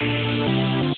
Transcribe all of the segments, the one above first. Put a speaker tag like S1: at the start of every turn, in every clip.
S1: Boom.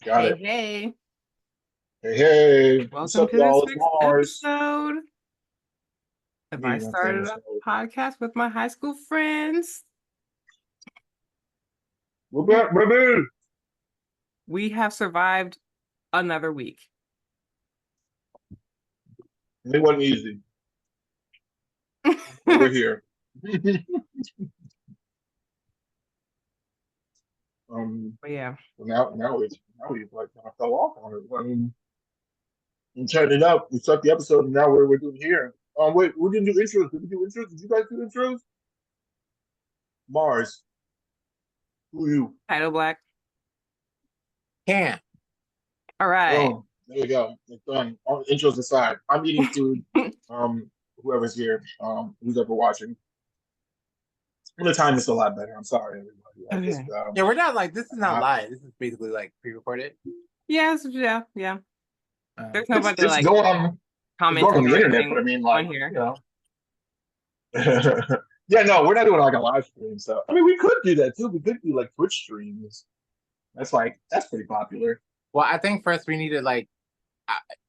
S1: Got
S2: Hey,
S1: it.
S2: hey.
S1: Hey, hey. What's
S2: Welcome
S1: up,
S2: to this
S1: y'all? It's
S2: week's
S1: Mars.
S2: episode of I
S1: Me, my
S2: Started
S1: famous
S2: a
S1: host.
S2: Podcast with my high school friends.
S1: We're back, baby.
S2: We have survived another week.
S1: It wasn't easy, but we're here.
S2: But yeah.
S1: Now we like kind of fell off on it. I mean, I'm chatting it up. We start the episode, and now we're doing here. Wait, we didn't do intros. Did we do intros? Did you guys do intros? Mars, who are you?
S2: Title Black.
S3: Can't.
S2: All right.
S1: Oh, there you go. It's done. All intros aside, I'm eating food. Whoever's here, who's ever watching. The time is a lot better. I'm sorry, everybody.
S2: Okay.
S3: Yeah, we're not like, this is not
S1: Uh,
S3: live. This is basically like pre-recorded.
S2: Yes, yeah. There's nobody
S1: it's
S2: like
S1: going on. It's
S2: commenting
S1: going on the
S2: or
S1: internet,
S2: anything
S1: but I mean,
S2: on
S1: like,
S2: here.
S1: you know. Yeah, no, we're not doing like a live stream. So, I mean, we could do that too. We could do like Twitch streams. That's pretty popular.
S3: Well, I think first we need to like,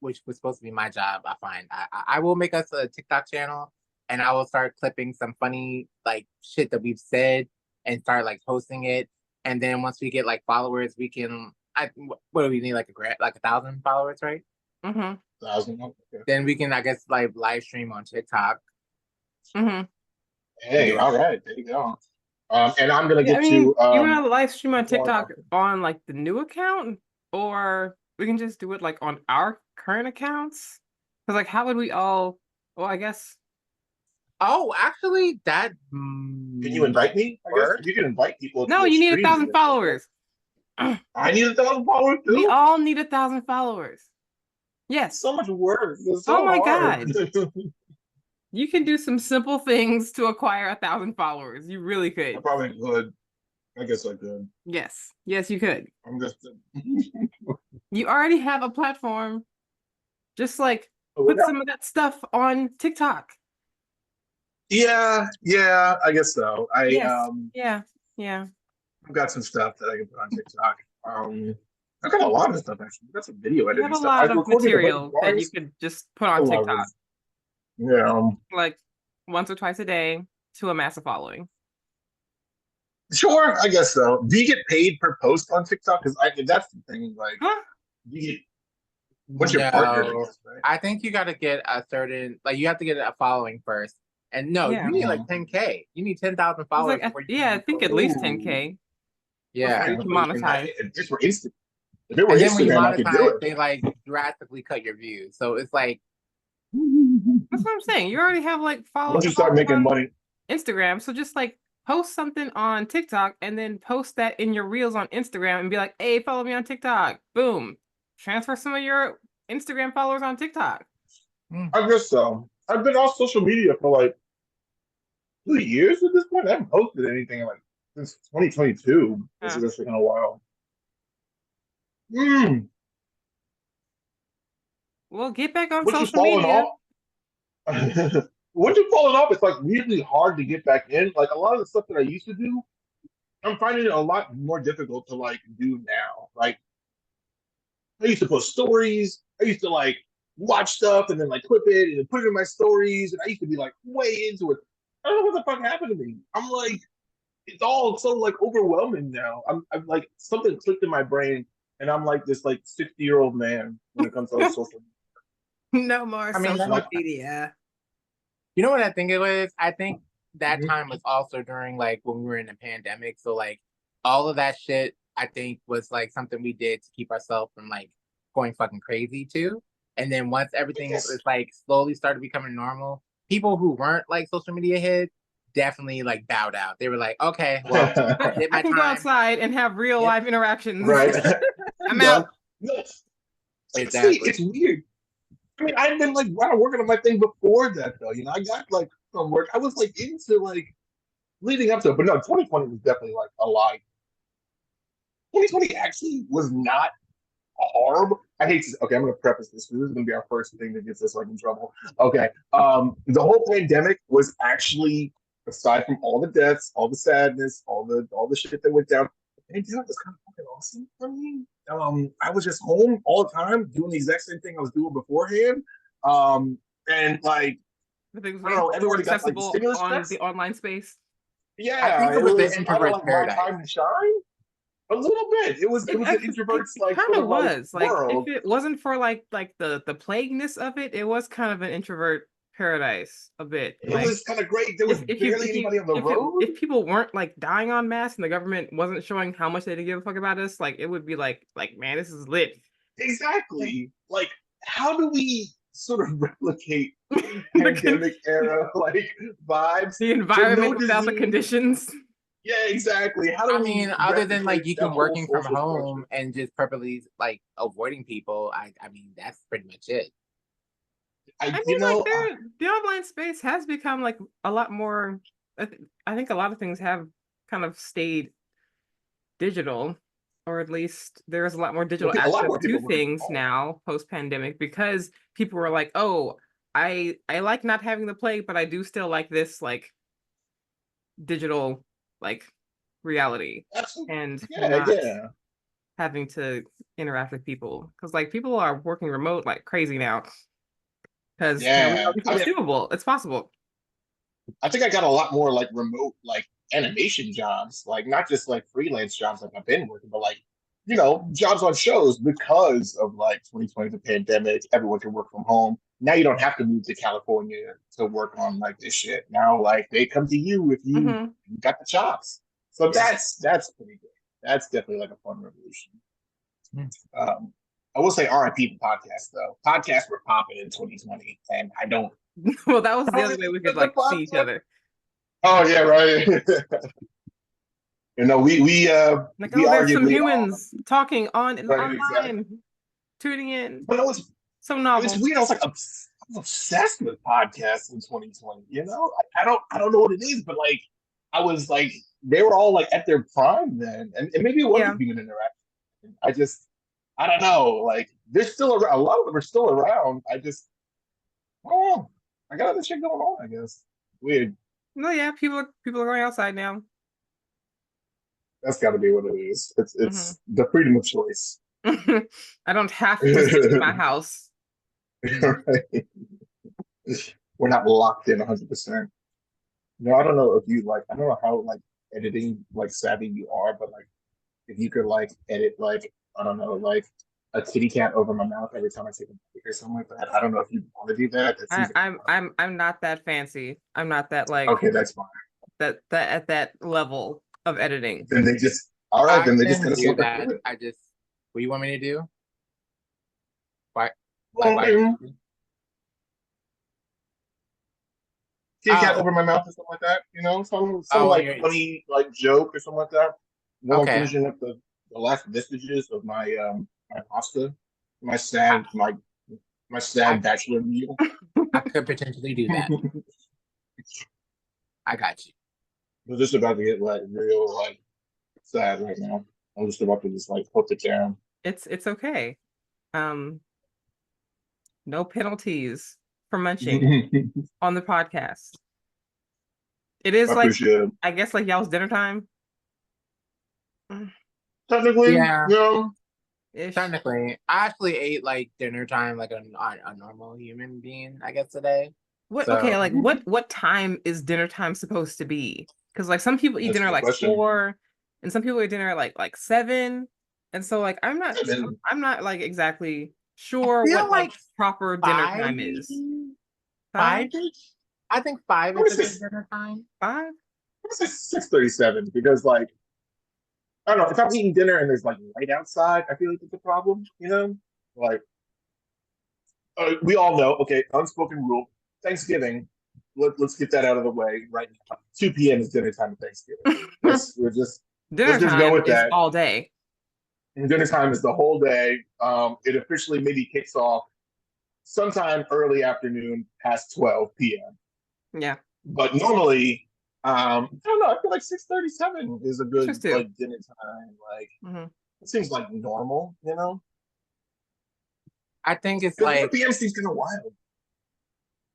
S3: which was supposed to be my job, I find. I will make us a TikTok channel, and I will start clipping some funny like shit that we've said and start like posting it. And then once we get like followers, we can. What do we need? Like 1,000 followers, right?
S2: Mm-hmm.
S1: 1,000. Okay.
S3: Then we can, I guess, like live stream on TikTok.
S2: Mm-hmm.
S1: Hey, all right, there you go. And I'm gonna get to.
S2: you want to live stream on
S1: go on.
S2: TikTok on like the new account, or we can just do it like on our current accounts? Because like, how would we all? Well, I guess.
S3: Oh, actually, that.
S1: Can you invite me? I guess you can invite people.
S2: No,
S1: to
S2: you need
S1: streams
S2: 1,000
S1: and-
S2: followers.
S1: I need 1,000 followers too.
S2: We all need 1,000 followers. Yes.
S1: So much work. It's so
S2: Oh my
S1: hard.
S2: God. You can do some simple things to acquire 1,000 followers. You really
S1: I
S2: could.
S1: probably could. I guess I could.
S2: Yes, you could.
S1: I'm just.
S2: You already have a platform. Just like
S1: Oh,
S2: put some of that stuff on TikTok.
S1: Yeah, I guess so.
S2: Yeah.
S1: I've got some stuff that I can put on TikTok. I've got a lot of stuff actually. I've got some video
S2: You
S1: editing
S2: have a
S1: stuff.
S2: lot
S1: I've
S2: of
S1: recorded a bunch
S2: material
S1: of
S2: that you
S1: vlogs.
S2: could just put on
S1: A lot of
S2: TikTok.
S1: Yeah.
S2: Like once or twice a day to amass a following.
S1: Sure, I guess so. Do you get paid per post on TikTok? Because that's the thing. Like,
S2: Huh?
S1: you get what's your partner? I guess, right?
S3: I think you got to get a certain, like, you have to get a following first. And no,
S2: Yeah.
S3: you need like 10K. You need 10,000 followers.
S2: Like,
S3: before you
S2: yeah, I
S3: can
S2: think
S3: post.
S2: at least 10K.
S3: Yeah.
S2: You can monetize.
S1: Just for Insta. If it were
S3: And then when you
S1: Instagram, I could do
S3: monetize,
S1: it.
S3: they like drastically cut your views. So it's like,
S2: That's what I'm saying. You already have like followers.
S1: Once you start making money,
S2: Instagram, so just like post something on TikTok and then post that in your reels on Instagram and be like, hey, follow me on TikTok. Boom. Transfer some of your Instagram followers on TikTok.
S1: I guess so. I've been off social media for like 2 years at this point. I haven't posted anything like since 2022. This is just been a while.
S2: Well, get back on
S1: Once you've
S2: social
S1: fallen
S2: media.
S1: off, once you've fallen off, it's like really hard to get back in. Like a lot of the stuff that I used to do, I'm finding it a lot more difficult to like do now. Like I used to post stories. I used to like watch stuff and then like clip it and then put it in my stories. And I used to be like way into it. I don't know what the fuck happened to me. I'm like, it's all so like overwhelming now. I'm like something clicked in my brain, and I'm like this like 60-year-old man when it comes to social media.
S2: No more
S3: I mean,
S2: social
S1: like-
S2: media.
S3: You know what I think it was? I think that
S1: Mhm.
S3: time was also during like when we were in the pandemic. So like all of that shit, I think was like something we did to keep ourselves from like going fucking crazy too. And then once everything
S1: Yes.
S3: was like slowly started becoming normal, people who weren't like social media heads definitely like bowed out. They were like, okay, well, I did my
S2: I can go
S3: time.
S2: outside and have real
S3: Yep.
S2: live interactions.
S1: Right.
S2: I'm
S1: Done.
S2: out.
S1: No, see,
S3: Exactly.
S1: it's weird. I mean, I've been like working on my thing before that though. You know, I got like some work. I was like into like leading up to it, but no, 2020 was definitely like a lie. 2020 actually was not horrible. I hate to, okay, I'm gonna preface this because this is gonna be our first thing that gets us like in trouble. Okay. The whole pandemic was actually, aside from all the deaths, all the sadness, all the shit that went down, the pandemic was kind of fucking awesome for me. I was just home all the time doing the exact same thing I was doing beforehand. And like
S2: Everything's
S1: I don't know,
S2: more
S1: everybody got like the
S2: accessible
S1: stimulus
S2: on
S1: checks.
S2: the online space.
S1: Yeah,
S3: think it was the
S1: kind of
S3: introvert
S1: like my
S3: paradise.
S1: time to shine. A little bit. It was the introverts like
S2: kind
S1: sort
S2: of
S1: of like
S2: was like
S1: world.
S2: if it wasn't for like the plagueness of it, it was kind of an introvert paradise a bit.
S1: It
S2: Like
S1: was kind of great. There was barely anybody on the road.
S2: if people weren't like dying en masse and the government wasn't showing how much they didn't give a fuck about us, like it would be like man, this is lit.
S1: Exactly. Like, how do we sort of replicate
S2: the
S1: pandemic era like vibes?
S2: environment
S1: no
S2: without the
S1: disease?
S2: conditions.
S1: Yeah, exactly. How do
S3: I
S1: we
S3: mean, other than like
S1: replicate
S3: you
S1: that
S3: can
S1: whole
S3: working from
S1: social
S3: home
S1: structure?
S3: and just purposely like avoiding people, I mean that's pretty much it.
S2: I mean,
S1: You know,
S2: the online space has become like a lot more. I think a lot of things have kind of stayed digital, or at least there's a lot more digital
S1: a lot
S2: access
S1: more people
S2: to
S1: work from
S2: things
S1: home.
S2: now post pandemic because people were like, oh, I like not having the plague, but I do still like this like digital like reality
S1: Absolutely.
S2: and
S1: Yeah,
S2: not
S1: yeah.
S2: having to interact with people because like people are working remote like crazy now because
S1: Yeah.
S2: it's doable, it's possible.
S1: I think I got a lot more like remote like animation jobs, like not just like freelance jobs like I've been working, but like jobs on shows because of like 2020, the pandemic. Everyone can work from home. Now you don't have to move to California to work on like this shit. Now like they come to you if you
S2: Mhm.
S1: got the chops. So
S2: Yeah.
S1: that's pretty good. That's definitely like a fun revolution.
S3: Mm.
S1: I will say RIP the podcast though. Podcasts were popping in 2020, and I don't.
S2: Well, that was the other way we could like see each other.
S1: Oh yeah, right. we
S2: Like,
S1: we
S2: oh, there's some
S1: arguably
S2: humans talking
S1: right,
S2: online,
S1: exactly.
S2: tuning in.
S1: But
S2: So
S1: it
S2: novel.
S1: was weird. I was like, I'm obsessed with podcasts in 2020. I don't know what it is, but like, I was like, they were all like at their prime then, and maybe it was
S2: Yeah.
S1: a human interaction. I don't know. Like, they're still around. A lot of them are still around. Oh, I got other shit going on. I guess weird.
S2: No, yeah, people are going outside now.
S1: That's got to be what it is. It's the freedom of choice.
S2: I don't have to sit in my house.
S1: Right. We're not locked in 100%. No, I don't know if you like. I don't know how like editing like savvy you are, but like if you could like edit like I don't know like a kitty cat over my mouth every time I take a break or something like that. I don't know if you want to do that. That seems like
S2: I'm not that fancy. I'm not that like
S1: okay. That's fine.
S2: that at that level of editing.
S1: Then they just all right.
S3: I
S1: Then they just
S3: can
S1: kind of
S3: do
S1: slip
S3: that.
S1: through it.
S3: I just what do you want me to do? Why? Why?
S1: Kitty cat
S3: Oh.
S1: over my mouth or something like that. Some
S3: Oh,
S1: like
S3: you're-
S1: funny like joke or something like that. When
S3: Okay.
S1: I'm finishing up the last vestiges of my my pasta, my sad my sad bachelor meal.
S3: I could potentially do that. I got you.
S1: I'm just about to get like real like sad right now. I'm just about to just like put it down.
S2: It's okay. No penalties for munching on the podcast. It is
S1: I
S2: like
S1: appreciate it.
S2: I guess like y'all's dinner time.
S1: Technically,
S3: Yeah.
S1: no.
S2: Ish.
S3: Technically, I actually ate like dinner time like a normal human being, I guess today.
S2: What
S3: So-
S2: okay, like what time is dinner time supposed to be? Because like some people eat
S1: That's a
S2: dinner
S1: good
S2: like
S1: question.
S2: 4, and some people eat dinner at like 7. And so like I'm not
S1: 7.
S2: like exactly sure
S3: feel
S2: what like
S3: like
S2: proper dinner time
S3: five,
S2: is.
S3: five-ish? I think 5
S1: What
S3: is
S1: is
S3: a
S1: this?
S3: good dinner time.
S2: 5?
S1: This is 6:37 because like I don't know if I'm eating dinner and there's like light outside, I feel like it's a problem. You know, like we all know. Okay, unspoken rule: Thanksgiving. Let's get that out of the way right now. 2 p.m. is dinner time at Thanksgiving.
S2: Dinner
S1: Let's just go
S2: time
S1: with
S2: is
S1: that.
S2: all day.
S1: And dinner time is the whole day. It officially maybe kicks off sometime early afternoon past 12 p.m.
S2: Yeah.
S1: But normally, I don't know. I feel like 6:37 is a good
S2: Just too.
S1: like dinner time. Like
S2: Mhm.
S1: it seems like normal, you know.
S3: I think it's
S1: 4
S3: like
S1: p.m. seems kind of wild.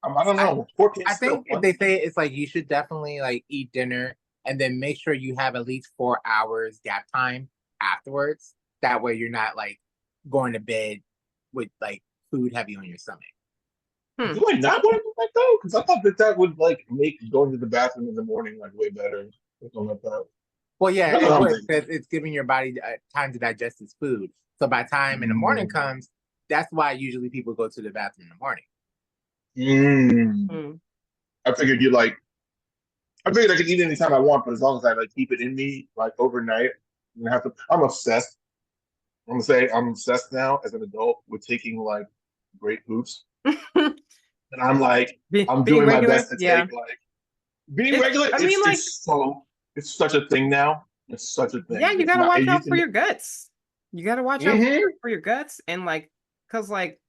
S1: I don't
S3: I
S1: know. 4 p.m.
S3: I
S1: is still
S3: think if
S1: fun.
S3: they say it's like you should definitely like eat dinner and then make sure you have at least 4 hours gap time afterwards. That way you're not like going to bed with like food heavy on your stomach.
S1: Do I not want to do that though? Because I thought that would like make going to the bathroom in the morning like way better. Something like that.
S3: Well, yeah,
S1: That's
S3: it
S1: what I'm
S3: would
S1: thinking.
S3: because it's giving your body time to digest its food. So by the time in the morning comes, that's why usually people go to the bathroom in the morning.
S2: Mm.
S1: I figured you like. I figured I could eat anytime I want, but as long as I like keep it in me like overnight, I'm gonna have to. I'm obsessed. I'm gonna say I'm obsessed now as an adult with taking like great poops, and I'm like I'm
S2: Being
S1: doing my
S2: regular,
S1: best to
S2: yeah.
S1: take like being
S2: It's,
S1: regular.
S2: I mean, like,
S1: It's such a thing now. It's such a thing.
S2: yeah, you
S1: It's
S2: gotta
S1: not.
S2: watch
S1: It
S2: out
S1: used
S2: for
S1: to.
S2: your guts. You gotta watch out
S1: Mhm.
S2: for your guts and like, cause like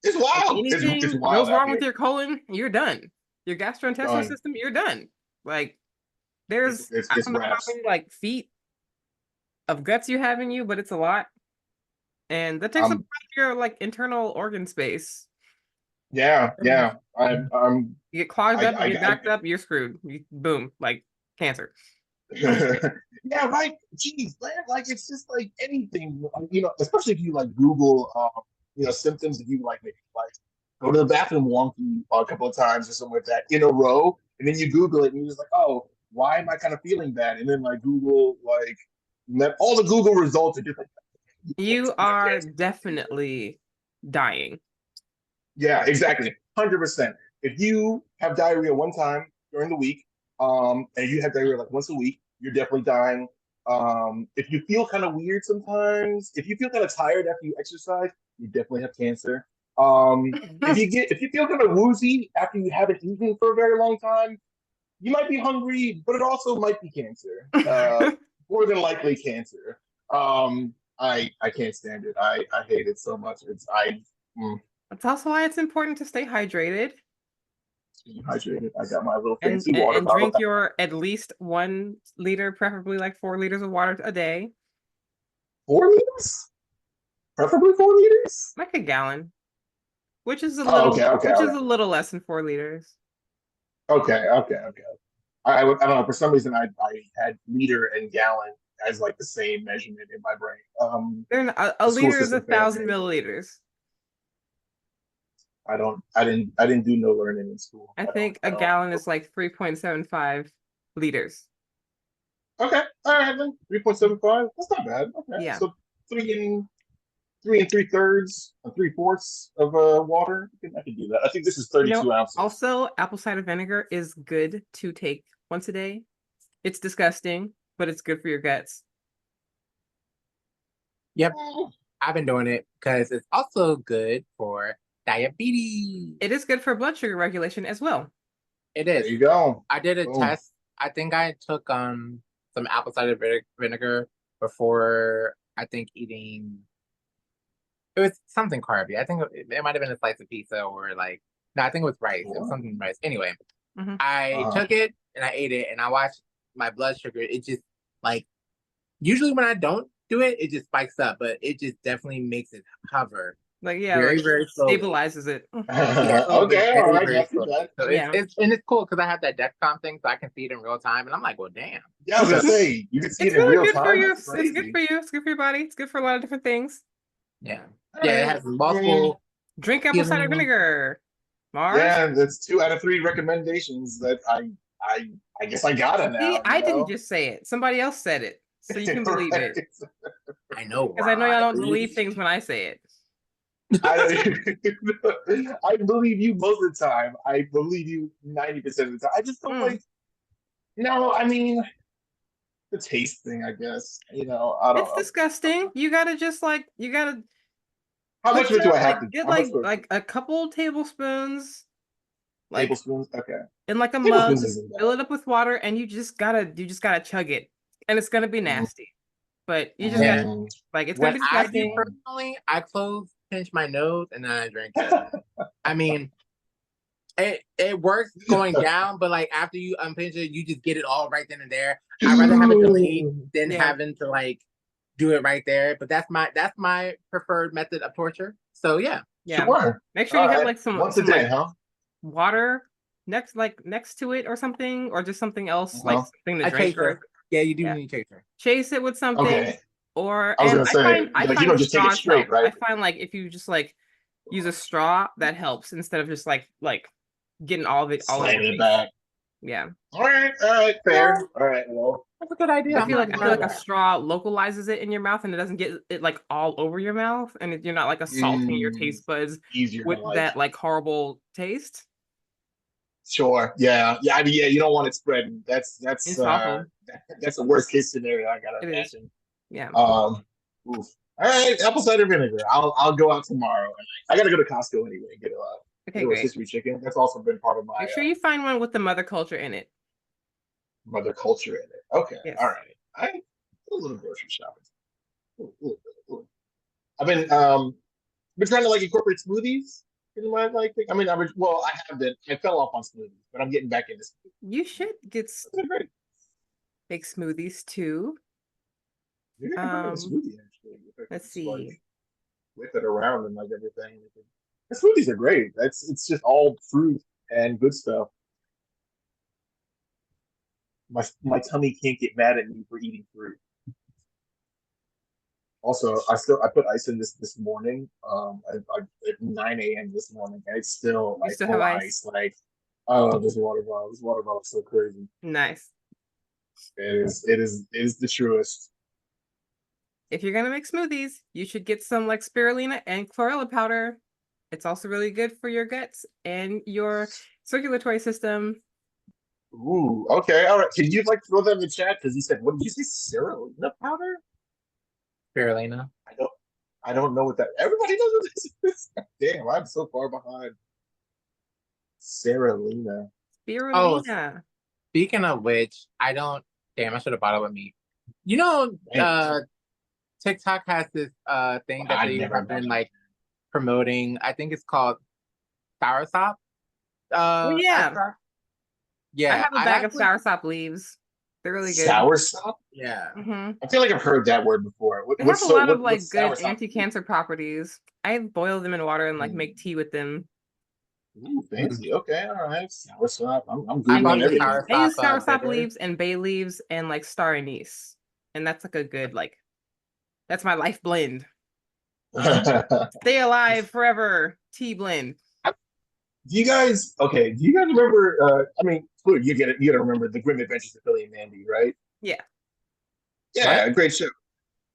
S1: It's
S2: if
S1: wild. It's
S2: anything
S1: wild
S2: goes
S1: out
S2: wrong with
S1: here.
S2: your colon, you're done. Your gastrointestinal
S1: Done.
S2: system, you're done. Like, there's I
S1: It's
S2: don't know how
S1: wraps.
S2: many like feet of guts you have in you, but it's a lot, and that takes up a lot
S1: Um.
S2: of your like internal organ space.
S1: Yeah.
S2: And
S1: Yeah. I'm.
S2: you get clogged up, you get
S1: I
S2: backed up, you're screwed. Boom, like cancer.
S1: yeah, right. Jeez, man. Like it's just like anything, you know. Especially if you like Google, you know, symptoms. If you like maybe like go to the bathroom wonky a couple of times or something like that in a row, and then you Google it, and you're just like, oh, why am I kind of feeling bad? And then like Google, like all the Google results are just like
S2: You are definitely dying.
S1: yeah, exactly, 100%. If you have diarrhea one time during the week, and you have diarrhea like once a week, you're definitely dying. If you feel kind of weird sometimes, if you feel kind of tired after you exercise, you definitely have cancer. If you feel kind of woozy after you haven't eaten for a very long time, you might be hungry, but it also might be cancer. More than likely cancer. I can't stand it. I hate it so much.
S2: That's also why it's important to stay hydrated
S1: Hydrated. I got my little
S2: and,
S1: fancy
S2: and,
S1: water
S2: and
S1: bottle.
S2: drink your at least 1 liter, preferably like 4 liters of water a day.
S1: 4 liters? Preferably 4 liters?
S2: Like a gallon, which is a
S1: Oh,
S2: little
S1: okay, okay,
S2: which is
S1: okay.
S2: a little less than 4 liters.
S1: Okay. I don't know. For some reason, I had liter and gallon as like the same measurement in my brain.
S2: A
S1: The school
S2: liter is
S1: system failed
S2: 1,000 milliliters.
S1: I didn't do no learning in school.
S2: I think a
S1: I don't.
S2: gallon is like 3.75 liters.
S1: Okay, all right then. 3.75. That's not bad. Okay,
S2: Yeah.
S1: so three and three thirds, 3/4 of water. I can do that. I think this is 32 ounces.
S2: Also, apple cider vinegar is good to take once a day. It's disgusting, but it's good for your guts.
S3: Yep, I've been doing it because it's also good for diabetes.
S2: It is good for blood sugar regulation as well.
S3: It
S1: There
S3: is.
S1: you go.
S3: I did a
S1: Boom.
S3: test. I think I took some apple cider vinegar before I think eating. It was something carby. I think it might have been a slice of pizza or like no, I think it was rice. It was something rice. Anyway, I took it and I ate it and I watched my blood sugar. It just like usually when I don't do it, it just spikes up, but it just definitely makes it hover.
S2: Like yeah,
S3: very,
S2: like
S3: very slowly.
S2: stabilizes it.
S3: Yeah,
S1: Okay, all right.
S3: very
S1: That's
S3: slowly.
S1: that.
S3: So
S2: Yeah.
S3: it's cool because I have that Dexcom thing, so I can see it in real time, and I'm like, well, damn.
S1: Yeah, I was gonna say you can see
S2: It's
S1: it in
S2: really
S1: real
S2: good for
S1: time.
S2: you.
S1: That's
S2: It's good
S1: crazy.
S2: for you. It's good for your body. It's good for a lot of different things.
S3: Yeah, yeah. It has multiple.
S2: Drink apple cider
S3: healing-
S2: vinegar. Mars.
S1: Yeah, that's 2 out of 3 recommendations that I guess I gotta now.
S2: See, I
S1: you
S2: didn't
S1: know?
S2: just say it. Somebody else said it. So you can believe it.
S3: I know,
S2: Because I know y'all don't
S3: right?
S2: believe things when I say it.
S1: I, I believe you most of the time. I believe you 90% of the time. I just don't
S2: Mm.
S1: like. No, I mean the taste thing. I guess I don't
S2: It's
S1: know.
S2: disgusting. You gotta just like you gotta
S1: How
S2: put
S1: much of it
S2: some
S1: do I have
S2: like
S1: to?
S2: get
S1: How much
S2: like a couple tablespoons like
S1: tablespoons? Okay,
S2: in like a mug,
S1: tablespoons isn't
S2: fill
S1: bad.
S2: it up with water, and you just gotta chug it. And it's gonna be
S1: Mm,
S2: nasty. But you just gotta
S1: mm.
S2: like it's gonna
S3: What
S2: be
S3: I do
S2: disgusting.
S3: personally, I close, pinch my nose, and then I drink it. I mean, it works going down, but like after you unpinch it, you just get it all right then and there. I'd rather have it delayed than
S2: Yeah.
S3: having to like do it right there. But that's my preferred method of torture. So yeah.
S2: Yeah.
S1: Sure.
S2: Make sure you
S1: All
S2: have
S1: right.
S2: like some
S1: Once a
S2: like
S1: day, huh?
S2: water next to it or something, or just something else like
S1: Uh-huh.
S2: something to
S3: A
S2: drink or
S3: chaser. Yeah, you do
S2: yeah.
S3: need a chaser.
S2: Chase it with something.
S1: Okay.
S2: Or
S1: I was
S2: and
S1: gonna
S2: I
S1: say,
S2: find I
S1: like, you
S2: find
S1: don't just take it
S2: straws
S1: straight,
S2: help.
S1: right?
S2: I find like if you just like use a straw, that helps instead of just like getting all of it all over your
S1: Slamming it
S2: face.
S1: back.
S2: Yeah.
S1: All right, fair. All right, well,
S3: That's a good idea.
S2: I
S3: I'm
S2: feel
S3: not
S2: like
S3: gonna
S2: a
S3: lie.
S2: straw localizes it in your mouth and it doesn't get it like all over your mouth and you're not like assaulting your taste buds
S1: easier to
S2: with
S1: like.
S2: that like horrible taste.
S1: Sure. Yeah. Yeah. I mean, yeah. You don't want it spreading.
S2: It's awful.
S1: That's the worst case scenario. I gotta
S2: It is.
S1: imagine.
S2: Yeah.
S1: Oof. All right. Apple cider vinegar. I'll go out tomorrow. I gotta go to Costco anyway and get
S2: Okay,
S1: a
S2: great.
S1: rotisserie chicken. That's also been part of my
S2: Make sure you find one with the mother culture in it.
S1: mother culture in it. Okay.
S2: Yes.
S1: All right. I do a little grocery shopping. Ooh. I've been trying to like incorporate smoothies in my like thing. I mean, well, I have been. I fell off on smoothies, but I'm getting back into smoothies.
S2: You should
S1: They're great.
S2: make smoothies too.
S1: Maybe I can make a smoothie actually. If I can
S2: Let's
S1: just, like,
S2: see.
S1: whip it around and like everything. The smoothies are great. It's just all fruit and good stuff. My tummy can't get mad at me for eating fruit. Also, I put ice in this morning. At 9 a.m. this morning, and it's still
S2: You
S1: like
S2: still have
S1: full
S2: ice?
S1: ice. Like, oh, this water bottle. This water bottle is so crazy.
S2: Nice.
S1: It is the truest.
S2: If you're gonna make smoothies, you should get some like spirulina and chlorella powder. It's also really good for your guts and your circulatory system.
S1: Ooh, okay, all right. Can you like throw that in the chat? Because he said, "What did you say? Spirulina powder?"
S3: Spirulina.
S1: I don't know what that. Everybody knows what this is. Damn, I'm so far behind. Spirulina.
S2: Spirulina.
S3: Speaking of which, damn, I should have bought it with me. You know,
S1: Man,
S3: TikTok has this thing that
S1: I
S3: they
S1: never
S3: have been
S1: done
S3: like promoting. I think it's called soursop.
S2: Oh yeah.
S3: extract.
S2: I
S3: Yeah,
S2: have a bag of soursop leaves. They're really good.
S1: Soursop.
S3: Yeah.
S2: Mm-hmm.
S1: I feel like I've heard that word before.
S2: They have a lot of like
S1: what's
S2: good
S1: soursop?
S2: anti-cancer properties. I boil them in water and like make tea with them.
S1: Ooh, fancy. Okay, all right. Soursop. I'm
S3: I
S1: googling
S3: bought the
S1: everything.
S2: I use
S3: soursop
S2: soursop
S3: bitter.
S2: leaves and bay leaves and like star anise. And that's like a good like that's my life blend. Stay alive forever tea blend.
S1: Do you guys remember? I mean, you get it. You gotta remember the Grim Adventures of Billy and Mandy, right?
S2: Yeah.
S1: Yeah, great show.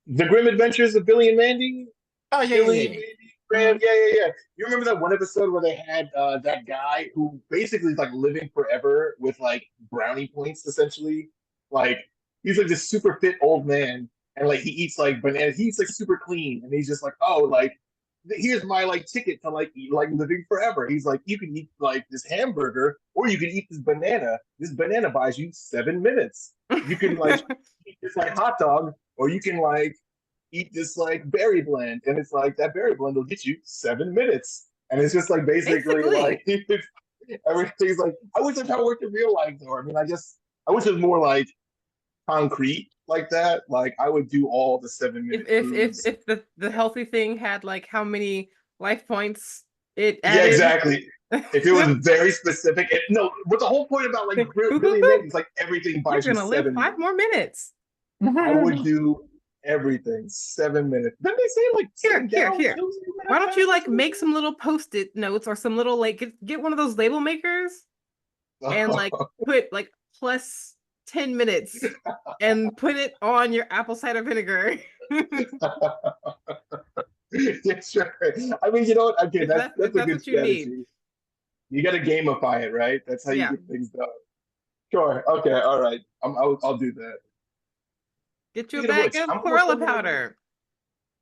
S1: The Grim Adventures of Billy and Mandy.
S3: Oh yeah,
S1: Billy,
S3: yeah.
S1: Mandy, Graham. Yeah. You remember that one episode where they had that guy who basically is like living forever with like brownie points, essentially. Like he's like this super fit old man, and like he eats like bananas. He's like super clean, and he's just like, oh, like here's my like ticket to like eat like living forever. He's like, you can eat like this hamburger, or you can eat this banana. This banana buys you 7 minutes. You can like eat this like hot dog, or you can like eat this like berry blend, and it's like that berry blend will get you 7 minutes, and it's just like basically. Like everything's like. I wish that's how it worked in real life, though. I mean, I wish it was more like concrete like that. Like I would do all the 7 minute.
S2: If the healthy thing had like how many life points it
S1: Yeah,
S2: added.
S1: exactly. If it was very specific, no. But the whole point about like Billy and Mandy is like everything buys
S2: You're
S1: you
S2: gonna live
S1: 7
S2: 5
S1: minutes.
S2: more minutes.
S1: I would do everything 7 minutes. Then they say like
S2: here. Why don't you like make some little post-it notes or some little like get one of those label makers and like put like plus 10 minutes and put it on your apple cider vinegar.
S1: Yeah, sure. I mean, you know what? Okay,
S2: If
S1: that's
S2: if
S1: a
S2: that's
S1: good
S2: what you need.
S1: strategy. You got to gamify it, right? That's how you
S2: Yeah.
S1: get things done. Sure. Okay. All right. I'll do that.
S2: Get you a
S1: Speaking of
S2: bag
S1: which,
S2: of
S1: I'm almost
S2: chlorella
S1: done with my
S2: powder.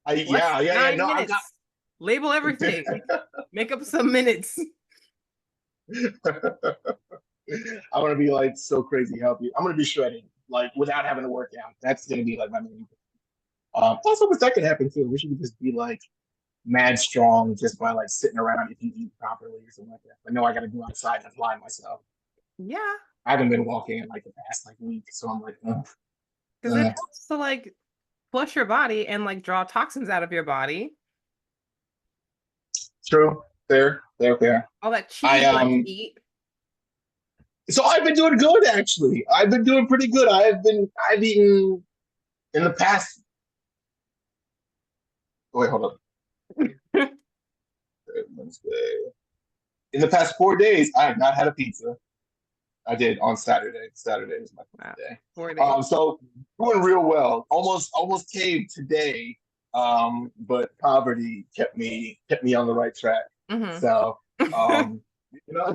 S2: Flush
S1: yeah. No,
S2: 9 minutes. Label everything. Make up some minutes.
S1: I want to be like so crazy healthy. I'm gonna be shredding like without having to work out. That's gonna be like my main. Also, that could happen too. We should just be like mad strong just by like sitting around if you eat properly or something like that. But no, I got to go outside and apply myself.
S2: Yeah.
S1: I haven't been walking in like the past like week, so I'm like,
S2: Because it helps to like flush your body and like draw toxins out of your body.
S1: true, fair.
S2: All that cheese
S1: I
S2: you like to eat.
S1: So I've been doing good actually. I've been doing pretty good. I've eaten in the past. Wait, hold up. Wednesday. In the past 4 days, I have not had a pizza. I did on Saturday. Saturday was my
S2: Wow.
S1: day.
S2: 4 days.
S1: So doing real well. Almost caved today. But poverty kept me on the right track.
S2: Mhm.
S1: So you know,
S2: I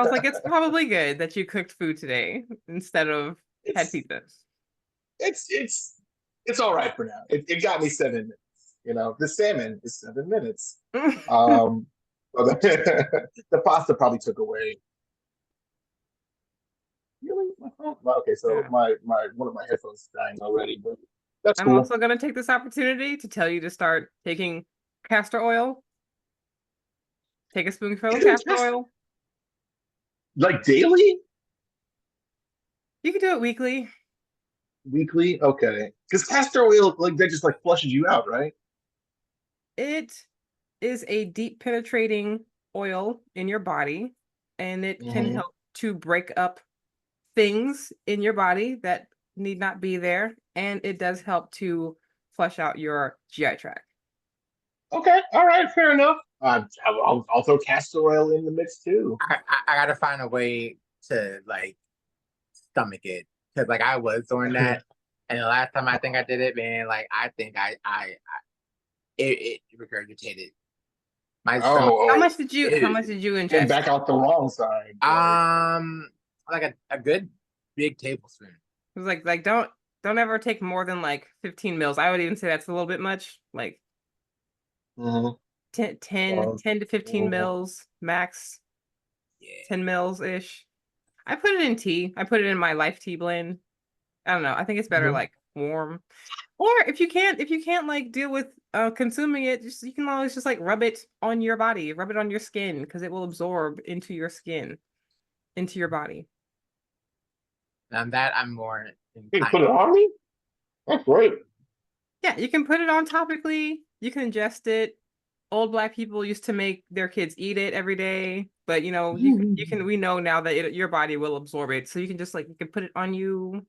S2: was like, it's probably good that you cooked food today instead of had pizza.
S1: it's all right for now. It got me 7 minutes. You know, the salmon is 7 minutes. But the pasta probably took away. Really? My phone? Well, okay, so
S2: Yeah.
S1: my one of my headphones is dying already, but that's
S2: I'm
S1: cool.
S2: also going to take this opportunity to tell you to start taking castor oil. Take a spoonful of castor oil.
S1: Like daily?
S2: You can do it weekly.
S1: Weekly? Okay. Because castor oil, like that just like flushes you out, right?
S2: It is a deep penetrating oil in your body, and it can
S1: Mhm.
S2: help to break up things in your body that need not be there, and it does help to flush out your GI tract.
S1: Okay, all right, fair enough. I'll throw castor oil in the mix too.
S3: I gotta find a way to like stomach it because like I was doing that, and the last time I think I did it, man, like I think it regurgitated my stomach.
S1: Oh,
S2: How
S1: oh,
S2: much did you
S1: came
S2: ingest?
S1: back out the wrong side.
S3: Like a good big tablespoon.
S2: It was like don't ever take more than like 15 mils. I would even say that's a little bit much. Like
S1: Mhm.
S2: 10 to 15
S1: Mhm.
S2: mils max.
S3: Yeah.
S2: 10 mils ish. I put it in tea. I put it in my Life Tea blend. I don't know. I think it's better
S1: Mhm.
S2: like warm. Or if you can't like deal with consuming it, just you can always just like rub it on your body, rub it on your skin because it will absorb into your skin, into your body.
S3: And that I'm more
S1: You
S3: inclined.
S1: put it on me? That's great.
S2: Yeah, you can put it on topically. You can ingest it. Old Black people used to make their kids eat it every day, but you know, you can we know now that your body will absorb it. So you can just like you can put it on you.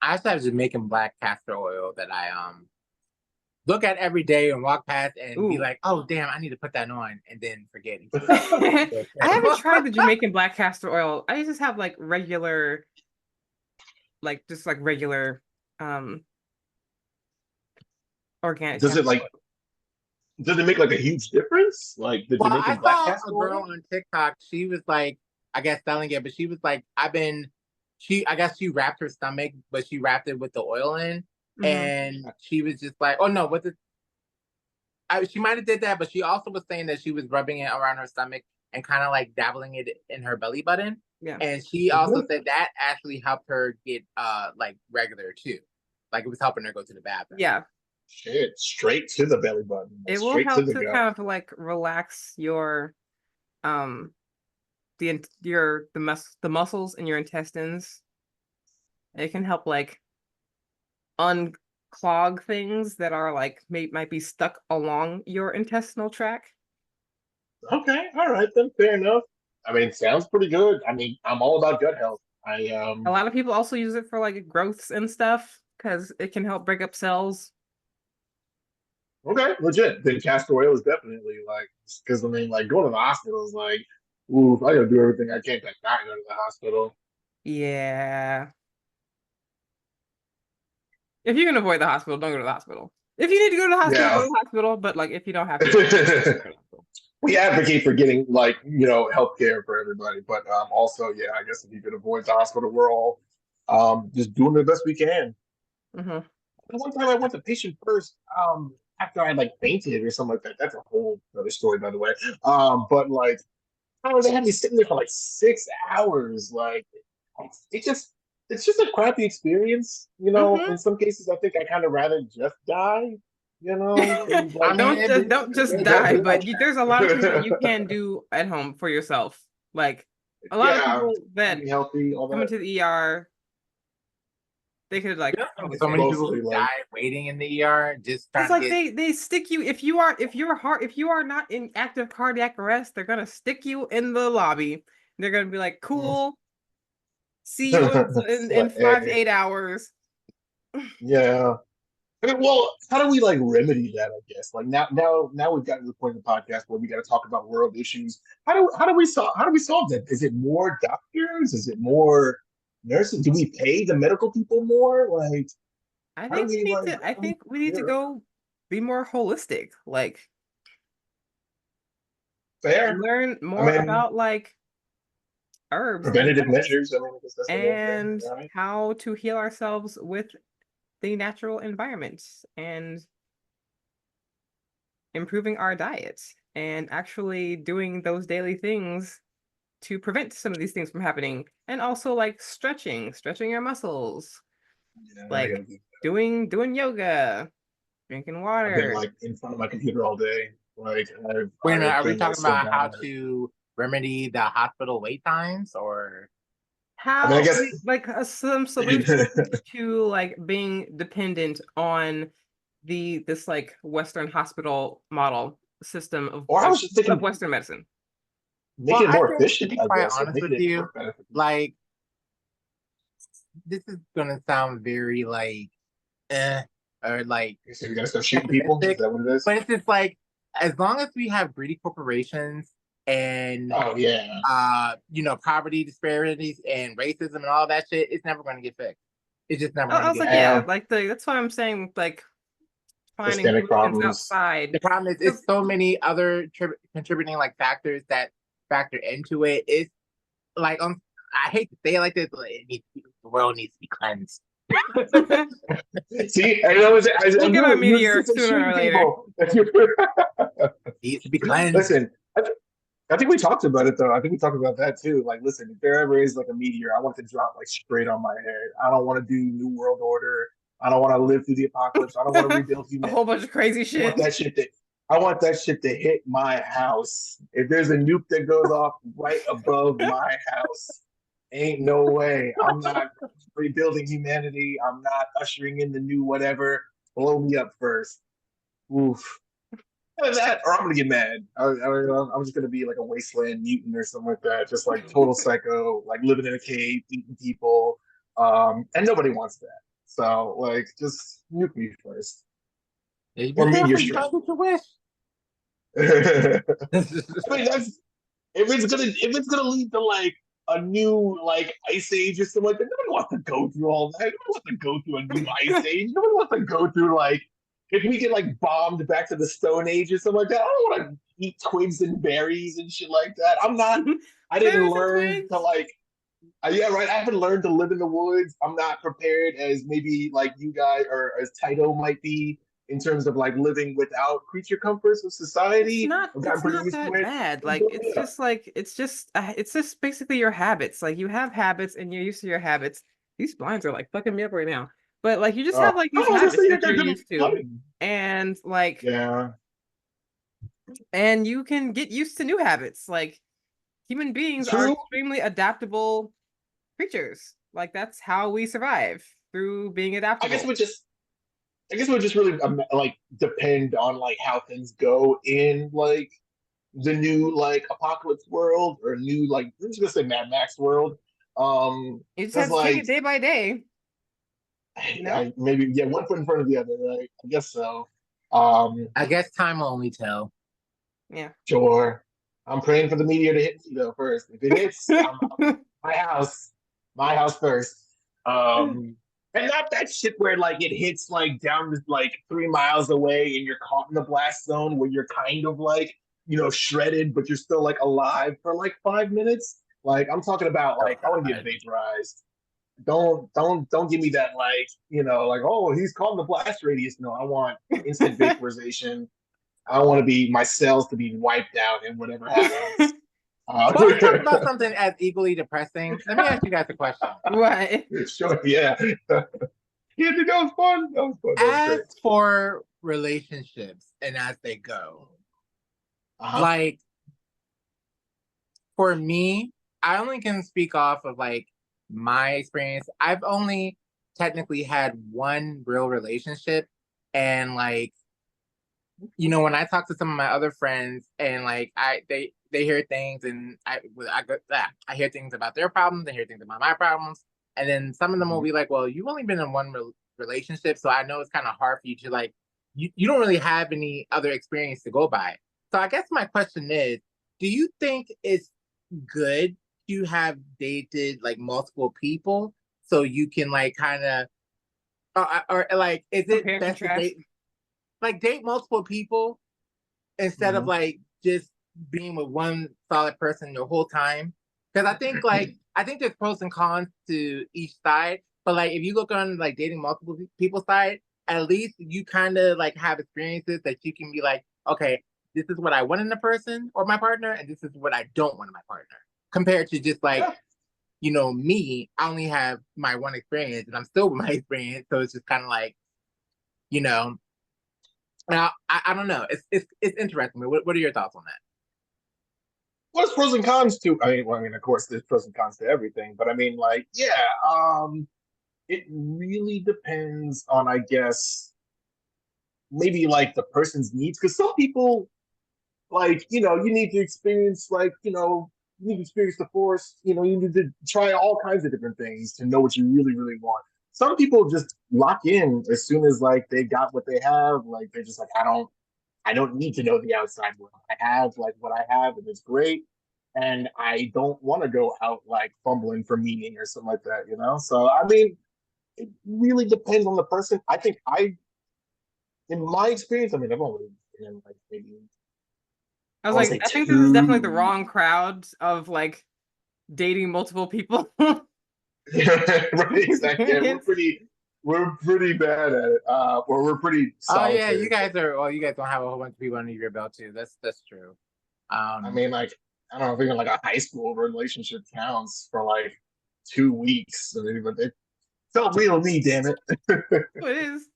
S3: I also have Jamaican black castor oil that I look at every day and walk past and be
S2: Ooh.
S3: like, oh damn, I need to put that on and then forget.
S2: I haven't tried the Jamaican black castor oil. I just have like regular, like just like regular organic
S1: Does
S2: castor
S1: it like
S2: oil.
S1: does it make like a huge difference? Like the
S3: Well, I
S1: Jamaican black
S3: saw
S1: castor
S3: a girl
S1: oil?
S3: on TikTok. She was like, I guess selling it, but she was like, I guess she wrapped her stomach, but she wrapped it with the oil in, and she was just like, oh no, she might have did that, but she also was saying that she was rubbing it around her stomach and kind of like dabbling it in her belly button.
S2: Yeah.
S3: And she also said that actually helped her get like regular too. Like it was helping her go to the bathroom.
S2: Yeah.
S1: Shit, straight to the belly button.
S2: It will
S1: Straight to
S2: help
S1: the
S2: to
S1: gut.
S2: kind of like relax your the muscles in your intestines. It can help like unclog things that are like might be stuck along your intestinal tract.
S1: Okay, all right then, fair enough. I mean, it sounds pretty good. I mean, I'm all about gut health.
S2: A lot of people also use it for like growths and stuff because it can help break up cells.
S1: Okay, legit. Then castor oil is definitely like because I mean, like going to the hospital is like, ooh, I gotta do everything I can to not go to the hospital.
S2: Yeah. If you can avoid the hospital, don't go to the hospital. If you need to go to the hospital,
S1: Yeah.
S2: go to the hospital. But like, if you don't have to, go to the hospital.
S1: We advocate for getting like healthcare for everybody, but also yeah, I guess if you could avoid the hospital, we're all just doing the best we can.
S2: Mhm.
S1: The one time I went to patient first, after I like fainted or something like that. That's a whole other story, by the way. But like, oh, they had me sitting there for like 6 hours. Like, it just it's just a crappy experience.
S2: Mhm.
S1: In some cases, I think I kind of rather just die. And
S3: I
S1: like,
S3: mean,
S2: Don't just die, but there's a lot of things that you can do at home for yourself. Like a lot of
S1: yeah,
S2: people that
S1: eating healthy, all
S2: come
S1: that.
S2: into the ER, they could like
S3: so many
S2: understand.
S3: people
S1: Mostly
S3: who
S1: like,
S3: die waiting in the ER just
S2: It's
S3: trying to
S2: like
S3: get.
S2: they stick you if you are not in active cardiac arrest, they're gonna stick you in the lobby. They're gonna be like, "Cool, see you in
S1: like,
S2: 5 to 8 hours."
S1: yeah. I mean, well, how do we like remedy that? I guess like now we've gotten to the point in the podcast where we got to talk about world issues. How do we solve that? Is it more doctors? Is it more nurses? Do we pay the medical people more? Like,
S2: I
S1: how do
S2: think we
S1: we
S2: need
S1: like?
S2: to. I
S1: How do we
S2: think we need to
S1: prepare?
S2: go be more holistic, like, and
S1: Fair.
S2: learn
S1: I
S2: more
S1: mean,
S2: about like herbs and
S1: preventative
S2: plants
S1: measures. I mean, I guess that's the main thing,
S2: and
S1: right?
S2: how to heal ourselves with the natural environment and improving our diet and actually doing those daily things to prevent some of these things from happening. And also like stretching your muscles,
S1: Yeah, I
S2: like
S1: gotta do.
S2: doing yoga, drinking
S1: I've been
S2: water.
S1: like in front of my computer all day. Like,
S3: Wait a minute,
S1: I've
S3: are we
S1: been like
S3: talking
S1: so
S3: about
S1: bad
S3: how
S1: at it.
S3: to remedy the hospital wait times, or
S1: I mean, I
S2: How
S1: guess.
S2: like some solutions to like being dependent on this like Western hospital model system
S1: Or I
S2: of,
S1: was just
S2: of
S1: thinking,
S2: Western medicine.
S1: make
S3: well,
S1: it
S3: I
S1: more
S3: think to
S1: efficient,
S3: be
S1: I
S3: quite
S1: guess, or
S3: honest
S1: make
S3: with
S1: it
S3: you,
S1: more benefit.
S3: like this is gonna sound very like eh, or like
S1: So we gotta start shooting people. Is
S3: pessimistic,
S1: that what it is?
S3: but it's just like as long as we have greedy corporations and
S1: Oh yeah,
S3: poverty disparities and racism and all that shit, it's never gonna get fixed. It's just never
S2: I
S3: gonna
S2: was
S3: get
S2: like,
S3: fixed.
S2: yeah,
S1: yeah.
S2: like that's why I'm saying like finding
S1: Systemic
S2: solutions
S1: problems.
S2: outside.
S3: The problem is, it's so many other contributing like factors that factor into it. It's like I hate to say it like this, but the world needs to be cleansed.
S1: See, I know
S2: We'll get our
S1: you're
S2: meteor
S1: just
S2: sooner or
S1: shooting
S2: later.
S1: people.
S3: Needs to be cleansed.
S1: Listen, I think we talked about it though. I think we talked about that too. Like, listen, if there ever is like a meteor, I want it to drop like straight on my head. I don't want to do New World Order. I don't want to live through the apocalypse. I don't want to rebuild
S2: A whole bunch
S1: humanity.
S2: of crazy
S1: I want
S2: shit.
S1: that shit to I want that shit to hit my house. If there's a nuke that goes off right above my house, ain't no way. I'm not rebuilding humanity. I'm not ushering in the new whatever. Blow me up first. Oof. Either that, or I'm gonna get mad. I'm just gonna be like a wasteland mutant or something like that. Just like total psycho, like living in a cave, eating people, and nobody wants that. So like, just nuke me first,
S3: Be
S1: or meteor
S3: careful, you
S1: strike.
S3: might get your wish.
S1: I mean, that's if it's gonna lead to like a new like ice age or something like that. Nobody wants to go through all that. Nobody wants to go through a new ice age. Nobody wants to go through like if we get like bombed back to the Stone Age or something like that. I don't want to eat twigs and berries and shit like that. I'm not. I didn't
S2: Berries and
S1: learn to
S2: twigs.
S1: like. Yeah, right. I haven't learned to live in the woods. I'm not prepared as maybe like you guys or as Taito might be in terms of like living without creature comforts of society. I've gotten
S2: It's
S1: pretty
S2: not
S1: used to
S2: that
S1: it.
S2: bad.
S1: It'll
S2: Like
S1: build me up.
S2: it's just basically your habits. Like you have habits and you're used to your habits. These blinds are like fucking me up right now. But like you just have like
S1: I
S2: these
S1: was gonna
S2: habits
S1: say
S2: that
S1: they're
S2: you're
S1: good
S2: used to.
S1: lighting.
S2: And like
S1: Yeah,
S2: and you can get used to new habits. Like human beings are
S1: true.
S2: extremely adaptable creatures. Like that's how we survive through being
S1: I guess
S2: adaptable.
S1: we just, I guess we just really like depend on like how things go in like the new like apocalypse world or new like I'm just gonna say Mad Max world.
S2: You just
S1: Because
S2: have to take
S1: like
S2: it day by day, you know?
S1: maybe yeah, one foot in front of the other, right? I guess so. Um,
S3: I guess time will only tell.
S2: Yeah.
S1: sure. I'm praying for the meteor to hit me though first. If it hits, my house, my house first. Um, And not that shit where like it hits like down to like 3 miles away and you're caught in the blast zone where you're kind of like, shredded, but you're still like alive for like 5 minutes. Like I'm talking about
S3: Oh
S1: like I want to get
S3: God.
S1: vaporized. Don't give me that like, like, oh, he's caught in the blast radius. No, I want instant vaporization. I want to be my cells to be wiped out and whatever happens.
S3: Well, let's talk about something as equally depressing. Let me ask you guys a question.
S2: What?
S1: Sure, yeah. Yeah, dude, that was fun. That was fun. That was
S3: As
S1: great.
S3: for relationships and as they go,
S1: Uh-huh.
S3: like for me, I only can speak off of like my experience. I've only technically had one real relationship, and like when I talk to some of my other friends and like they hear things and I hear things about their problems, they hear things about my problems, and then some of them will be like, "Well, you've only been in one relationship, so I know it's kind of hard for you to like you don't really have any other experience to go by." So I guess my question is, do you think it's good to have dated like multiple people so you can like kind of or like is it
S2: Compare and
S3: best to
S2: contrast.
S3: date multiple people instead of
S1: Mhm.
S3: like just being with one solid person the whole time? Because I think there's pros and cons to each side, but like if you look on like dating multiple people's side, at least you kind of like have experiences that you can be like, okay, this is what I want in a person or my partner, and this is what I don't want in my partner. Compared to just like,
S1: Yeah.
S3: me, I only have my one experience and I'm still with my experience. So it's just kind of like, you know, now I don't know. It's interesting. What are your thoughts on that?
S1: Well, there's pros and cons to. Of course, there's pros and cons to everything. But I mean, like, yeah, it really depends on, I guess, maybe like the person's needs. Because some people, like, you need to experience, like, you need to experience the force. You need to try all kinds of different things to know what you really, really want. Some people just lock in as soon as like they got what they have. Like they're just like, I don't need to know the outside world. I have like what I have, and it's great. And I don't want to go out like fumbling for meaning or something like that. So I mean, it really depends on the person. I think in my experience, I mean, I've only been in like maybe
S2: I was
S1: I want to
S2: like,
S1: say
S2: I think this is definitely the
S1: two.
S2: wrong crowd of like dating multiple people.
S1: Right, exactly. Yeah, we're
S2: It's-
S1: pretty, we're pretty bad at it. Or we're pretty
S3: Oh yeah, you
S1: solitary.
S3: guys are. Well, you guys don't have a whole bunch of people under your belt too. That's true.
S1: I
S3: Um,
S1: mean, like, I don't know if even like a high school relationship counts for like 2 weeks. I mean, but it felt real to me, damn it.
S2: it is.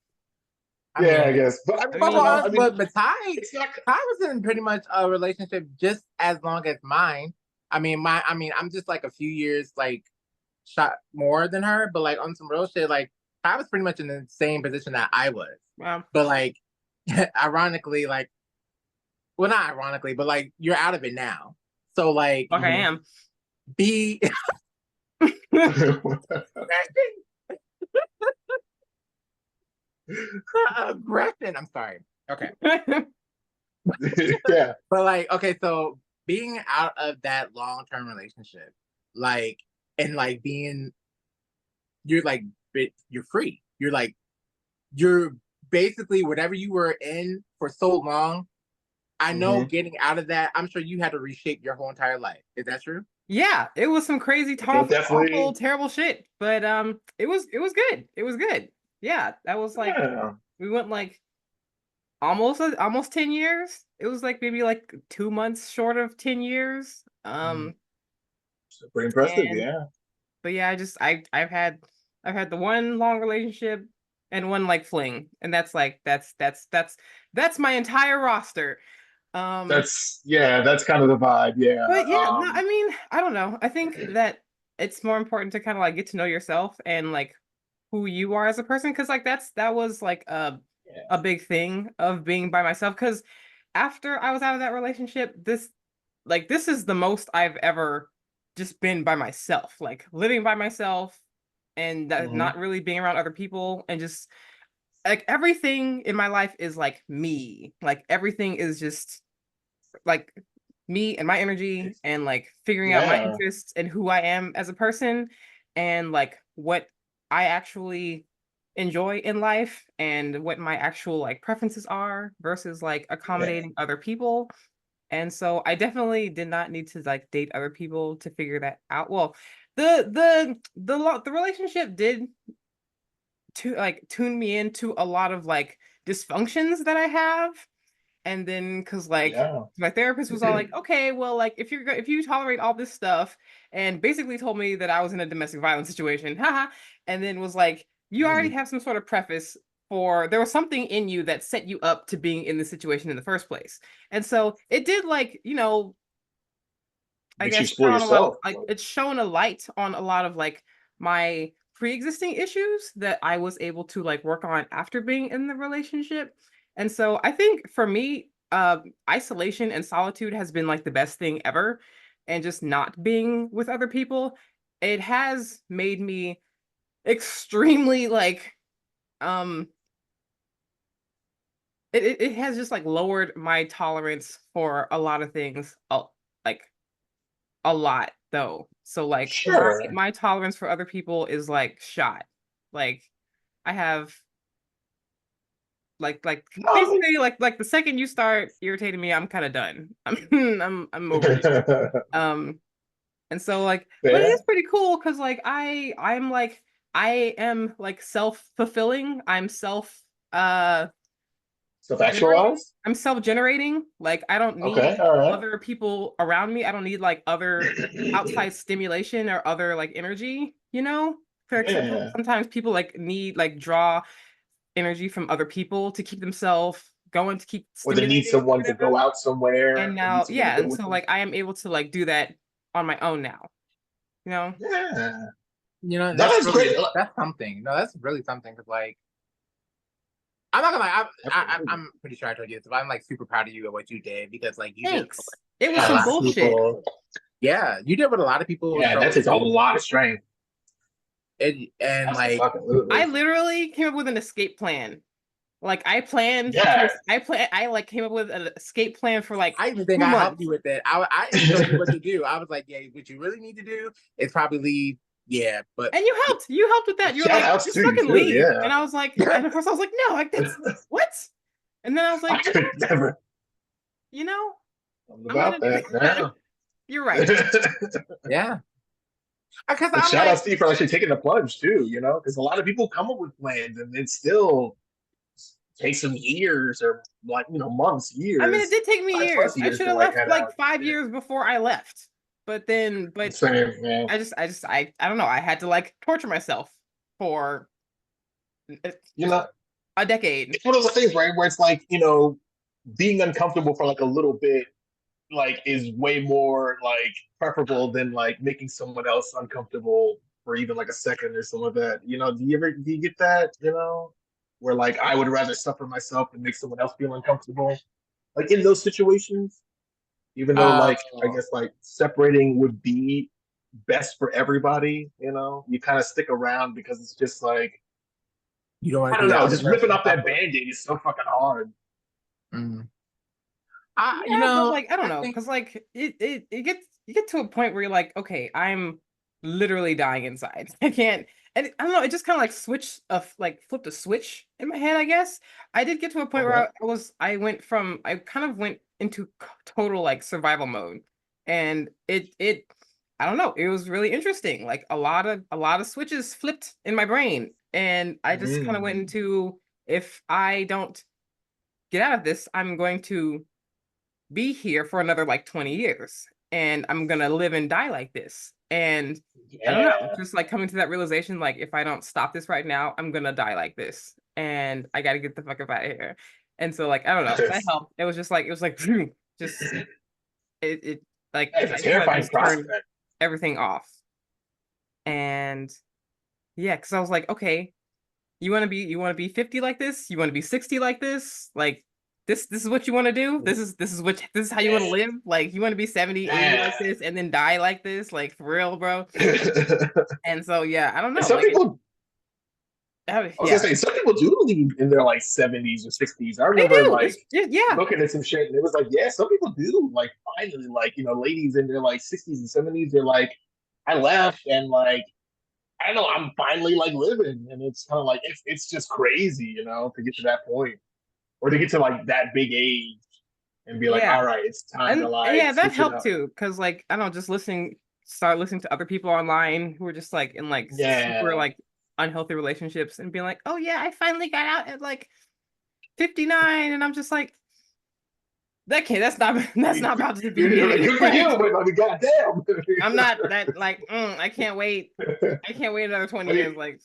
S3: I
S1: Yeah, I
S3: mean,
S1: guess. But I
S2: I
S1: mean,
S3: but for
S2: mean,
S3: us,
S1: I mean,
S3: but Ty,
S1: it's not.
S3: Ty was in pretty much a relationship just as long as mine. I'm just like a few years like shot more than her, but like on some real shit, like Ty was pretty much in the same position that I was.
S2: well,
S3: But like, ironically, like, well, not ironically, but like you're out of it now. So like,
S2: fuck I
S1: Mhm.
S2: am.
S3: be aggression. I'm sorry. Okay.
S1: Yeah.
S3: But like, okay, so being out of that long term relationship, like, and like being, you're like, you're free. You're basically whatever you were in for so long. I know
S1: Hmm.
S3: getting out of that, I'm sure you had to reshape your whole entire life. Is that true?
S2: Yeah, it was some crazy,
S1: It
S2: awful,
S1: definitely.
S2: terrible shit. But it was good. It was good. Yeah, that was like
S1: Yeah.
S2: we went like almost 10 years. It was like maybe like 2 months short of 10 years.
S3: Mhm.
S1: So pretty impressive.
S2: And
S1: Yeah.
S2: but yeah, I've had the one long relationship and one like fling, and that's like that's my entire roster. Um,
S1: That's kind of the vibe. Yeah.
S2: but yeah, no, I mean, I don't know. I think that it's more important to kind of like get to know yourself and like who you are as a person, because like that was like a
S1: Yeah.
S2: big thing of being by myself. Because after I was out of that relationship, this is the most I've ever just been by myself, like living by myself and that
S1: Hmm.
S2: not really being around other people and just like everything in my life is like me. Like everything is just like me and my energy
S1: It's
S2: and like figuring out my
S1: yeah.
S2: interests and who I am as a person and like what I actually enjoy in life and what my actual like preferences are versus like
S1: Yeah.
S2: accommodating other people. And so I definitely did not need to like date other people to figure that out. Well, the relationship did to like tune me into a lot of like dysfunctions that I have. And then because like
S1: Yeah.
S2: my therapist was all like, okay, well, like if you tolerate all this stuff, and basically told me that I was in a domestic violence situation, haha, and then was like, you already
S1: Mm.
S2: have some sort of preface for there was something in you that set you up to being in this situation in the first place. And so it did like, I
S1: Makes you
S2: guess
S1: explore
S2: shine a lot of
S1: yourself.
S2: like it's shown a light on a lot of like my pre-existing issues that I was able to like work on after being in the relationship. And so I think for me, isolation and solitude has been like the best thing ever. And just not being with other people, it has made me extremely like um it has just like lowered my tolerance for a lot of things like a lot though. So like
S1: Sure.
S2: my tolerance for other people is like shot. Like I have like
S1: No, I mean,
S2: basically like the second you start irritating me, I'm kind of done. I'm over you. Um and so like but it is
S1: fair.
S2: pretty cool because like I'm like I am like self-fulfilling. Uh generating.
S1: Self-actualized?
S2: I'm self-generating. Like I don't
S1: Okay,
S2: need
S1: all right.
S2: other people around me. I don't need like other outside stimulation or other like energy, you know? For
S1: Yeah.
S2: sometimes people like need like draw energy from other people to keep themselves going to keep
S1: Or they need
S2: stimulated or
S1: someone to
S2: whatever.
S1: go out somewhere
S2: And
S1: or need
S2: now,
S1: someone to
S2: yeah,
S1: go
S2: and
S1: with
S2: so
S1: them.
S2: like I am able to like do that on my own now, you know?
S1: Yeah.
S3: You know,
S1: That is great.
S3: that's something. No, that's really something. Cause like, I'm not gonna lie,
S1: Absolutely.
S3: I'm pretty sure I told you this, but I'm like super proud of you at what you did because like you did
S2: Thanks. It was
S3: what a
S2: some
S3: lot
S1: That's
S3: of
S2: bullshit.
S3: people.
S1: super.
S3: Yeah, you did what a lot of people
S1: Yeah, that
S3: struggle to
S1: takes a
S3: do.
S1: lot of strength.
S3: And like,
S1: Absolutely.
S2: I literally came up with an escape plan. Like
S1: Yeah.
S2: I like came up with an escape plan for like
S3: I even think
S2: two
S3: I helped
S2: months.
S3: you with that. I showed you what to do. I was like, yeah, what you really need to do is probably leave. Yeah, but
S2: And you helped with that. You were
S1: Shout
S2: like,
S1: outs
S2: just
S1: to you
S2: fucking
S1: too.
S2: leave.
S1: Yeah.
S2: And I was like, and at first I was like, no, like that's what? And then I was
S1: I
S2: like,
S1: could never.
S2: you know,
S1: Something
S2: I'm
S1: about
S2: gonna do that.
S1: that.
S2: You're right.
S1: Yeah.
S3: yeah, because
S1: But
S3: I'm
S1: shout
S3: like,
S1: out to you for actually taking the plunge too, because a lot of people come up with plans and it still takes them years or like months,
S2: I mean, it
S1: years,
S2: did take me
S1: 5+
S2: years. I
S1: years
S2: should
S1: to
S2: have
S1: like
S2: left
S1: head
S2: like
S1: out.
S2: 5 years before I left. But
S1: Same, yeah.
S2: I don't know. I had to like torture myself for
S1: You know,
S2: a decade.
S1: it's one of those things, right, where it's like, being uncomfortable for like a little bit, like, is way more like preferable than like making someone else uncomfortable for even like a second or something like that. Do you get that? Where like I would rather suffer myself than make someone else feel uncomfortable. Like in those situations, even though
S3: uh,
S1: like I guess like separating would be best for everybody, you kind of stick around because it's just like
S3: you don't want
S1: I
S3: to do
S1: don't
S3: the
S1: know,
S3: other
S1: just ripping
S3: person
S1: off that
S3: suffer.
S1: band-aid is so fucking hard.
S3: Mm. You
S2: Yeah, but
S3: know,
S2: like I don't
S3: I
S2: know,
S3: think
S2: because like it gets you get to a point where you're like, okay, I'm literally dying inside. I can't, and I don't know. It just kind of like flipped a switch in my head. I guess I did get to a point where
S1: Okay.
S2: I kind of went into total like survival mode, and it I don't know. It was really interesting. Like a lot of switches flipped in my brain, and I just kind of went
S1: Mm.
S2: into if I don't get out of this, I'm going to be here for another like 20 years and I'm gonna live and die like this. And I don't know,
S1: Yeah.
S2: just like coming to that realization, like if I don't stop this right now, I'm gonna die like this. And I gotta get the fuck up out of here. And so like I don't know, that
S1: That's,
S2: helped. It was like just it like
S1: that's a
S2: I kind of
S1: terrifying
S2: just turned
S1: prospect.
S2: everything off. And yeah, because I was like, okay, you want to be 50 like this? You want to be 60 like this? Like this is what you want to do? This is how you want to
S1: Yeah.
S2: live? Like you want to be 70, 80
S1: Yeah.
S2: like this and then die like this? Like for real, bro?
S1: And
S2: And so yeah, I don't know.
S1: some
S2: Like
S1: people, I was gonna
S2: yeah.
S1: say, some people do believe in their like 70s or 60s. I
S2: They
S1: remember
S2: do.
S1: like
S2: Yeah.
S1: looking at some shit and it was like, yeah, some people do. Like finally, like, ladies in their like 60s and 70s, they're like, I left and like I don't know, I'm finally like living, and it's kind of like it's just crazy, to get to that point, or to get to like that big age and be like,
S2: Yeah.
S1: all right, it's time to
S2: And
S1: like
S2: yeah, that
S1: switch it
S2: helped
S1: up.
S2: too, because like I don't know, just start listening to other people online who are just like in like super
S1: Yeah.
S2: like unhealthy relationships and being like, oh yeah, I finally got out at like 59, and I'm just like, that's not about to be me.
S1: Good for you, but I mean, goddamn.
S2: I'm not that like, I can't wait. I can't wait another 20
S1: I
S2: years.
S1: mean,
S2: Like,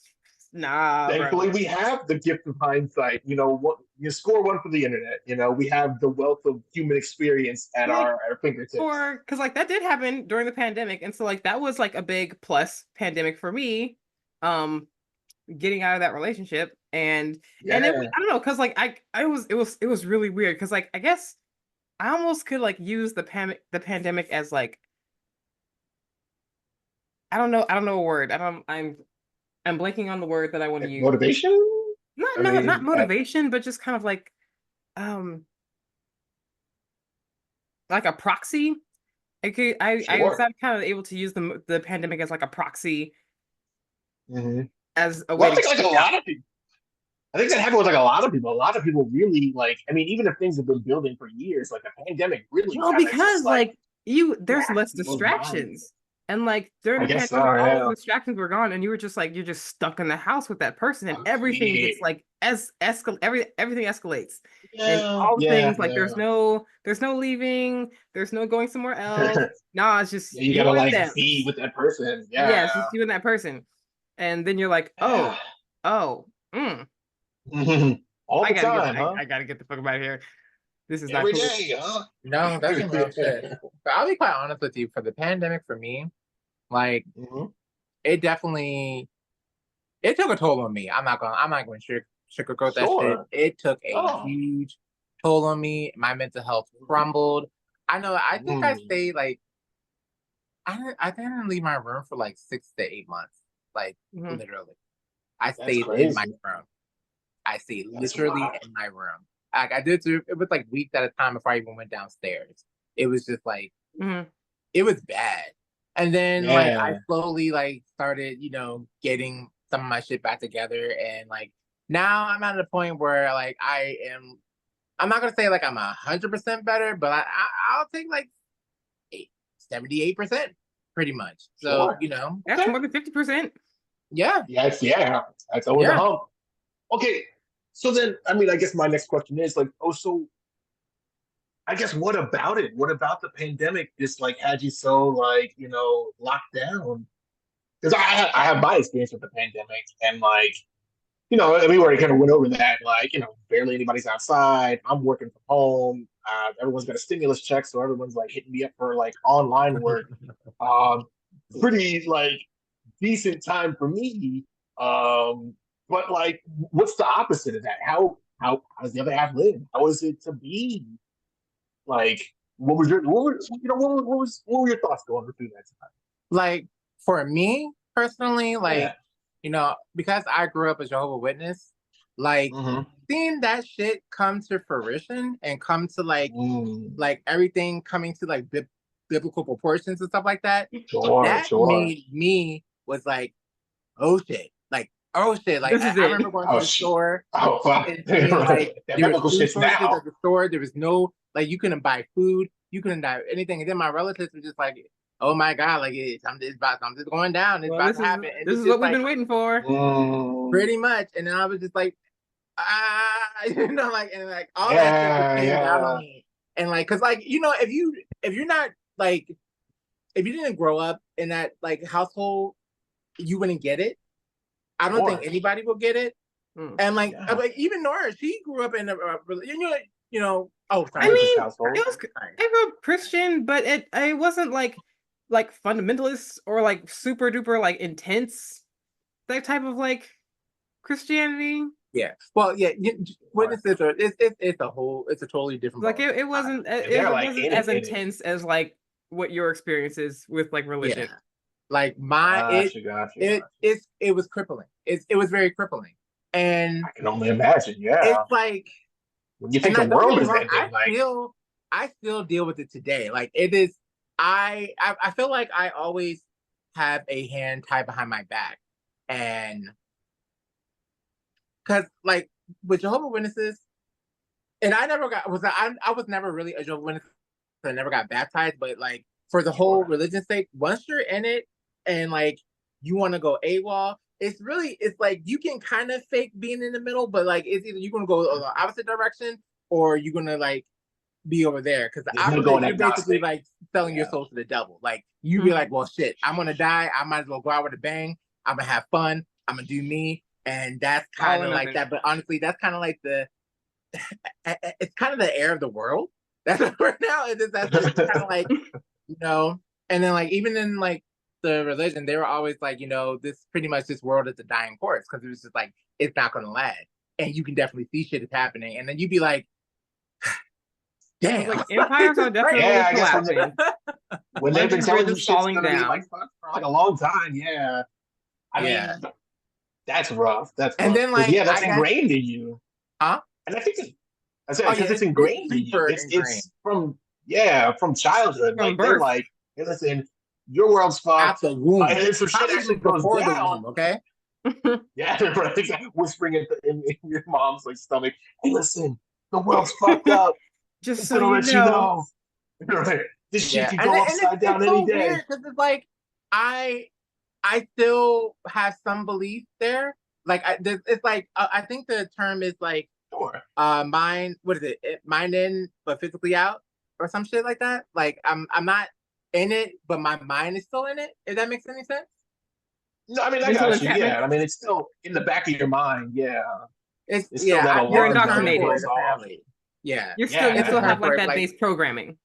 S2: nah,
S1: thankfully,
S2: bro.
S1: we have the gift of hindsight. What you score one for the internet. We have the wealth of human experience at
S2: Like
S1: our fingertips.
S2: because like that did happen during the pandemic, and so like that was like a big plus pandemic for me. Um, getting out of that relationship, and
S1: Yeah.
S2: I don't know, because like it was really weird, because like I guess I almost could like use the pandemic as like, I don't know a word. I'm blanking on the word that I want to use.
S1: Motivation.
S2: Not
S1: I
S2: not not
S1: mean,
S2: motivation, but just kind of um like a proxy. I was
S1: sure.
S2: kind of able to use the pandemic as like a proxy,
S1: Hmm.
S2: as a
S1: Well,
S2: way
S1: I
S2: to
S1: think
S2: get
S1: like a
S2: out.
S1: lot of people. I think that happened with like a lot of people. A lot of people really like. I mean, even if things have been building for years, like the pandemic really
S2: Well,
S1: kind of just
S2: because
S1: like
S2: like there's
S1: cracked
S2: less
S1: people's minds.
S2: distractions. And like during
S1: I
S2: the
S1: guess so.
S2: pandemic, all
S1: Yeah.
S2: the distractions were gone, and you're just stuck in the house with that person, and everything gets
S1: Agreed.
S2: like everything escalates. And
S1: Yeah.
S2: all the
S1: Yeah.
S2: things like
S1: Yeah.
S2: there's no leaving, there's no going somewhere else. No, it's just
S1: Yeah. You gotta
S2: you and
S1: like
S2: them.
S1: be with that person.
S2: Yeah,
S1: Yeah.
S2: it's just you and that person. And then you're like,
S1: Yeah.
S2: oh, mm,
S1: All the time, huh?
S2: I gotta get the fuck out of here. This is not
S1: Every
S2: cool.
S1: day, huh?
S3: No, that's some real shit. But I'll be quite honest with you. For the pandemic, for me, like
S1: Mhm.
S3: it definitely it took a toll on me. I'm not going to sugarcoat that shit.
S1: Sure.
S3: It took a
S1: Oh.
S3: huge toll on me. My mental health crumbled. I know. I think I
S1: Mm.
S3: stayed like I didn't leave my room for like 6 to 8 months. Like
S2: Mhm.
S3: literally, I
S1: That's
S3: stayed in my
S1: crazy.
S3: room. I stayed
S1: That's
S3: literally
S1: wild.
S3: in my room. Like I did. It was like weeks at a time before I even went downstairs. It was just like
S2: Mhm.
S3: it was bad. And then like I
S1: Yeah.
S3: slowly like started, getting some of my shit back together and like now I'm at a point where like I'm not gonna say like I'm 100% better, but I'll take like 78% pretty much. So,
S1: Sure.
S2: That's
S1: Okay.
S2: more than 50%.
S3: yeah.
S1: Yes. Yeah. That's over the
S3: Yeah.
S1: hump. Okay. So then, I mean, I guess my next question is like, oh, so I guess what about it? What about the pandemic just like had you so like, locked down? Because I have my experience with the pandemic and like, and we already kind of went over that. Like, barely anybody's outside. I'm working from home. Everyone's got a stimulus check, so everyone's like hitting me up for like online work. Um, Pretty like decent time for me. Um, but like, what's the opposite of that? How's the other half live? How is it to be like? What were your thoughts going through that time?
S3: Like for me personally,
S1: Yeah.
S3: like, because I grew up a Jehovah's Witness, like
S1: Mm-hmm.
S3: seeing that shit come to fruition and come to
S1: Mm.
S3: like everything coming to like biblical proportions and stuff like that,
S1: Sure,
S3: that
S1: sure.
S3: made me was like, oh shit, like oh shit, like
S2: This is
S3: I
S2: it.
S3: remember going to
S1: Oh
S3: the
S1: shit.
S3: store
S1: Oh fuck.
S3: and seeing like
S1: That
S3: there was
S1: biblical
S3: food
S1: shit's
S3: shortages
S1: now.
S3: at the store. There was no like you couldn't buy food, you couldn't buy anything, and then my relatives were just like, "Oh my god, like I'm just going down. It's
S2: Well,
S3: about to happen," and
S2: this
S3: it's
S2: is what
S3: just
S2: we've
S3: like
S2: been waiting for.
S1: Mm.
S3: pretty much. And then I was just like, like and like all that shit just
S1: Yeah,
S3: came down on
S1: yeah.
S3: me, and like, cause like if you're not like if you didn't grow up in that like household, you wouldn't get it. I don't think
S1: Sure.
S3: anybody will get it.
S2: Mm.
S3: And like,
S1: Yeah.
S3: like even Nora, she grew up in a oh sorry,
S2: I
S1: Religious
S2: mean,
S1: household.
S2: it was I grew up Christian, but it wasn't like fundamentalist or like super duper like intense, that type of like Christianity.
S3: yeah. Well, yeah,
S1: Sure.
S3: witnesses are it's a totally different
S2: Like
S3: ball.
S2: it wasn't
S1: And they're
S2: it
S1: like
S2: wasn't
S1: in
S2: as
S1: it.
S2: intense as like what your experience is with like religion.
S3: Yeah, like my
S1: Gotcha.
S3: it was crippling. It was very crippling, and
S1: I can only imagine.
S3: it's
S1: Yeah.
S3: like,
S1: When you
S3: and
S1: think the
S3: like, don't get
S1: world
S3: me
S1: is
S3: wrong,
S1: ending, like,
S3: I still deal with it today. Like it is, I feel like I always have a hand tied behind my back And because like with Jehovah's Witnesses, and I was never really a Jehovah's Witness. I never got baptized, but like for the whole religion's sake, once you're in it and like you want to go AWOL, it's like you can kind of fake being in the middle, but like it's either you're gonna go the opposite direction or you're gonna like be over there. Because you're basically like selling your soul to the devil. Like you be like, well shit, I'm gonna die, I might as well go out with a bang, I'm gonna have fun, I'm gonna do me. And that's kind of like that. But honestly, that's kind of like it's kind of the air of the world. That's right now. That's kind of like, you know, and then like even in like the religion, they were always like, you know, this pretty much this world is a dying horse because it was just like it's not going to last, and you can definitely see shit is happening, and then you'd be like, damn,
S2: like empires are definitely collapsing.
S1: When they've been telling you
S2: falling down
S1: like, for like a long time, yeah. I mean, that's rough. That's rough.
S3: And then like
S1: that's ingrained in you,
S3: huh?
S1: And I think it's ingrained in you. It's from childhood.
S2: From
S1: like
S2: birth.
S1: They're like, hey, listen, your world's fucked.
S3: Out the womb.
S1: And some shit actually goes down.
S3: Womb, okay.
S1: Yeah, right. Whispering in your mom's like stomach. Hey, listen, the world's fuckkt up.
S2: Just
S1: so you know. Right. This shit can go upside down any day.
S3: Because it's like I still have some belief there. Like it's like I think the term is like mind. What is it? Mind in but physically out, or some shit like that. Like I'm not in it, but my mind is still in it. If that makes any sense.
S1: No, I mean I got you. Yeah, I mean it's still in the back of your mind. Yeah,
S3: it's still that
S2: you're indoctrinated.
S3: Yeah,
S2: you still have like that base programming.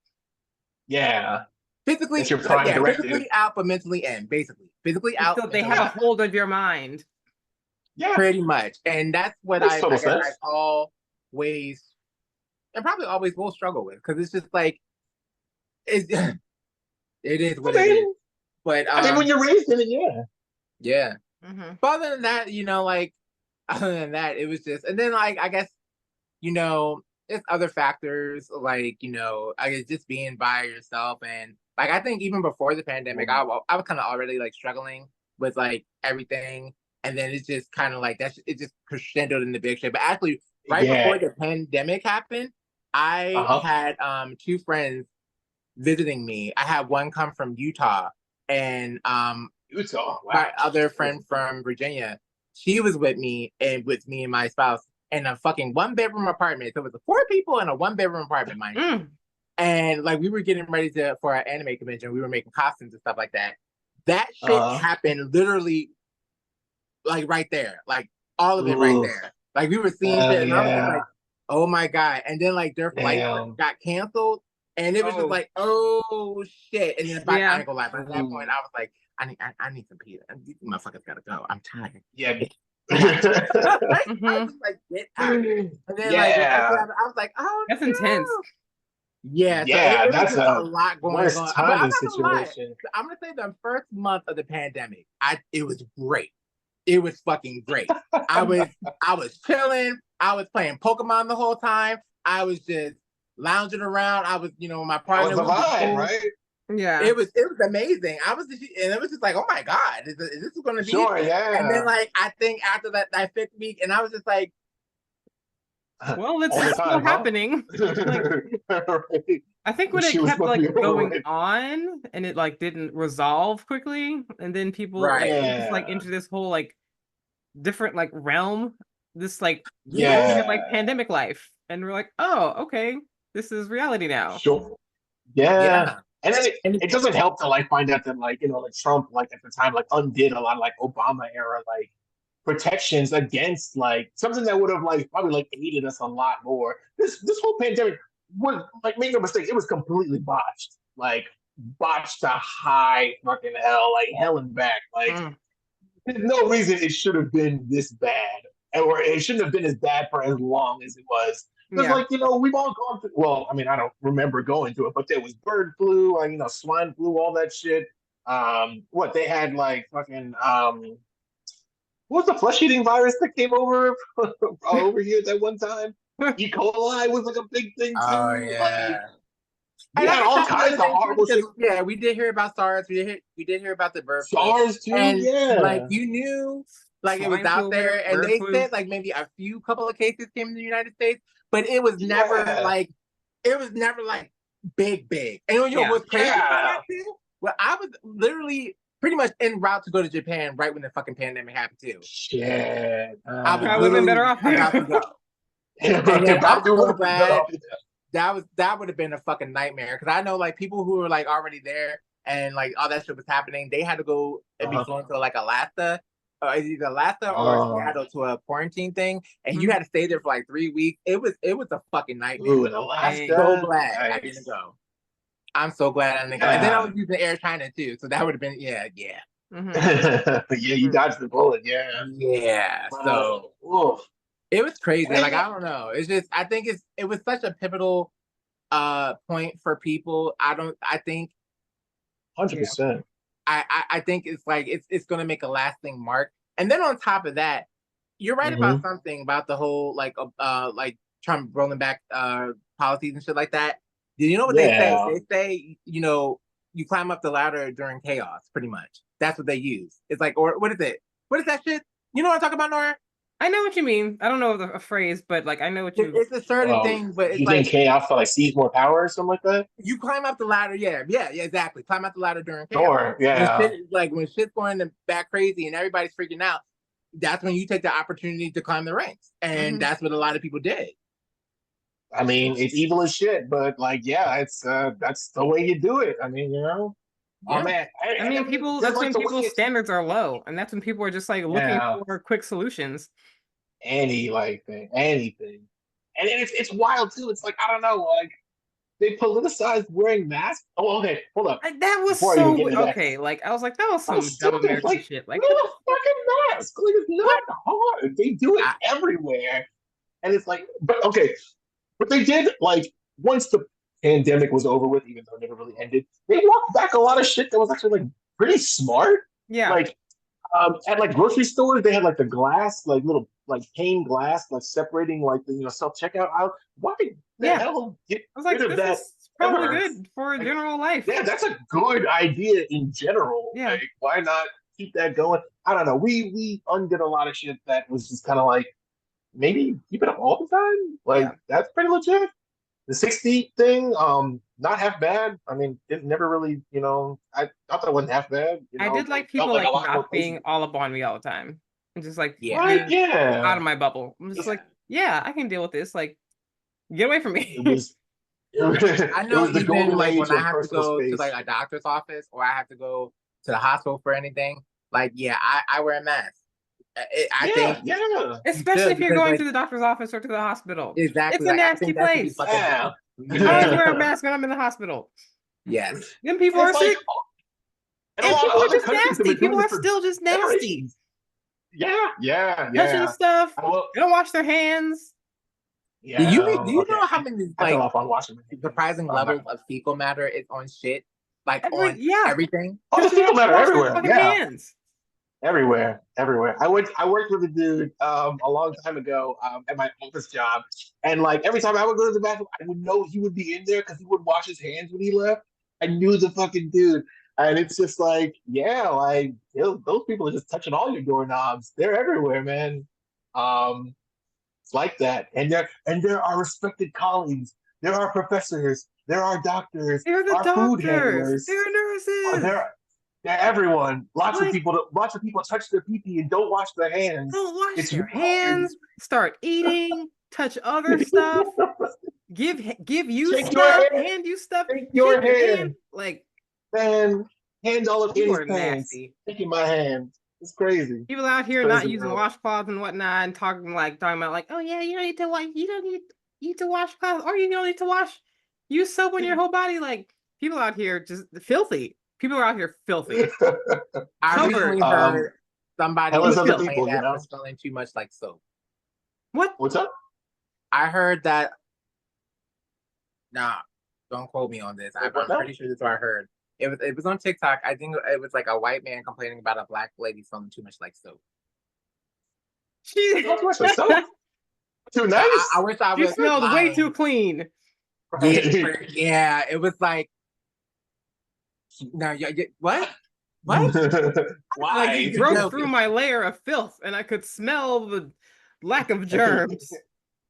S1: Yeah,
S3: physically,
S1: it's your prime directive.
S3: Physically out, but mentally in. Basically, physically out.
S2: So they have a hold of your mind.
S1: Yeah,
S3: pretty much, and that's what I always, and probably always will struggle with, because it's just like it is what it is. But
S1: I mean, when you're raised in it,
S3: yeah. Mm-hmm. But other than that, you know, like other than that, it was just, and then like I guess, you know, it's other factors like, you know, I guess just being by yourself, and like I think even before the pandemic, I was kind of already like struggling with like everything. And then it's just kind of like it just crescendoed in the big shit. But actually, before the pandemic happened, I had 2 friends visiting me. I had one come from Utah, and my other friend from Virginia. She was with me and my spouse in a fucking 1-bedroom apartment. So it was 4 people in a 1-bedroom apartment, mind you. And like we were getting ready for our anime convention. We were making costumes and stuff like that. That shit happened literally. Like right there, like all of it right there. Like we were seeing it, and I was like, "Oh my god!" And then like their flight got canceled, and it was just like, "Oh shit!" And then I ain't gonna lie, but at that point, I was like, "I need some pizza. These motherfuckers gotta go. I'm tired."
S1: Yeah.
S3: I was like, "Get out!" And then I was like, "Oh,
S2: that's intense."
S3: Yeah, so that's a lot going on.
S1: Timing situation.
S3: I'm gonna say the first month of the pandemic, it was great. It was fucking great. I was chilling. I was playing Pokemon the whole time. I was just lounging around. I was, you know, my partner was
S1: vibe, right?
S3: Yeah, it was amazing. And it was just like, oh my god, is this going to be?
S1: Sure, yeah.
S3: And then like I think after that 5th week, and I was just like,
S2: well, it's still happening. I think when it kept like going on and it like didn't resolve quickly, and then people just like into this whole like different like realm, this like like pandemic life, and we're like, oh, okay, this is reality now.
S1: Sure. Yeah. And then it doesn't help to like find out that like, you know, like Trump like at the time like undid a lot of like Obama era like protections against like something that would have like probably like aided us a lot more. This whole pandemic was like, make no mistake, it was completely botched. Like botched to high fucking hell, like hell and back. Like there's no reason it should have been this bad, or it shouldn't have been as bad for as long as it was. Because like, you know, we've all gone through, well, I mean, I don't remember going through it, but there was bird flu, like, you know, swine flu, all that shit. What they had like fucking what was the flesh-eating virus that came over here at that one time? E. coli was like a big thing too.
S3: Oh yeah.
S1: We had all kinds of horrible shit.
S3: Yeah, we did hear about SARS. We did hear about the bird flu.
S1: SARS too,
S3: And
S1: yeah.
S3: like you knew, like it was
S2: Swine
S3: out
S2: flu,
S3: there, and
S2: bird
S3: they
S2: flu.
S3: said like maybe a few couple of cases came in the United States, but it was never
S1: Yeah.
S3: like big. And you know
S2: Yeah.
S3: what's crazy about
S1: Yeah.
S3: that too? Well, I was literally pretty much en route to go to Japan right when the fucking pandemic happened too.
S1: Shit.
S3: I was
S2: Probably would've been better off
S3: literally about to
S2: there.
S3: go.
S1: Yeah,
S3: And then
S1: about
S3: I'm
S1: to
S3: so
S1: would've been
S3: glad
S1: better off.
S3: that would have been a fucking nightmare because I know like people who were like already there and like all that shit was happening. They had to go and be flown to like Alaska, either Alaska or Seattle to a quarantine thing, and you had to stay there for like 3 weeks. It was a fucking nightmare.
S1: Ooh, in Alaska.
S3: I'm so glad I
S1: Nice.
S3: didn't go. I'm so glad I didn't go. And then I
S1: Yeah.
S3: was using Air China too, so that would have been yeah.
S2: Mhm.
S1: Yeah, you dodged the bullet. Yeah.
S3: Yeah. So
S1: Oof.
S3: it was crazy. Like I don't know. It's just I think it was such a pivotal point for people. I think
S1: 100%.
S3: I think it's like it's gonna make a lasting mark. And then on top of that, you're right about something about the whole like Trump rolling back policies and shit like that. Do you know what they say? They say, you know, you climb up the ladder during chaos, pretty much. That's what they use. It's like, or what is it? What is that shit? You know what I'm talking about, Nora?
S2: I know what you mean. I don't know a phrase, but like I know what you.
S3: It's a certain thing, but it's
S1: you
S3: like
S1: think chaos to like seize more power or something like that?
S3: you climb up the ladder. Yeah, exactly. Climb up the ladder during chaos.
S1: Sure, yeah.
S3: When shit's going back crazy and everybody's freaking out, that's when you take the opportunity to climb the ranks, and that's what a lot of people did.
S1: I mean, it's evil as shit, but like, yeah, it's that's the way you do it. I mean, you know.
S3: Yeah.
S1: Oh man,
S2: I mean, people. That's when people's standards are low, and that's when people are just like looking for quick solutions.
S1: Anything, and it's wild too. It's like I don't know, like they politicized wearing masks. Oh, okay, hold up.
S2: That was
S1: Before I even
S2: so
S1: get into that.
S2: okay. Like I was like, that was some
S1: That's
S2: dumb
S1: stupid.
S2: American
S1: Like,
S2: shit. Like
S1: wear a fucking mask. Like it's not hard. They do it everywhere, and it's like, but okay, but they did like once the pandemic was over with, even though it never really ended. They walked back a lot of shit that was actually like pretty smart.
S2: yeah,
S1: Like at like grocery stores, they had like the glass, like little like pane glass, like separating like the self checkout aisle. Why the hell get
S2: I was like,
S1: rid of that?
S2: this is probably
S1: ever?
S2: good for general life.
S1: Yeah, that's a good idea in general.
S2: Yeah.
S1: Like, why not keep that going? I don't know. We undid a lot of shit that was just kind of like maybe keep it up all the time. Like that's pretty legit. The 60 thing, not half bad. I mean, it never really, I thought that wasn't half bad.
S2: I did like people like not being all up on me all the time. And just like out of my bubble. I'm just like, I can deal with this. Like, get away from me.
S3: I know
S1: the golden
S3: like
S1: age
S3: when I
S1: of
S3: have to go
S1: personal
S3: to like a doctor's office or I have to go to the hospital for anything, like I wear a mask. I think
S2: especially if you're going to the doctor's office or to the hospital.
S3: Exactly.
S2: It's a nasty place.
S1: Yeah.
S2: I always wear a mask when I'm in the hospital.
S3: Yes.
S2: Then people are sick. And people are just nasty. People are still just nasty.
S1: Yeah.
S2: Touching stuff. They don't wash their hands.
S3: Yeah. Do you know how many surprising levels of fecal matter is on shit? Like on everything?
S1: Oh, the fecal matter everywhere. Yeah.
S2: Hands.
S1: Everywhere. I worked with a dude a long time ago at my office job, and like every time I would go to the bathroom, I would know he would be in there because he would wash his hands when he left. I knew the fucking dude, and it's just like, like those people are just touching all your doorknobs. They're everywhere, man. It's like that, and there are respected colleagues. There are professors. There are doctors.
S2: There are the doctors.
S1: Food handlers.
S2: There are nurses.
S1: Everyone. Lots of people touch their pee and don't wash their hands.
S2: Don't wash your hands. Start eating. Touch other stuff. Give you
S1: Shake
S2: stuff. Hand you stuff.
S1: Shake your hand.
S2: Like,
S1: man, hand all of his pants.
S2: Nasty.
S1: Taking my hand. It's crazy.
S2: People out here not using washcloths and whatnot, and talking about like, oh yeah, you don't need to wash. You don't need to wash cloths, or you don't need to wash. Use soap on your whole body. Like, people out here just filthy. People are out here filthy.
S3: I recently heard somebody
S1: complain
S3: for smelling too much like soap.
S1: What's up?
S3: I heard that. Nah, don't quote me on this. I'm pretty sure this is what I heard. It was on TikTok. I think it was like a white man complaining about a black lady smelling too much like soap.
S1: Too nice.
S3: I wish I was.
S2: You smelled way too clean.
S3: Yeah, it was like, no, what? What?
S2: Like you
S1: Why?
S2: broke through my layer of filth, and I could smell the lack of germs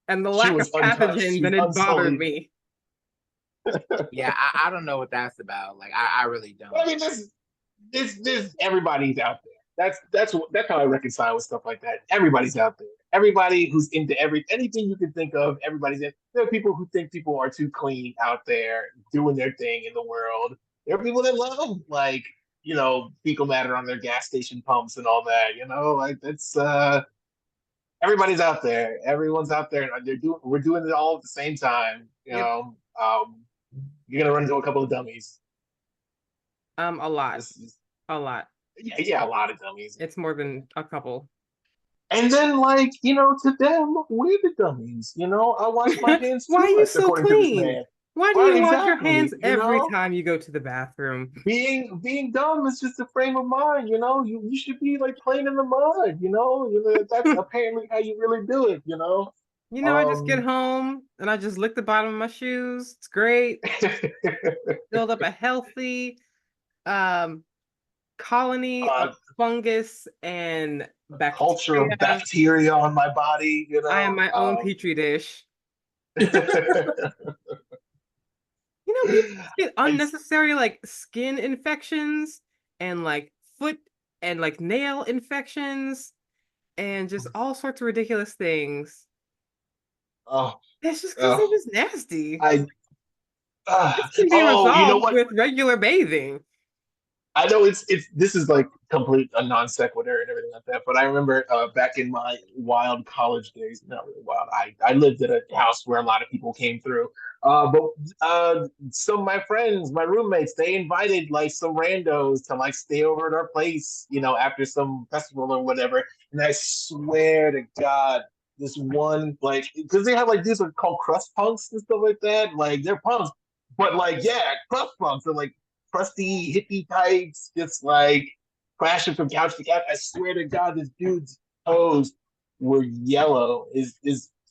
S2: and the
S1: She
S2: lack of
S1: was untouched.
S2: pathogens,
S1: She was
S2: and it bothered
S1: unsullied.
S2: me.
S3: Yeah, I don't know what that's about. Like, I really don't.
S1: I mean, this everybody's out there. That's how I reconcile with stuff like that. Everybody's out there. Everybody who's into anything you can think of, everybody's in. There are people who think people are too clean out there doing their thing in the world. There are people that love like, fecal matter on their gas station pumps and all that. Like that's everybody's out there. Everyone's out there. And we're doing it all at the same time. You're gonna run into a couple of dummies.
S2: A lot,
S1: This is-
S2: a lot.
S1: yeah, a lot of dummies.
S2: It's more than a couple.
S1: And then, like, to them, we're the dummies. I wash my hands too
S2: Why are you
S1: much,
S2: so
S1: according to this
S2: clean?
S1: man.
S2: Why do
S1: Right,
S2: you wash your
S1: exactly,
S2: hands every time you go to the bathroom?
S1: Being dumb is just a frame of mind. You should be like playing in the mud. That's apparently how you really do it.
S2: I just get home and I just lick the bottom of my shoes. It's great. Build up a healthy colony of fungus and bacteria.
S1: Culture of bacteria on my body.
S2: I am my own petri dish. People get unnecessary like skin infections and like foot and like nail infections and just all sorts of ridiculous things.
S1: Oh,
S2: That's just because they're just nasty.
S1: this
S2: can be resolved with regular bathing.
S1: I know this is like a non sequitur and everything like that, but I remember back in my wild college days, not really wild. I lived at a house where a lot of people came through. But some of my friends, my roommates, they invited like some randos to like stay over at our place, after some festival or whatever. And I swear to God, this one because they have like these are called crust punks and stuff like that. Like they're punks, but like crust punks are like crusty hippie types, just like crashing from couch to couch. I swear to God, this dude's toes were yellow. His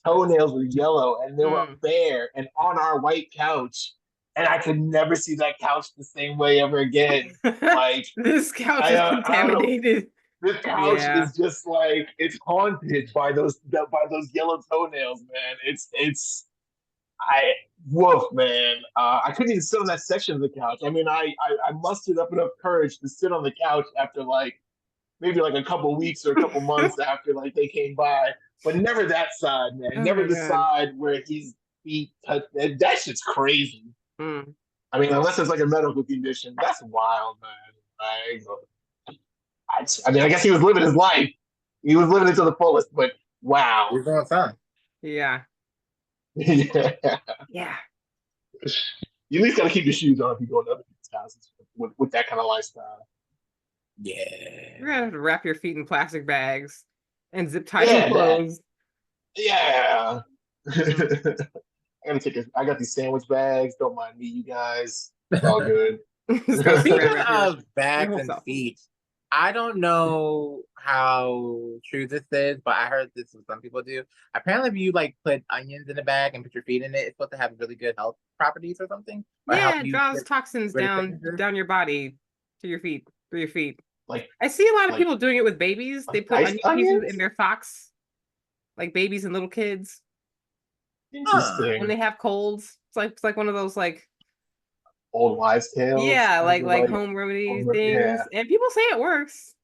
S1: toenails were yellow, and they were bare and on our white couch. And I could never see that couch the same way ever again. Like
S2: this couch is contaminated.
S1: This couch is just like it's haunted by those yellow toenails, man. Woof, man. I couldn't even sit on that section of the couch. I mean, I mustered up enough courage to sit on the couch after like maybe like a couple weeks or a couple months after like they came by, but never that side, man.
S2: Oh
S1: never the side where his feet touch. That's just crazy. I mean, unless it's like a medical condition, that's wild, man. I mean, I guess he was living his life. He was living it to the fullest, but wow.
S3: He's on time.
S2: Yeah.
S1: Yeah. You at least gotta keep your shoes on if you go to other people's houses with that kind of lifestyle.
S3: Yeah.
S2: You're gonna have to wrap your feet in plastic bags and zip tie your clothes.
S1: Yeah. I got these sandwich bags. Don't mind me, you guys. It's all good.
S3: Speaking of bags and feet, I don't know how true this is, but I heard this is what some people do. Apparently, if you like put onions in a bag and put your feet in it, it's supposed to have really good health properties or something.
S2: Yeah, it draws toxins down your body to your feet, through your feet. Like I see a lot of people doing it with babies. They put onion pieces in their socks, like babies and little kids.
S1: Interesting.
S2: When they have colds, it's like one of those like
S1: old wives' tales.
S2: Yeah, like home remedy things, and people say it works.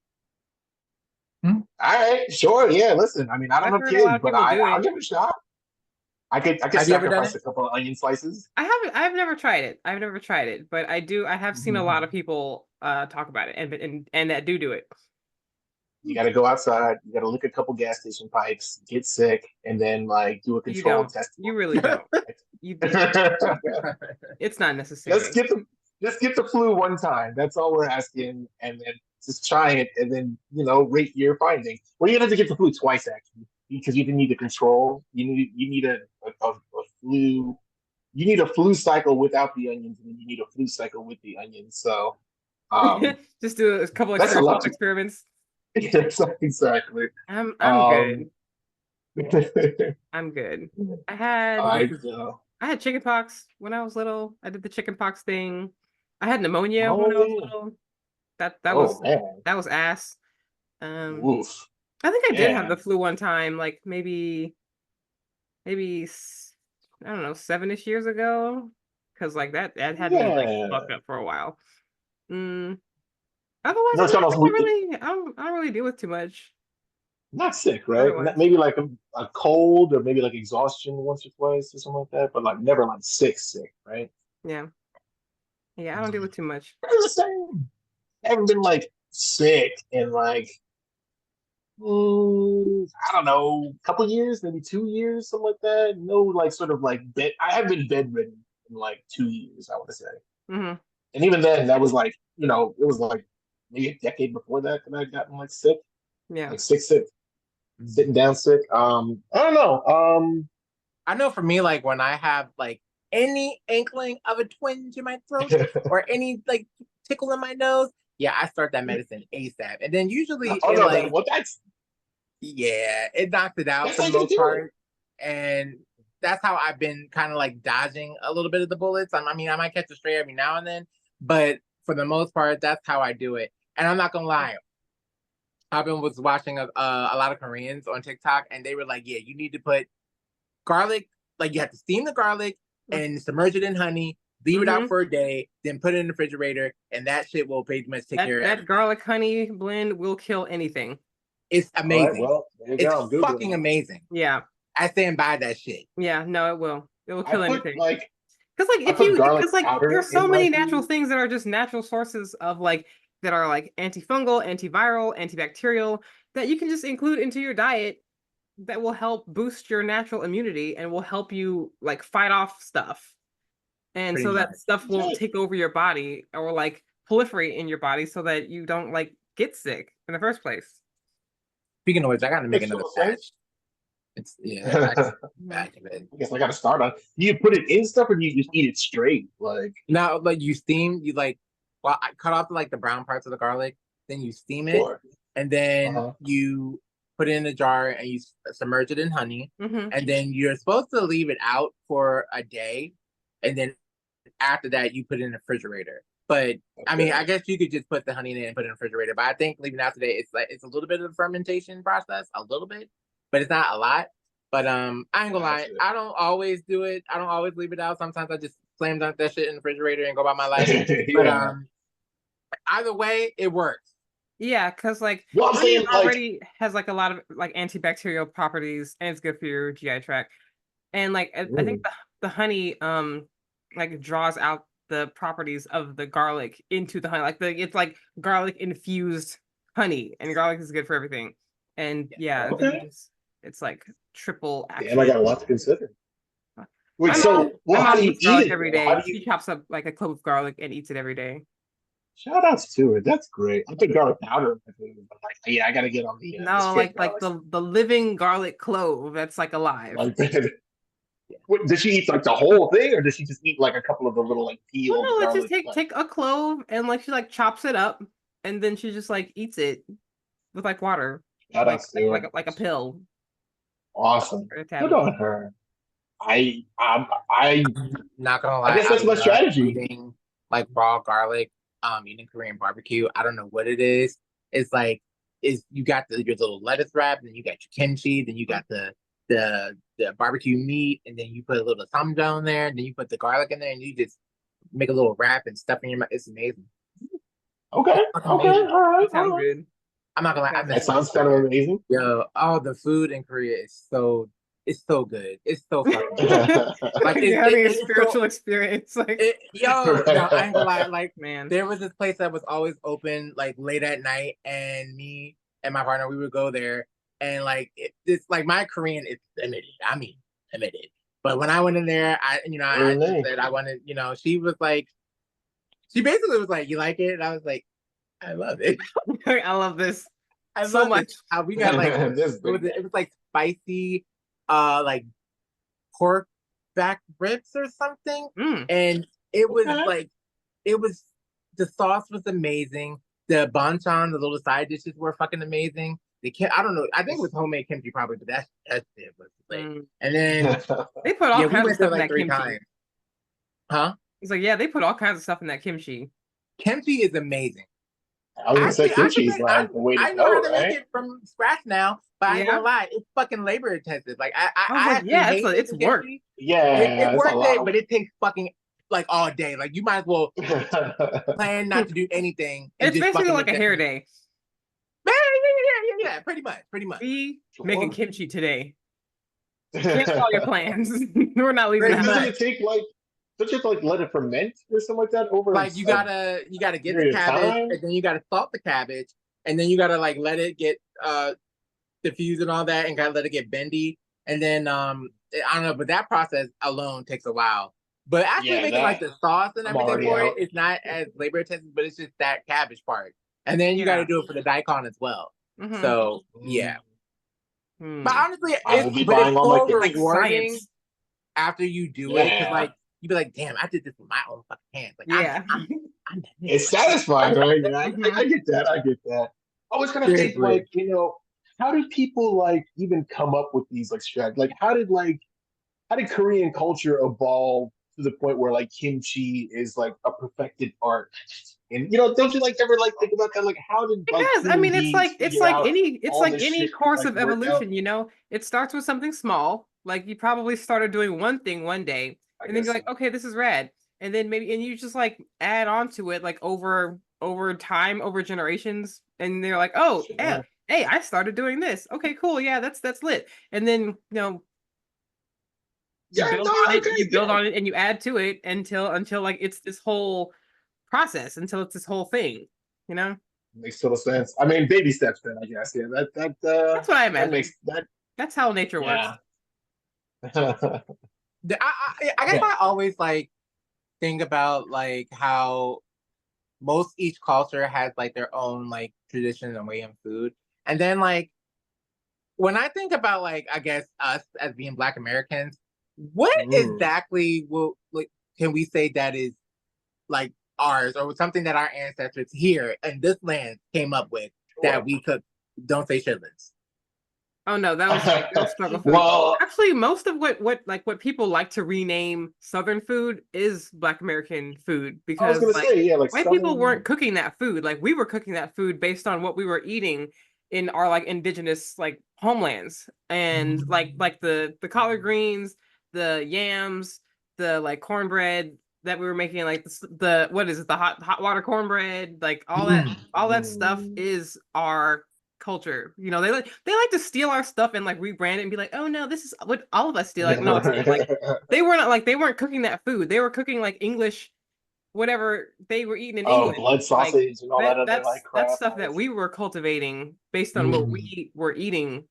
S1: All right, sure, yeah. Listen, I mean, I don't have kids, but I'll give it a shot. I could sacrifice a couple of onion slices.
S2: I've never tried it, but I have seen a lot of people talk about it and that do it.
S1: You got to go outside. You got to lick a couple gas station pipes, get sick, and then like do a controlled test.
S2: You really don't. It's not necessary.
S1: Just get the flu one time. That's all we're asking, and then just try it, and then rate your findings. Well, you're gonna have to get the flu twice actually, because you didn't need the control. You need a flu. You need a flu cycle without the onions, and then you need a flu cycle with the onions. So,
S2: just do a couple of experiments.
S1: Exactly.
S2: I'm good. I'm good. I had I had chickenpox when I was little. I did the chickenpox thing. I had pneumonia
S1: Oh
S2: when I was
S1: yeah.
S2: little. That
S1: Oh man.
S2: that was ass. Um,
S1: Oof.
S2: I think I did have the
S1: Man.
S2: flu one time, like I don't know, 7-ish years ago, because like that had me like
S1: Yeah.
S2: fucked up for a while. Mm, Otherwise,
S1: No, it's almost
S2: I don't really deal with too much.
S1: not sick, right?
S2: Otherwise,
S1: Maybe like a cold or maybe like exhaustion once or twice or something like that, but like never like sick, right?
S2: yeah, I don't deal with too much.
S1: It's the same. I haven't been like sick in like I don't know, a couple years, maybe 2 years, something like that. No, like sort of like bed. I have been bedridden in like 2 years, I want to say,
S2: Hmm.
S1: and even then, that was like it was like maybe a decade before that I gotten like sick,
S2: Yeah.
S1: like sick, sitting down sick. I don't know.
S3: I know for me, like when I have like any inkling of a twinge in my throat or any like tickle in my nose, yeah, I start that medicine ASAP. And then usually
S1: Oh
S3: it
S1: no, that
S3: like,
S1: well,
S3: yeah, it knocked it out
S1: that's
S3: for
S1: how
S3: the
S1: you gotta
S3: most
S1: do it.
S3: part. And that's how I've been kind of like dodging a little bit of the bullets. I mean, I might catch a stray every now and then, but for the most part, that's how I do it. And I'm not gonna lie, I've been was watching a lot of Koreans on TikTok, and they were like, "Yeah, you need to put garlic, like you have to steam the garlic and submerge it in honey, leave it out
S2: Mm-hmm.
S3: for a day, then put it in the refrigerator, and that shit will pretty much take care of
S2: That
S3: everything.
S2: garlic honey blend will kill anything.
S3: It's
S1: All right,
S3: amazing.
S1: well, there you
S3: It's
S1: go. I'm googling
S3: fucking
S1: it.
S3: amazing.
S2: Yeah.
S3: I stand by that shit.
S2: Yeah. No, it will. It will
S1: I
S2: kill
S1: put
S2: anything.
S1: like
S2: Because
S1: I put garlic
S2: because like
S1: powder
S2: there's so
S1: in my
S2: many natural
S1: food.
S2: things that are just natural sources of like that are like antifungal, antiviral, antibacterial that you can just include into your diet that will help boost your natural immunity and will help you like fight off stuff. And
S3: Pretty
S2: so
S3: much.
S2: that stuff won't
S1: Okay.
S2: take over your body or like proliferate in your body so that you don't like get sick in the first place.
S3: Speaking of which, I gotta make
S1: Makes
S3: another
S1: total sense.
S3: batch. It's yeah, I just
S2: Mhm.
S3: batch of it.
S1: I guess I got to start on. Do you put it in stuff or do you just eat it straight? Like,
S3: Now, like you steam, you like, well, I cut off like the brown parts of the garlic, then you steam it,
S1: sure.
S3: and then
S1: Uh-huh.
S3: you put it in a jar and you submerge it in honey,
S2: Mhm.
S3: and then you're supposed to leave it out for a day, and then after that you put it in the refrigerator. But I mean, I
S1: Okay.
S3: guess you could just put the honey in it and put it in the refrigerator. But I think leaving it out today, it's like it's a little bit of the fermentation process, a little bit, but it's not a lot. But I ain't gonna lie,
S1: Gotcha.
S3: I don't always do it. I don't always leave it out. Sometimes I just slam dunk that shit in the refrigerator and go about my life. But
S1: Yeah.
S3: either way, it works.
S2: Yeah, because like
S1: Well, I'm
S2: onion
S1: saying like,
S2: already has like a lot of like antibacterial properties and it's good for your GI tract. And like I think
S1: mm,
S2: the honey like draws out the properties of the garlic into the honey. Like it's like garlic infused honey, and garlic is good for everything. And yeah, then you
S1: okay.
S2: just it's like triple
S1: Damn, I
S2: action.
S1: got a lot to consider. Wait,
S2: My
S1: so,
S2: my
S1: well, how do
S2: mom
S1: you
S2: eats
S1: eat
S2: garlic
S1: it
S2: every
S1: though? How
S2: day.
S1: do you?
S2: She chops up like a clove of garlic and eats it every day.
S1: Shout outs to it. That's great. I put garlic powder in my food. But like, yeah, I got to get on the
S2: No,
S1: straight
S2: like
S1: garlic.
S2: the living garlic clove that's like alive.
S1: Like, what, does she eat like the whole thing, or does she just eat like a couple of the little like
S2: Well,
S1: peeled
S2: no, let's just
S1: garlic?
S2: take
S1: Like,
S2: take a clove and like she like chops it up and then she just like eats it with like water,
S1: shout outs to it.
S2: like a pill
S1: Awesome.
S2: or a
S1: Good
S2: tablet.
S1: on her. I
S3: Not gonna
S1: I
S3: lie,
S1: guess
S3: I
S1: that's my
S3: love
S1: strategy.
S3: eating like raw garlic, eating Korean barbecue. I don't know what it is. It's like is you got your little lettuce wrap, then you got your kimchi, then you got the barbecue meat, and then you put a little samjang in there, and then you put the garlic in there, and you just make a little wrap and stuff in your mouth. It's amazing.
S1: Okay,
S3: It's fucking
S1: okay,
S3: amazing.
S1: all
S2: That sounds
S1: right.
S2: good.
S3: I'm not gonna lie, I
S2: Sounds
S1: That
S3: miss
S2: good.
S3: my
S1: sounds kind of amazing.
S3: yo. Oh, the food in Korea is it's so good. It's so fucking good. Like
S2: You're having a
S3: it's so
S2: spiritual experience, like
S3: yo, no, I ain't gonna lie. Like
S2: man.
S3: there was this place that was always open like late at night, and me and my partner we would go there, and like this like my Korean is limited. I mean limited. But when I went in there, I just
S1: Renee.
S3: said I wanted. She was like, she basically was like, "You like it?" And I was like, "I love it.
S2: I love this
S3: I
S2: so
S3: love it."
S2: much.
S3: We got like
S1: This
S3: it was
S1: big guy.
S3: it was like spicy, like pork back ribs or something,
S2: Mm.
S3: and it was
S1: Okay.
S3: like it was the sauce was amazing. The banchan, the little side dishes were fucking amazing. I don't know. I think it was homemade kimchi probably, but that's it was lit.
S2: Mm.
S3: And then
S2: They put all
S3: yeah, we
S2: kinds of
S3: went there
S2: stuff in
S3: like
S2: that
S3: 3
S2: kimchi.
S3: times. Huh?
S2: It's like, yeah, they put all kinds of stuff in that kimchi.
S3: Kimchi is amazing.
S1: I was gonna say
S3: Actually, I
S1: kimchi
S3: can
S1: is
S3: make,
S1: like the way
S3: I
S1: to
S3: know how
S1: go,
S3: to make
S1: right?
S3: it from scratch now, but I ain't
S2: Yeah.
S3: gonna lie, it's fucking labor intensive. Like
S2: I was
S3: I
S2: like,
S3: actually
S2: yeah,
S3: hate
S2: it's
S3: making
S2: work.
S3: kimchi.
S1: Yeah,
S3: It's
S1: it's a
S3: worth it,
S1: lot.
S3: but it takes fucking like all day. Like you might as well plan not to do anything and
S2: It's
S3: just
S2: basically
S3: fucking
S2: like a
S3: make
S2: hair
S3: that.
S2: day.
S3: Yeah, pretty much.
S2: We making
S1: Sure.
S2: kimchi today. Cancel all your plans. We're not leaving the
S3: Pretty
S1: Doesn't
S2: house.
S3: much.
S1: it take like, don't you have to like let it ferment or something like that over
S3: Like you
S1: a
S3: gotta get the
S1: period of
S3: cabbage,
S1: time?
S3: and then you gotta salt the cabbage, and then you gotta like let it get diffused and all that, and gotta let it get bendy, and then I don't know, but that process alone takes a while. But actually
S1: Yeah,
S3: making like
S1: that
S3: the sauce and
S1: I'm
S3: everything
S1: already
S3: for it,
S1: out.
S3: it's not as labor intensive, but it's just that cabbage part, and then you
S2: Yeah.
S3: gotta do it for the daikon as well.
S2: Mhm.
S3: So yeah,
S2: Hmm.
S3: but honestly,
S1: I will be
S3: it's
S1: buying all my
S3: so
S1: kimchi.
S2: Like
S3: rewarding
S2: science.
S3: after you do it, because
S1: Yeah,
S3: like you'd be like, damn, I did this with my own fucking hands. Like
S2: Yeah.
S3: I'm that
S1: it's
S3: nigga. Like,
S1: satisfying, right? Yeah, I
S2: Mhm.
S1: get that. I get that. I was gonna think
S3: seriously.
S1: like, how did people like even come up with these like strategies? Like, how did Korean culture evolve to the point where like kimchi is like a perfected art? And don't you like ever like think about that? Like, how did like
S2: Because I
S1: human
S2: mean,
S1: beings
S2: it's
S1: figure
S2: like
S1: out all this
S2: any
S1: shit
S2: course
S1: like
S2: of
S1: work out?
S2: evolution. It starts with something small. Like you probably started doing one thing one day,
S1: I
S2: and then
S1: guess
S2: you're
S1: so.
S2: like, okay, this is rad, and then you just like add on to it like over time, over generations, and they're like, oh, yeah,
S1: Sure.
S2: hey, I started doing this. Okay, cool, yeah, that's lit. And then
S1: Yeah, no, I agree.
S2: you build
S1: Yeah,
S2: on it, and you add to it until like it's this whole process, until it's this whole thing. You know,
S1: makes total sense. I mean, baby steps then, I guess. Yeah,
S2: that's what I
S1: that
S2: imagine.
S1: makes that
S2: That's how nature works.
S1: yeah.
S3: I guess
S1: Yeah.
S3: I always like think about like how most each culture has like their own like tradition and way of food. And then like when I think about like I guess us as being Black Americans, what
S1: Mm.
S3: exactly will like can we say that is like ours or something that our ancestors here in this land came up with that
S1: Sure.
S3: we could don't say shitless.
S2: Oh no, that was struggle food.
S1: Well,
S2: Actually, most of what people like to rename Southern food is Black American food,
S1: I was
S2: because
S1: gonna
S2: like
S1: say, yeah, like
S2: white people
S1: Southern.
S2: weren't cooking that food. Like we were cooking that food based on what we were eating in our like indigenous like homelands, and like the collard greens, the yams, the like cornbread that we were making, like the what is it, the hot water cornbread, like all that stuff
S1: Mm.
S2: is our culture. They like to steal our stuff and like rebrand it and be like, oh no, this is what all of us steal. Like, no, it's not. Like they weren't cooking that food. They were cooking like English, whatever they were eating in
S1: Oh,
S2: England.
S1: blood
S2: Like
S1: sausage and all that other like
S2: that's
S1: crap.
S2: stuff that we were cultivating based on what
S1: Mm.
S2: we were eating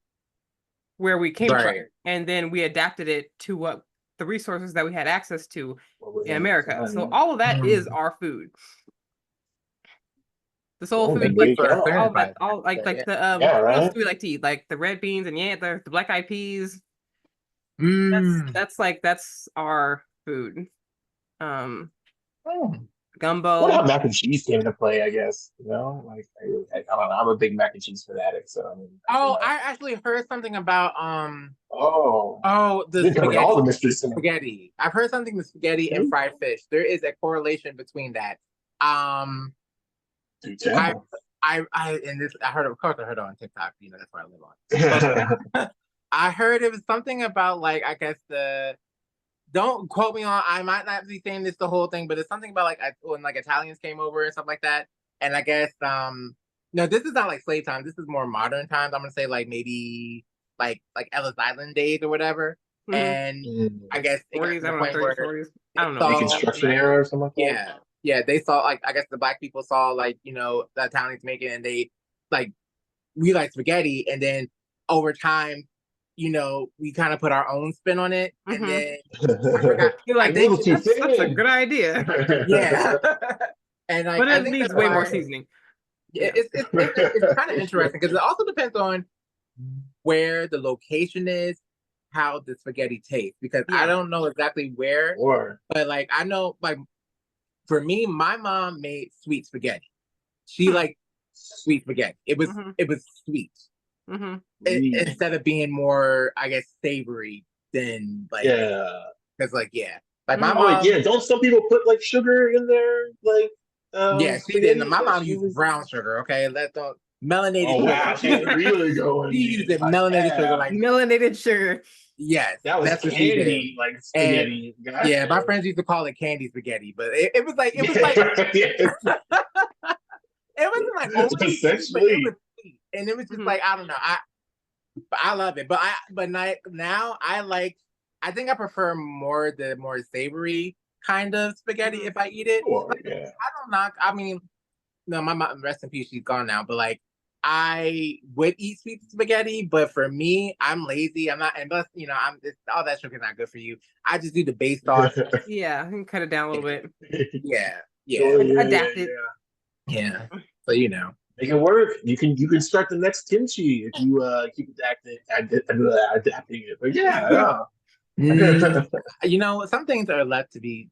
S2: where we came from.
S3: Right.
S2: And then we adapted it to what the resources that we had access to
S1: What was
S2: in
S1: at the
S2: America. So
S1: time?
S2: all of that is
S3: Mm.
S2: our food. The soul
S1: Well,
S2: food,
S3: Thank
S1: there
S3: you
S1: you
S3: for
S1: go.
S2: all that,
S3: clarifying
S2: all
S3: that.
S2: like
S3: Yeah.
S2: the
S1: Yeah,
S2: what else
S1: right.
S2: do we like to eat? Like the red beans and the black eyed peas.
S3: Mm.
S2: That's our food. Um,
S3: Mm.
S1: What how
S2: gumbo.
S1: mac and cheese came into play? I guess like I don't know. I'm a big mac and cheese fanatic, so I mean,
S3: Oh, I actually heard something about
S1: Oh,
S3: the
S1: you're covering all the
S3: spaghetti.
S1: mysteries tonight.
S3: Spaghetti. I've heard something with spaghetti and
S1: Okay,
S3: fried fish. There is a correlation between that.
S1: do
S3: I
S1: tell.
S3: and this I heard, of course I heard it on TikTok, that's where I live on. But I heard it was something about like I guess don't quote me on, I might not be saying this the whole thing, but it's something about like when like Italians came over and stuff like that. And I guess no, this is not like slave time, this is more modern times. I'm gonna say like maybe like Ellis Island days or whatever.
S2: Mhm.
S3: And I
S2: Like
S3: guess it got
S2: 40s,
S3: to
S2: I
S3: the
S2: don't know,
S3: point
S2: 30s,
S3: where
S2: 40s. I
S3: they
S2: don't know.
S3: saw
S1: Reconstruction era or something like that.
S3: yeah, they saw like I guess the Black people saw like the Italians make it, and they like we like spaghetti, and then over time, we kind of put our own spin on it, and
S2: Mhm.
S3: then I forgot.
S2: You're
S3: I
S2: like,
S1: A little
S3: think
S1: too
S2: that's a
S1: thin.
S2: good idea,
S3: yeah, and like
S2: but
S3: I
S2: it
S3: think
S2: needs
S3: that's
S2: way more
S3: why
S2: seasoning. Yeah.
S3: it's kind of interesting because it also depends on where the location is, how the spaghetti tastes. Because I
S2: Yeah.
S3: don't know exactly where,
S1: Or
S3: but like I know like for me, my mom made sweet spaghetti. She
S2: Hmm.
S3: like sweet spaghetti. It was
S2: Mhm.
S3: it was sweet.
S2: Mm-hmm.
S3: instead of being more, I guess, savory than like,
S1: Yeah.
S3: because like, yeah, like my
S2: Mhm.
S1: Oh,
S3: mom,
S1: yeah. Don't some people put like sugar in their like
S3: yeah, she
S1: spaghetti?
S3: didn't. My
S1: Like,
S3: mom
S1: she
S3: used
S1: was.
S3: brown sugar. Okay, let's don't melanated
S1: Oh
S3: sugar.
S1: wow, she's
S3: Okay,
S1: really going
S3: she
S1: in.
S3: used it
S1: Like,
S3: melanated sugar.
S1: yeah,
S3: Like,
S2: Melanated sugar.
S3: yes,
S1: that was
S3: that's what she did.
S1: candy, like
S3: And
S1: spaghetti.
S3: yeah, my friends used to call it candy spaghetti, but it was like,
S1: Yeah.
S3: it wasn't like overly sweet, but it
S1: Essentially.
S3: was sweet, and it was just
S2: Mhm.
S3: like, I don't know, I love it, but now I like, I think I prefer the more savory kind of spaghetti
S2: Mhm.
S3: if I eat it.
S1: Sure,
S3: But
S1: yeah.
S3: I don't knock. I mean, no, my mom, rest in peace, she's gone now. But like, I would eat sweet spaghetti, but for me, I'm lazy. I'm not, and plus, all that sugar is not good for you. I just do the base sauce.
S2: Yeah, you can cut it down a little bit.
S3: Yeah,
S1: Oh,
S3: yeah,
S1: yeah,
S2: Adapt
S1: yeah,
S2: it.
S3: yeah. So you know.
S1: Make it work. You can start the next kimchi if you keep adapting it. But yeah,
S3: Mm,
S1: yeah.
S3: some things are left to be.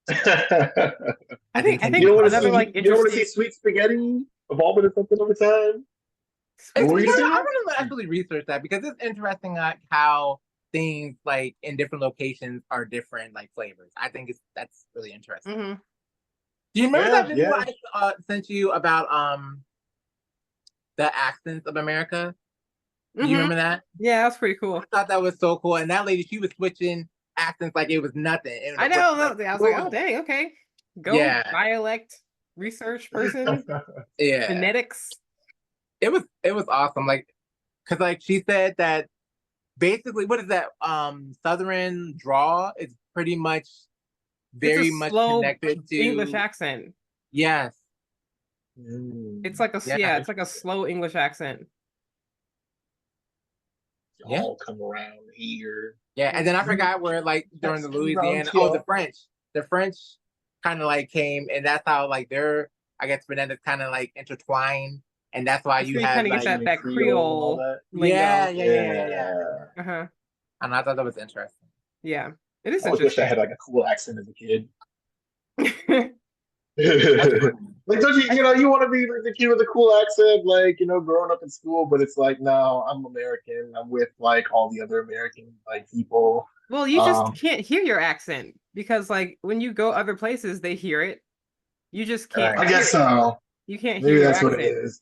S2: I
S3: think
S2: think
S3: some
S1: You
S3: things
S1: don't want
S3: are
S1: to
S2: another
S3: left.
S1: see
S2: like
S1: you don't want to see
S2: interesting
S1: sweet spaghetti evolve into something over time. What were you
S3: I
S1: saying?
S3: want to actually research that because it's interesting like how things like in different locations are different like flavors. I think that's really interesting.
S2: hmm
S3: Do you remember
S1: Yeah,
S3: that video
S1: yeah.
S3: I sent you about the accents of America? Do you remember that?
S2: Yeah, that's pretty cool.
S3: I thought that was so cool. And that lady, she was switching accents like it was nothing. And
S2: I
S3: it was,
S2: know.
S3: like,
S2: I was like, oh dang, okay. Go
S3: yeah,
S2: dialect research person,
S3: yeah.
S2: phonetics.
S3: It was awesome. Like, cause like she said that basically, what is that? Southern draw is pretty much
S2: It's a
S3: very much
S2: slow
S3: connected
S2: English
S3: to,
S2: accent.
S3: yes,
S2: It's like
S3: yeah,
S2: it's like a slow English accent.
S3: yeah,
S1: All come around here.
S3: yeah. And then I forgot where like during the Louisiana, the French kind of like came, and that's how like their, I guess, phonetics kind of like intertwined, and that's why
S2: So
S3: you
S2: you kind
S3: had
S2: of get
S3: like,
S2: that
S1: Creole and all
S2: Creole
S1: that.
S2: lingo.
S3: yeah.
S2: Uh-huh.
S3: And I thought that was interesting.
S2: Yeah. It is
S1: I always wish I
S2: interesting.
S1: had like a cool accent as a kid.
S3: That's
S1: Like,
S3: funny.
S1: don't you want to be like the kid with a cool accent, like, growing up in school, but it's like, no, I'm American. I'm with like all the other American like people.
S2: Well, you just can't hear your accent because like when you go other places, they hear it. You just can't
S3: Right.
S1: I
S2: hear
S1: guess
S2: it.
S1: so.
S2: You can't hear
S1: Maybe
S2: your
S1: that's what it
S2: accent.
S1: is.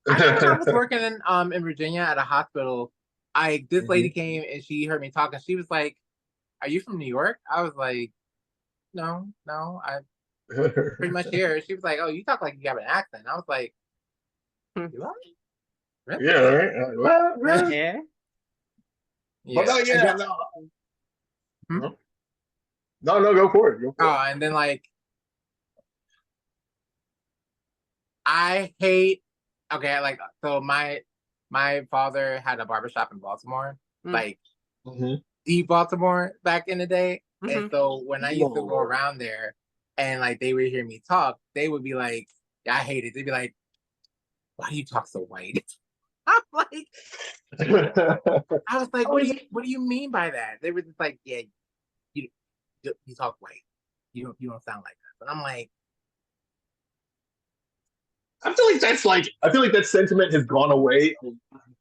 S3: I know when I was working in Virginia at a hospital, this lady came and she heard me talking. She was like, "Are you from New York?" I was like, "No, I pretty much here." She was like, "Oh, you talk like you have an accent." I was like,
S2: Hmm.
S3: "Do I? Really?"
S1: Yeah, right. Well, yeah.
S2: Yeah.
S1: But no,
S3: And
S1: yeah,
S3: then-
S1: no.
S3: Hmm?
S1: No, go for it. Go for
S3: Oh, and then like I hate. Okay, like so my father had a barbershop in Baltimore,
S2: Mm.
S3: like
S1: it.
S3: deep Baltimore back in the day. And
S2: Mhm.
S3: so when I used to go
S1: Lord.
S3: around there and like they would hear me talk, they would be like, I hate it. They'd be like, "Why do you talk so white?" I'm like, I was like, what do you mean by that? They were just like, "Yeah, you you talk white. You don't sound like that." But I'm like,
S1: I feel like that sentiment has gone away a lot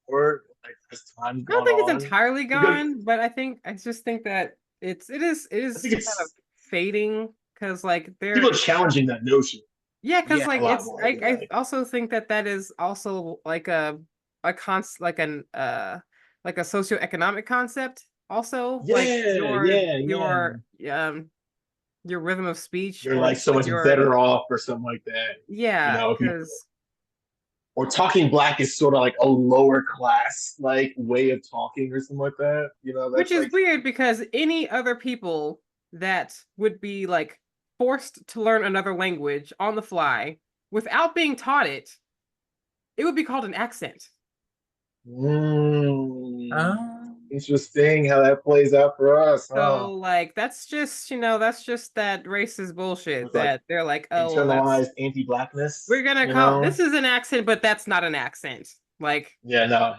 S1: more like as time's
S2: I don't
S1: gone
S2: think it's
S1: on.
S2: entirely
S1: Because
S2: gone, but I just think that it is
S1: I think
S2: kind of
S1: it's
S2: fading because like
S1: people are
S2: there
S1: challenging that notion
S2: yeah because
S3: yeah,
S2: like
S1: a lot
S2: it's
S1: more.
S2: I also think that is also like like a socioeconomic concept also like your rhythm of speech
S1: You're
S2: or
S1: like so
S2: like
S1: much better off or something like that.
S2: yeah
S1: If you,
S2: because
S1: or talking black is sort of like a lower class like way of talking or something like that.
S2: which
S1: That's
S2: is
S1: like
S2: weird because any other people that would be like forced to learn another language on the fly without being taught it, it would be called an accent.
S1: interesting how that plays out for us, huh?
S2: So like that's just that racist bullshit
S1: It's like
S2: that they're like, oh well
S1: internalized anti-blackness,
S2: we're gonna call this is an accent, but that's not an accent. Like
S1: Yeah, no,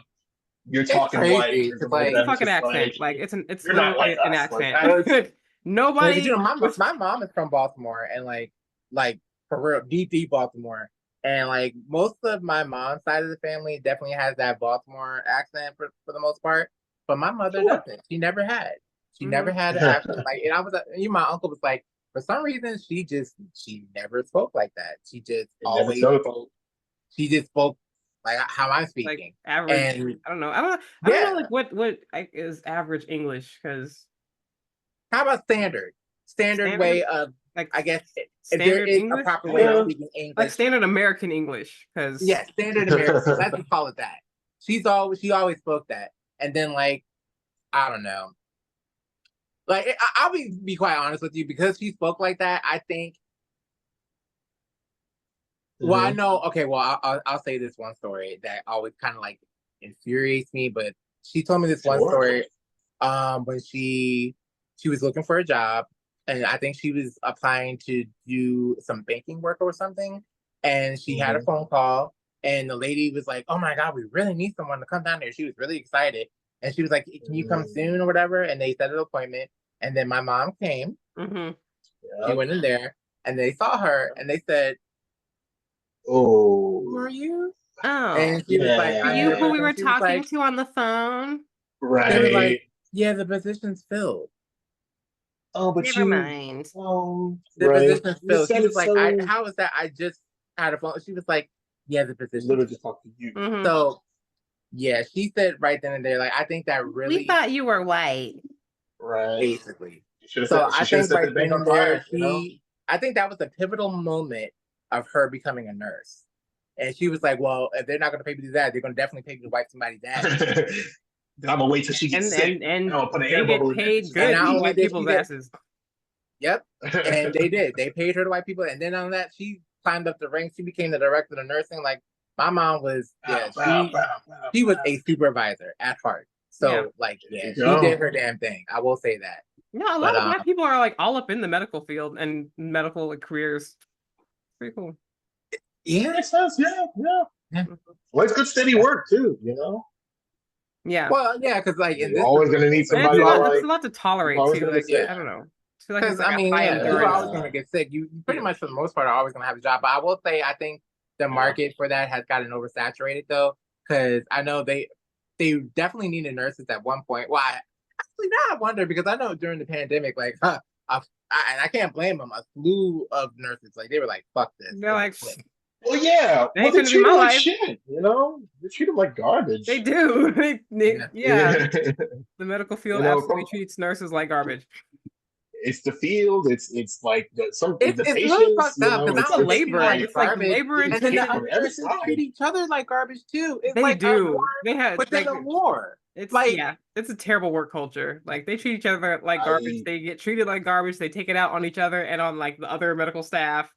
S1: you're
S3: it's
S1: talking white
S3: crazy.
S1: or
S3: It's
S1: something like
S2: it's a
S3: like,
S1: that. It's
S2: fucking
S1: just
S2: accent.
S1: like
S2: Like it's
S1: you're not
S2: literally
S1: like
S2: an
S1: us. Like
S2: accent.
S3: because
S2: Nobody was
S3: my mom is from Baltimore and like for real, deep Baltimore. And like most of my mom's side of the family definitely has that Baltimore accent for the most part. But my mother
S1: Sure.
S3: doesn't. She never had. She never
S2: Mhm.
S3: had an accent. Like, and I was, even my uncle was like, for some reason, she never spoke like that. She just
S1: It never
S3: always
S1: took.
S3: spoke. She just spoke like how I'm
S2: Like
S3: speaking.
S2: average.
S3: And
S2: I don't know. I don't know
S3: yeah,
S2: like what is average English because
S3: how about standard? Standard way
S2: standard
S3: of,
S2: like
S3: I guess, if there
S2: standard
S3: is a
S2: English.
S3: proper
S2: I
S3: way
S2: don't
S3: of
S2: know.
S3: speaking
S2: Like
S3: English.
S2: standard American English because
S3: Yeah, standard American. Let's just call it that. She always spoke that. And then like, I don't know. Like I'll be quite honest with you, because she spoke like that. I think. Well, I know. Okay, well, I'll say this one story that always kind of like infuriates me. But she told me this one
S1: Sure.
S3: story. When she was looking for a job, and I think she was applying to do some banking work or something, and she had a
S1: Mhm.
S3: phone call, and the lady was like, "Oh my God, we really need someone to come down there." She was really excited, and she was like, "Can you come soon or whatever?" And they set an appointment, and then my mom came.
S2: hmm
S3: She
S1: Yep.
S3: went in there, and they saw her, and they said, "Who are
S1: Oh,
S3: you?"
S2: Oh,
S3: And she was like,
S2: are
S3: "I'm
S2: you who
S3: Nurse,"
S2: we
S1: yeah.
S2: were
S3: and she was
S2: talking
S3: like,
S2: to on the phone?
S3: they were
S1: Right.
S3: like, "Yeah, the position's filled."
S1: Oh, but
S2: Never
S1: you,
S2: mind.
S3: The
S1: right.
S3: position's
S1: You
S3: filled. She
S1: said
S3: was
S1: it
S3: like,
S1: so.
S3: how is that? I just had a phone. She was like, yeah, the position's
S1: Literally just
S3: filled.
S1: talk to you.
S2: hmm
S3: So yeah, she said right then and there, like, I think that
S2: We
S3: really
S2: thought you were white.
S1: Right.
S3: basically.
S1: She should have
S3: So
S1: said. She
S3: I
S1: should have
S3: think
S1: set the
S3: right
S1: bank
S3: then
S1: on
S3: and there,
S1: fire. You know.
S3: I think that was a pivotal moment of her becoming a nurse. And she was like, well, if they're not going to pay me to do that, they're going to definitely pay me to wipe somebody's ass.
S1: Then I'm gonna wait till she gets
S2: And
S1: sick.
S2: and
S1: I'm
S2: and
S1: gonna put an
S2: they
S1: air
S2: get
S1: bubble in that
S2: paid
S1: bitch's
S3: And
S2: good
S3: not
S2: to
S3: only
S2: wipe
S3: did she
S2: people's
S3: get,
S2: asses.
S3: yep, and
S1: ass.
S3: they did. They paid her to white people, and then on that, she climbed up the ranks. She became the director of nursing. Like my mom was, yeah,
S1: Bow, bow, bow, bow,
S3: she was
S1: bow.
S3: a supervisor at heart.
S2: Yeah.
S3: So like,
S1: There
S3: yeah,
S1: you
S3: she did
S1: go.
S3: her damn thing. I will say that.
S2: No, a lot
S3: But
S2: of black people are like all up in the medical field and medical like, careers. Pretty cool.
S3: yeah,
S1: Makes sense. Yeah, yeah.
S3: yeah.
S1: Well, it's good steady work too. You know,
S2: Yeah.
S3: Well, yeah, because like in
S1: you're
S3: this
S1: always gonna need
S3: like,
S2: And
S1: somebody to
S2: it's
S1: like.
S2: a lot to
S1: You're
S2: tolerate
S1: always
S2: too.
S1: gonna get
S2: Like
S1: sick.
S2: I don't know. I feel like
S3: because
S2: it's like
S3: I
S2: a
S3: mean,
S2: high
S3: yeah, people are
S2: endurance.
S3: always going to get sick. You pretty
S2: Yeah.
S3: much for the most part are always going to have a job. But I will say, I think the market for that has gotten oversaturated though, because I know they definitely needed nurses at one point. Well, actually, now I wonder, because I know during the pandemic, like, and I can't blame them. A slew of nurses, like, they were like, "Fuck this."
S2: They're
S3: and
S2: like,
S3: quit.
S1: Well, yeah.
S2: that
S1: Well,
S2: ain't
S1: they
S2: gonna be
S1: treat
S2: my
S1: them like
S2: life.
S1: shit. You know, they treat them like garbage.
S2: They do.
S3: Yeah.
S2: Yeah. The medical field
S1: You know,
S2: absolutely treats nurses like garbage.
S1: it's the field. It's like the
S3: It's really
S1: patients.
S3: fucked
S1: You
S3: up
S1: know,
S3: because
S2: It's
S3: not
S2: the
S3: only they
S1: it's
S3: treat them
S2: labor.
S3: like
S1: like
S2: It's like
S3: garbage,
S2: labor
S1: getting
S3: and then the
S1: paid
S2: intensive.
S3: other
S1: from every
S3: nurses treat
S1: side.
S3: each other like garbage too. It's
S2: They
S3: like a war
S2: do. They had
S3: within
S2: like
S3: a war.
S2: it's
S3: Like,
S2: yeah, it's a terrible work culture. Like they treat each other like garbage.
S1: I
S2: They get treated like garbage. They take it out on each other and on like the other medical staff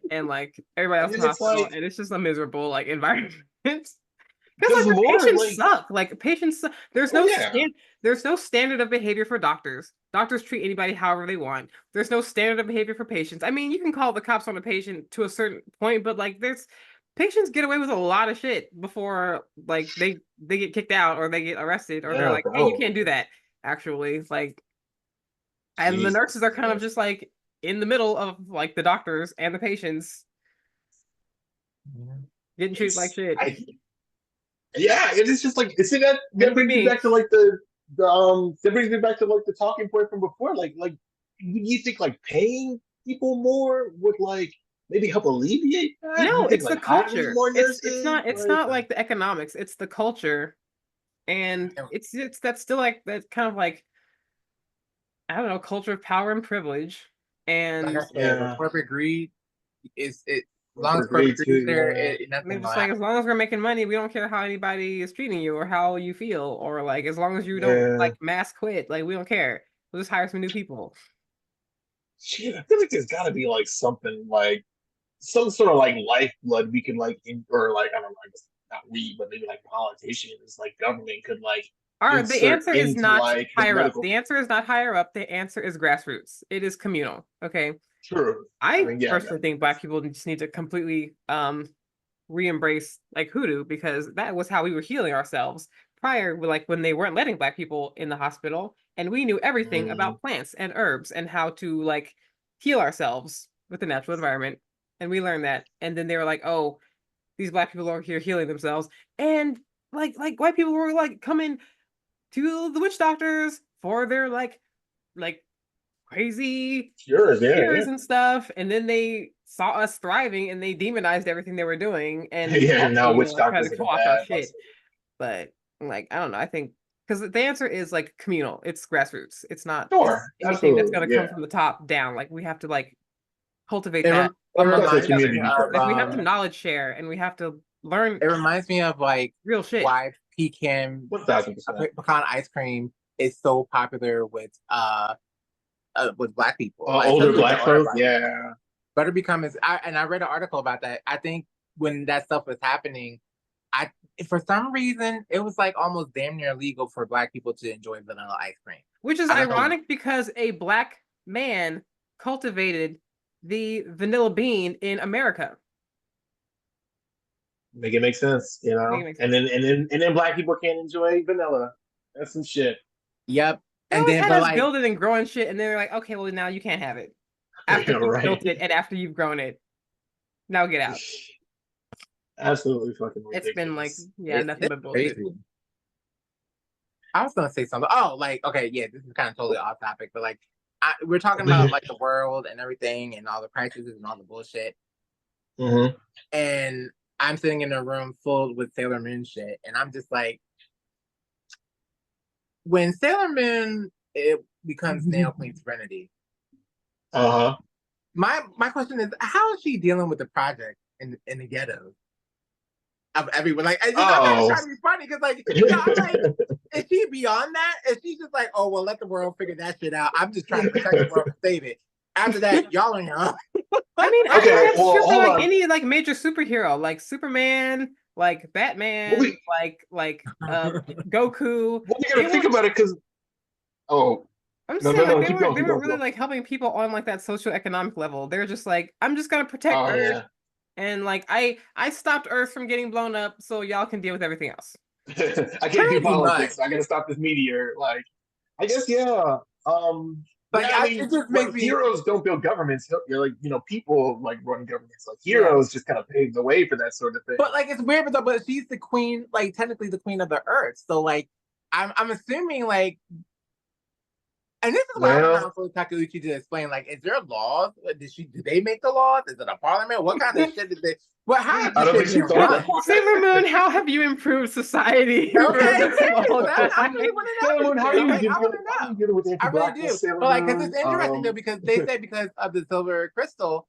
S2: and like everybody else
S1: and
S2: in
S1: then
S2: the
S1: it's
S2: hospital.
S1: like
S2: And it's just a miserable like environment. Because
S1: because
S2: like the
S1: Lord,
S2: patients
S1: like,
S2: suck. Like patients, there's
S1: oh
S2: no
S1: yeah,
S2: there's no standard of behavior for doctors. Doctors treat anybody however they want. There's no standard of behavior for patients. I mean, you can call the cops on a patient to a certain point, but like there's patients get away with a lot of shit before like they get kicked out or they get arrested or they're
S1: yeah,
S2: like, hey, you
S1: bro.
S2: can't do that. Actually, like, and the
S1: Jesus,
S2: nurses are kind of
S1: man.
S2: just like in the middle of like the doctors and the patients getting treated like
S1: It's
S2: shit.
S1: yeah, it is just like see that
S2: Couldn't be
S1: brings me
S2: me.
S1: back to like that brings me back to like the talking point from before. Like you think like paying people more would like maybe help alleviate that? You
S2: No,
S1: think
S2: it's the
S1: like hiring
S2: culture.
S1: more
S2: It's
S1: nurses?
S2: not it's
S1: Like
S2: not like the economics. It's the culture, and it's that's still like that kind of like I don't know culture of power and privilege,
S3: like
S2: and
S3: I said, with
S1: yeah,
S3: corporate greed, is it as long as
S1: corporate
S3: corporate
S1: greed
S3: greed is
S1: too.
S3: there,
S1: Yeah,
S2: they're
S3: nothing will
S2: just like as
S3: happen.
S2: long as we're making money, we don't care how anybody is treating you or how you feel, or like as long as you don't
S1: yeah.
S2: like mass quit, like we don't care. We'll just hire some new people.
S1: Shit, I feel like there's got to be like something like some sort of like lifeblood we can like or like I don't know, I guess not we, but maybe like politicians, like government could like
S2: The
S1: insert
S2: answer is
S1: into
S2: not
S1: like the
S2: higher up.
S1: medical.
S2: The answer is not higher up. The answer is grassroots. It is communal. Okay.
S1: True. I
S2: I
S1: mean, yeah,
S2: personally think Black people just need to completely re-embrace like hoodoo because that was how we were healing ourselves prior, like when they weren't letting Black people in the hospital, and we knew everything
S1: mm,
S2: about plants and herbs and how to like heal ourselves with the natural environment, and we learned that. And then they were like, "Oh, these black people are here healing themselves, and like white people were like coming to the witch doctors for their like crazy
S1: Sure, yeah,
S2: cures
S1: yeah.
S2: and stuff, and then they saw us thriving and they demonized everything they were doing, and
S1: Yeah,
S2: also,
S1: now
S2: you know,
S1: witch
S2: like tried
S1: doctors
S2: to
S1: are
S2: co-opt our
S1: bad.
S2: shit. But like, I don't know. I think because the answer is like communal. It's grassroots. It's not just
S1: Sure,
S2: anything that's
S1: absolutely,
S2: gonna come
S1: yeah.
S2: from the top down. Like we have to like cultivate
S3: It,
S2: that
S3: it
S2: amongst
S1: That's a
S2: each
S3: reminds
S2: other.
S3: me
S1: community
S3: of
S1: first.
S2: Like we have to
S1: Yeah.
S2: knowledge share and we have to learn
S3: it reminds me of like
S2: real shit.
S3: why pecan
S1: 1000%.
S3: pecan ice cream is so popular with black people.
S1: Older
S3: Especially
S1: black
S3: the older
S1: folks,
S3: black people.
S1: yeah.
S3: Butterbeacon is, and I read an article about that. I think when that stuff was happening, for some reason it was like almost damn near illegal for black people to enjoy vanilla ice cream.
S2: Which is
S3: I don't know.
S2: ironic because a black man cultivated the vanilla bean in America.
S1: Make it make sense, you know.
S2: Make it make
S1: And then black people can't enjoy vanilla. That's some shit.
S3: Yep.
S2: They
S3: And
S2: always
S3: then,
S2: had
S3: but
S2: us
S3: like,
S2: building and growing shit, and they're like, okay, well now you can't have it after you've
S1: Right.
S2: built it and after you've grown it. Now get out.
S1: Absolutely fucking ridiculous.
S2: It's been like, yeah, nothing but bullshit.
S3: crazy. I was gonna say something. Oh, like, okay, yeah, this is kind of totally off topic, but like, we're talking about like the world and everything and all the crises and all the bullshit.
S1: Mhm.
S3: And I'm sitting in a room full with Sailor Moon shit, and I'm just like, when Sailor Moon becomes Nail Queen Serenity,
S1: Uh-huh.
S3: my question is, how is she dealing with the project in the ghettos of everyone? Like, I'm not trying to be funny because, like, you know, I'm like, is she beyond that? Is she just like, oh well, let the world figure that shit out? I'm just trying to protect the world and save it. After that, y'all on your own.
S2: I mean, I
S1: Okay,
S2: think that's
S1: well,
S2: true for
S1: hold
S2: like
S1: on.
S2: any like major superhero, like Superman, like Batman,
S1: Well,
S2: like Goku.
S1: Well, you
S2: They
S1: gotta think
S2: weren't-
S1: about it because
S2: I'm just
S1: No,
S2: saying,
S1: no,
S2: like
S1: no,
S2: they
S1: keep
S2: weren't
S1: going,
S2: they
S1: keep
S2: weren't
S1: going,
S2: really
S1: keep going.
S2: like helping people on like that socioeconomic level. They're just like, I'm just gonna protect
S1: Oh
S2: Earth,
S1: yeah.
S2: and like I stopped Earth from getting blown up, so y'all can deal with everything else.
S1: I can't do
S3: Pretty
S1: politics.
S3: much.
S1: I gotta stop this meteor. Like, I guess yeah.
S3: Like,
S1: Yeah, I
S3: it
S1: mean,
S3: just makes me.
S1: heroes don't build governments. You're like, you know, people like run governments. Like heroes just kind of pave the way for that sort of thing.
S3: But like, it's weird, but she's the queen, like technically the queen of the earth. So like, I'm assuming like, and this is why I was trying for Takeuchi to explain. Like, is there laws? Did they make the laws? Is it a parliament? What kind of shit did they? Well, how is
S1: I don't think
S3: this
S1: she
S3: shit being
S1: thought
S3: run?
S1: that.
S2: Sailor Moon, how have you improved society?
S3: Okay,
S2: for this
S3: thank you.
S2: long
S3: That's, I
S2: time?
S3: really want to know.
S1: Sailor Moon, how are you
S3: Like, I
S1: dealing
S3: want to know.
S1: with
S3: I really
S1: anti-blackness,
S3: do.
S1: Sailor
S3: But like,
S1: Moon?
S3: because it's interesting though, because they say because of the silver crystal,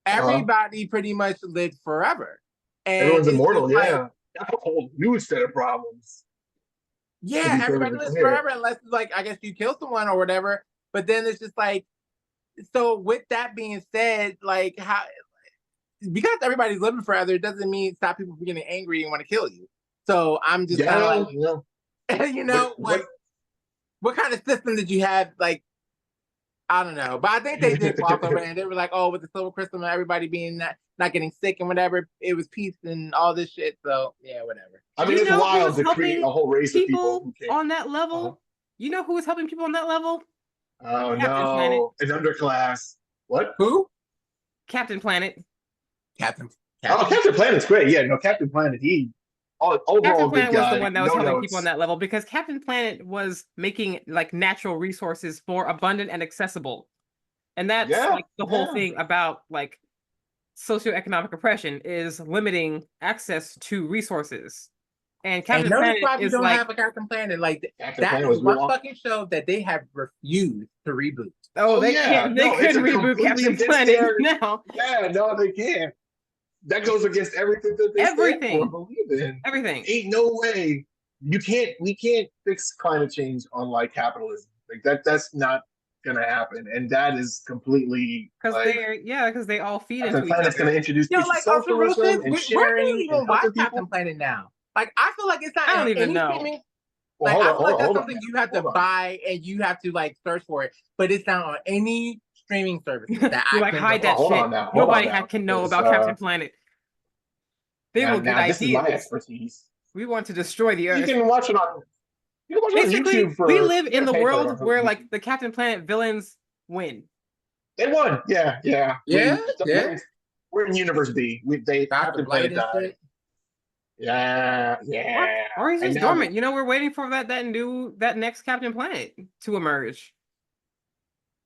S1: Uh-huh.
S3: everybody pretty much lived forever. And
S1: Everyone's
S3: it's
S1: immortal.
S3: just like,
S1: Yeah, that's a whole new set of problems.
S3: yeah,
S1: be
S3: everybody
S1: perfectly
S3: lives
S1: clear.
S3: forever unless like I guess you kill someone or whatever. But then it's just like, so with that being said, like how because everybody's living forever, it doesn't mean stop people from getting angry and want to kill you. So I'm just kind of like,
S1: yeah.
S3: you know, like what kind of system did you have? Like, I don't know, but I think they did gloss over it and they were like, oh, with the silver crystal and everybody being not getting sick and whatever, it was peace and all this shit. So yeah, whatever.
S1: I mean,
S2: You
S1: it's
S2: know
S1: wild
S2: who's
S1: to create
S2: helping
S1: a whole race of people
S2: people
S1: who can't.
S2: on that level?
S1: Uh-huh.
S2: You know who is helping people on that level?
S1: Oh
S2: Captain
S1: no, an underclass. What?
S3: Who?
S2: Captain Planet.
S3: Captain.
S1: Oh, Captain Planet's great. Yeah, no, Captain Planet. Overall
S2: Captain
S1: good
S2: Planet was
S1: guy.
S2: the one that was
S1: no
S2: helping
S1: notes.
S2: people on that level because Captain Planet was making like natural resources more abundant and accessible. And that's like the whole thing about like socioeconomic oppression is limiting access to resources. And Captain
S3: notice
S2: Planet
S3: why we
S2: is
S3: don't
S2: like
S3: have a Captain Planet. Like
S1: Captain
S3: that
S1: Planet
S3: is
S1: was
S3: one
S1: real.
S3: fucking show that they have refused to reboot.
S2: oh they
S1: yeah.
S2: can't they
S1: No, it's
S2: couldn't
S1: a
S2: reboot
S1: completely
S2: Captain
S1: against
S2: Planet
S1: their-
S2: now.
S1: Yeah, no, they can't. That goes against everything that they
S2: Everything.
S1: stand for, believe in.
S2: Everything.
S1: Ain't no way. We can't fix climate change on like capitalism. Like that's not gonna happen. And that is completely
S2: Because
S1: like,
S2: because they all feed
S1: Captain
S2: into each
S1: Planet's
S2: other.
S1: gonna introduce
S3: Yo,
S1: peace
S3: like
S1: and
S3: on some real shit,
S1: socialism and
S3: where
S1: sharing
S3: do you even
S1: and
S3: watch
S1: helping
S3: Captain
S1: people.
S3: Planet now? Like I feel like it's not
S2: I don't
S3: on
S2: even
S3: any
S2: know.
S3: streaming.
S1: Well,
S3: Like I
S1: hold
S3: feel like that's
S1: on.
S3: something you have to
S1: Hold on.
S3: buy and you have to like search for it, but it's not on any streaming services that
S2: You're
S3: I
S2: like
S3: can
S2: hide
S3: go
S2: that
S3: on.
S1: hold
S2: shit.
S1: on now, hold
S2: Nobody
S1: on now,
S2: can know
S1: because,
S2: about Captain Planet. They will get
S1: now this is my
S2: ideas.
S1: expertise.
S2: We want to destroy the
S1: You
S2: Earth.
S1: can watch it on. You can watch it on
S2: Basically,
S1: YouTube for.
S2: we live in the
S1: pay for it
S2: world
S1: on
S2: where
S1: YouTube.
S2: like the Captain Planet villains win.
S1: They won. Yeah.
S3: Yeah,
S1: When We're in Universe B. They
S3: Dr.
S1: Captain
S3: Blight
S1: Planet
S3: and
S1: died.
S3: shit.
S1: Yeah,
S2: What?
S1: yeah.
S2: Or he's
S1: And
S2: just
S1: now
S2: dormant. You know, we're waiting for that next Captain Planet to emerge.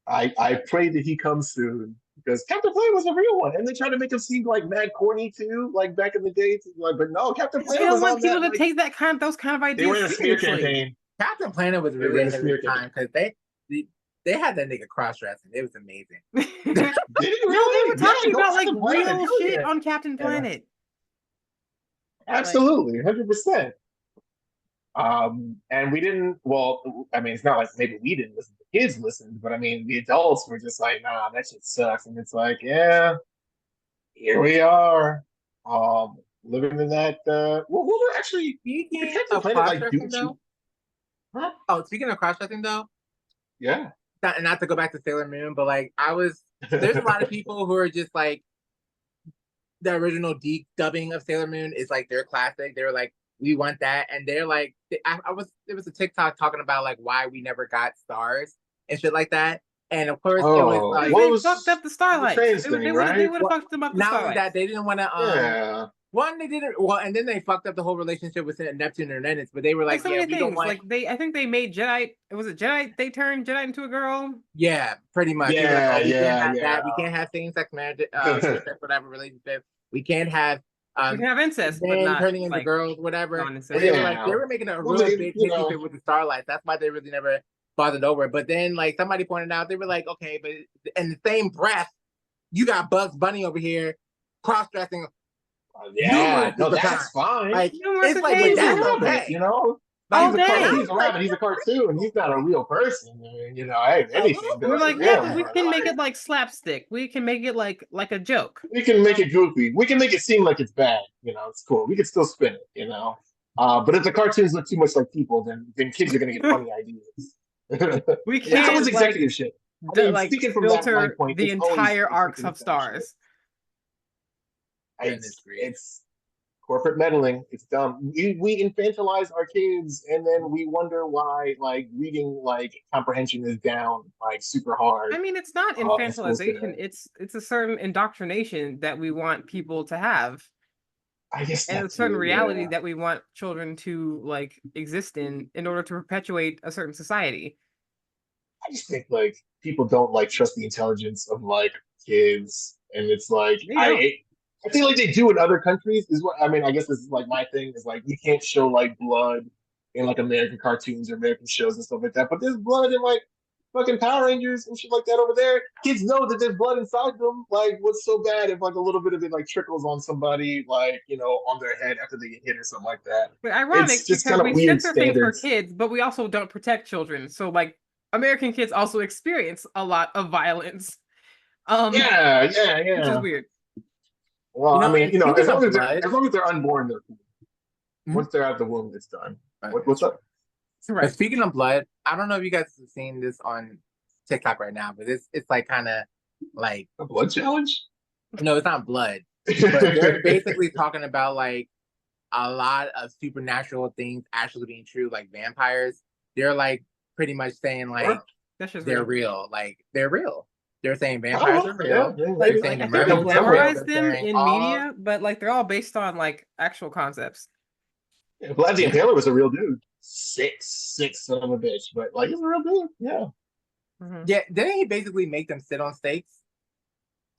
S1: I pray that he comes soon because Captain Planet was a real one, and they try to make him seem like mad corny too, like back in the day. Like, but no, Captain
S2: They
S1: Planet
S2: don't
S1: was
S2: want
S1: on
S2: people
S1: that.
S2: to
S1: Like,
S2: take those kind of
S1: they were in
S2: ideas
S1: a smear
S2: seriously.
S1: campaign.
S3: Captain Planet was
S1: They were
S3: really
S1: in a
S3: ahead of
S1: smear
S3: their time because they had that nigga cross dressing. It was amazing.
S1: Did he
S2: No, they
S1: really?
S2: were talking
S1: go
S2: about like
S1: Captain Planet.
S2: real
S1: Hell
S2: shit
S1: yeah.
S2: on Captain
S1: Yeah.
S2: Planet.
S1: Absolutely, 100%. And we didn't. Well, I mean, it's not like maybe we didn't listen. The kids listened, but I mean, the adults were just like, "Nah, that shit sucks." And it's like, yeah, here we are, living in that. Well, we were actually
S3: Speaking
S1: Captain
S3: of
S1: Planet,
S3: cross
S1: like,
S3: dressing
S1: do
S3: though.
S1: huh?
S3: Oh, speaking of cross dressing though,
S1: Yeah.
S3: not to go back to Sailor Moon, but like there's a lot of people who are just like the original deep dubbing of Sailor Moon is like their classic. They were like, we want that, and they're like, it was a TikTok talking about like why we never got stars and shit like that, and of course it was
S1: Oh,
S3: like
S1: what
S2: They
S1: was
S2: fucked up the
S1: the
S2: Starlights.
S1: trans
S2: They
S1: thing,
S2: would
S1: right?
S2: have fucked them up the
S3: not only
S2: Starlights.
S3: that they didn't want to
S1: Yeah.
S3: one they didn't well, and then they fucked up the whole relationship with Neptune and Ennis, but they were
S2: Like
S3: like,
S2: so
S3: yeah,
S2: many
S3: we don't
S2: things.
S3: want
S2: Like I think they made Jedi. Was it Jedi? They turned Jedi into a girl.
S3: yeah, pretty much. They were like,
S1: Yeah,
S3: oh, we can't
S1: yeah,
S3: have
S1: yeah.
S3: that. We can't have same-sex marriage, same-sex whatever relationship. We can't have
S2: You can have incest, but
S3: men
S2: not
S3: turning into
S2: like
S3: girls, whatever.
S2: non-incest.
S3: And they were like,
S1: Yeah.
S3: they were making a
S1: Well,
S3: real
S1: they-
S3: big
S1: you
S3: hissy
S1: know.
S3: fit with the Starlights. That's why they really never bothered over it. But then, like somebody pointed out, they were like, okay, but in the same breath, you got Bugs Bunny over here cross-dressing.
S1: Yeah,
S3: numerous
S1: no,
S3: of the
S1: that's fine.
S3: Like
S2: Numerous
S3: it's like, but
S1: He's a
S3: that's
S2: occasions.
S1: rabbit,
S3: okay.
S1: you know.
S2: All
S1: He's a
S2: day.
S1: he's a rabbit. He's a cartoon. He's not a real person. I mean, you know, hey, anything
S2: We're
S1: goes.
S2: like,
S1: Yeah,
S2: yeah, but we can make it like slapstick. We can make it like a joke.
S1: we can make it goofy. We can make it seem like it's bad. You know, it's cool. We can still spin it. You know, but if the cartoons look too much like people, then kids are gonna get funny ideas.
S2: We
S1: Yeah, that
S2: can't
S1: was
S2: like,
S1: executive shit. I mean,
S2: like
S1: speaking from that
S2: filter
S1: point,
S2: the
S1: it's always
S2: entire arcs
S1: executive
S2: of
S1: shit.
S2: stars.
S1: It's corporate meddling. It's dumb. We infantilize our kids, and then we wonder why like reading like comprehension is down like super hard.
S2: I mean, it's not
S1: in schools
S2: infantilization.
S1: today.
S2: It's a certain indoctrination that we want people to have,
S1: I guess
S2: and a
S1: that's
S2: certain
S1: true,
S2: reality
S1: yeah.
S2: that we want children to like exist in order to perpetuate a certain society.
S1: I just think like people don't like trust the intelligence of like kids, and it's like
S2: They don't.
S1: I feel like they do in other countries. Is what I mean. I guess this is like my thing is like you can't show like blood in like American cartoons or American shows and stuff like that. But there's blood in like fucking Power Rangers and shit like that over there. Kids know that there's blood inside them. Like, what's so bad if like a little bit of it like trickles on somebody, like you know, on their head after they get hit or something like that?
S2: But ironic
S1: It's just
S2: because
S1: kind
S2: we
S1: of weird
S2: censor things for
S1: standards.
S2: kids, but we also don't protect children. So like American kids also experience a lot of violence.
S1: Yeah,
S2: Which is
S1: yeah.
S2: weird.
S1: Well,
S3: You know,
S1: I mean,
S3: and
S1: you know,
S3: speaking of blood-
S1: as long as they're unborn, they're cool.
S3: Mhm.
S1: Once they're out of the womb, it's done.
S3: Right.
S1: What's up?
S3: But
S2: Right.
S3: speaking of blood, I don't know if you guys have seen this on TikTok right now, but it's like kind of like
S1: A blood challenge?
S3: no, it's not blood, but they're basically talking about like a lot of supernatural things actually being true, like vampires. They're like pretty much saying like
S2: That's just
S3: they're real, like they're real. They're saying vampires are real.
S1: Yeah,
S2: Like,
S3: They're
S2: like
S3: saying
S2: I
S3: the
S2: think they
S3: mermaids are real.
S2: glamorize
S3: They're
S2: them
S3: saying
S2: in
S3: all-
S2: media, but like they're all based on like actual concepts.
S1: Vlad the Impaler was a real dude. Sick son of a bitch. But like he's a real dude. Yeah.
S2: Mhm.
S3: Yeah, didn't he basically make them sit on stakes?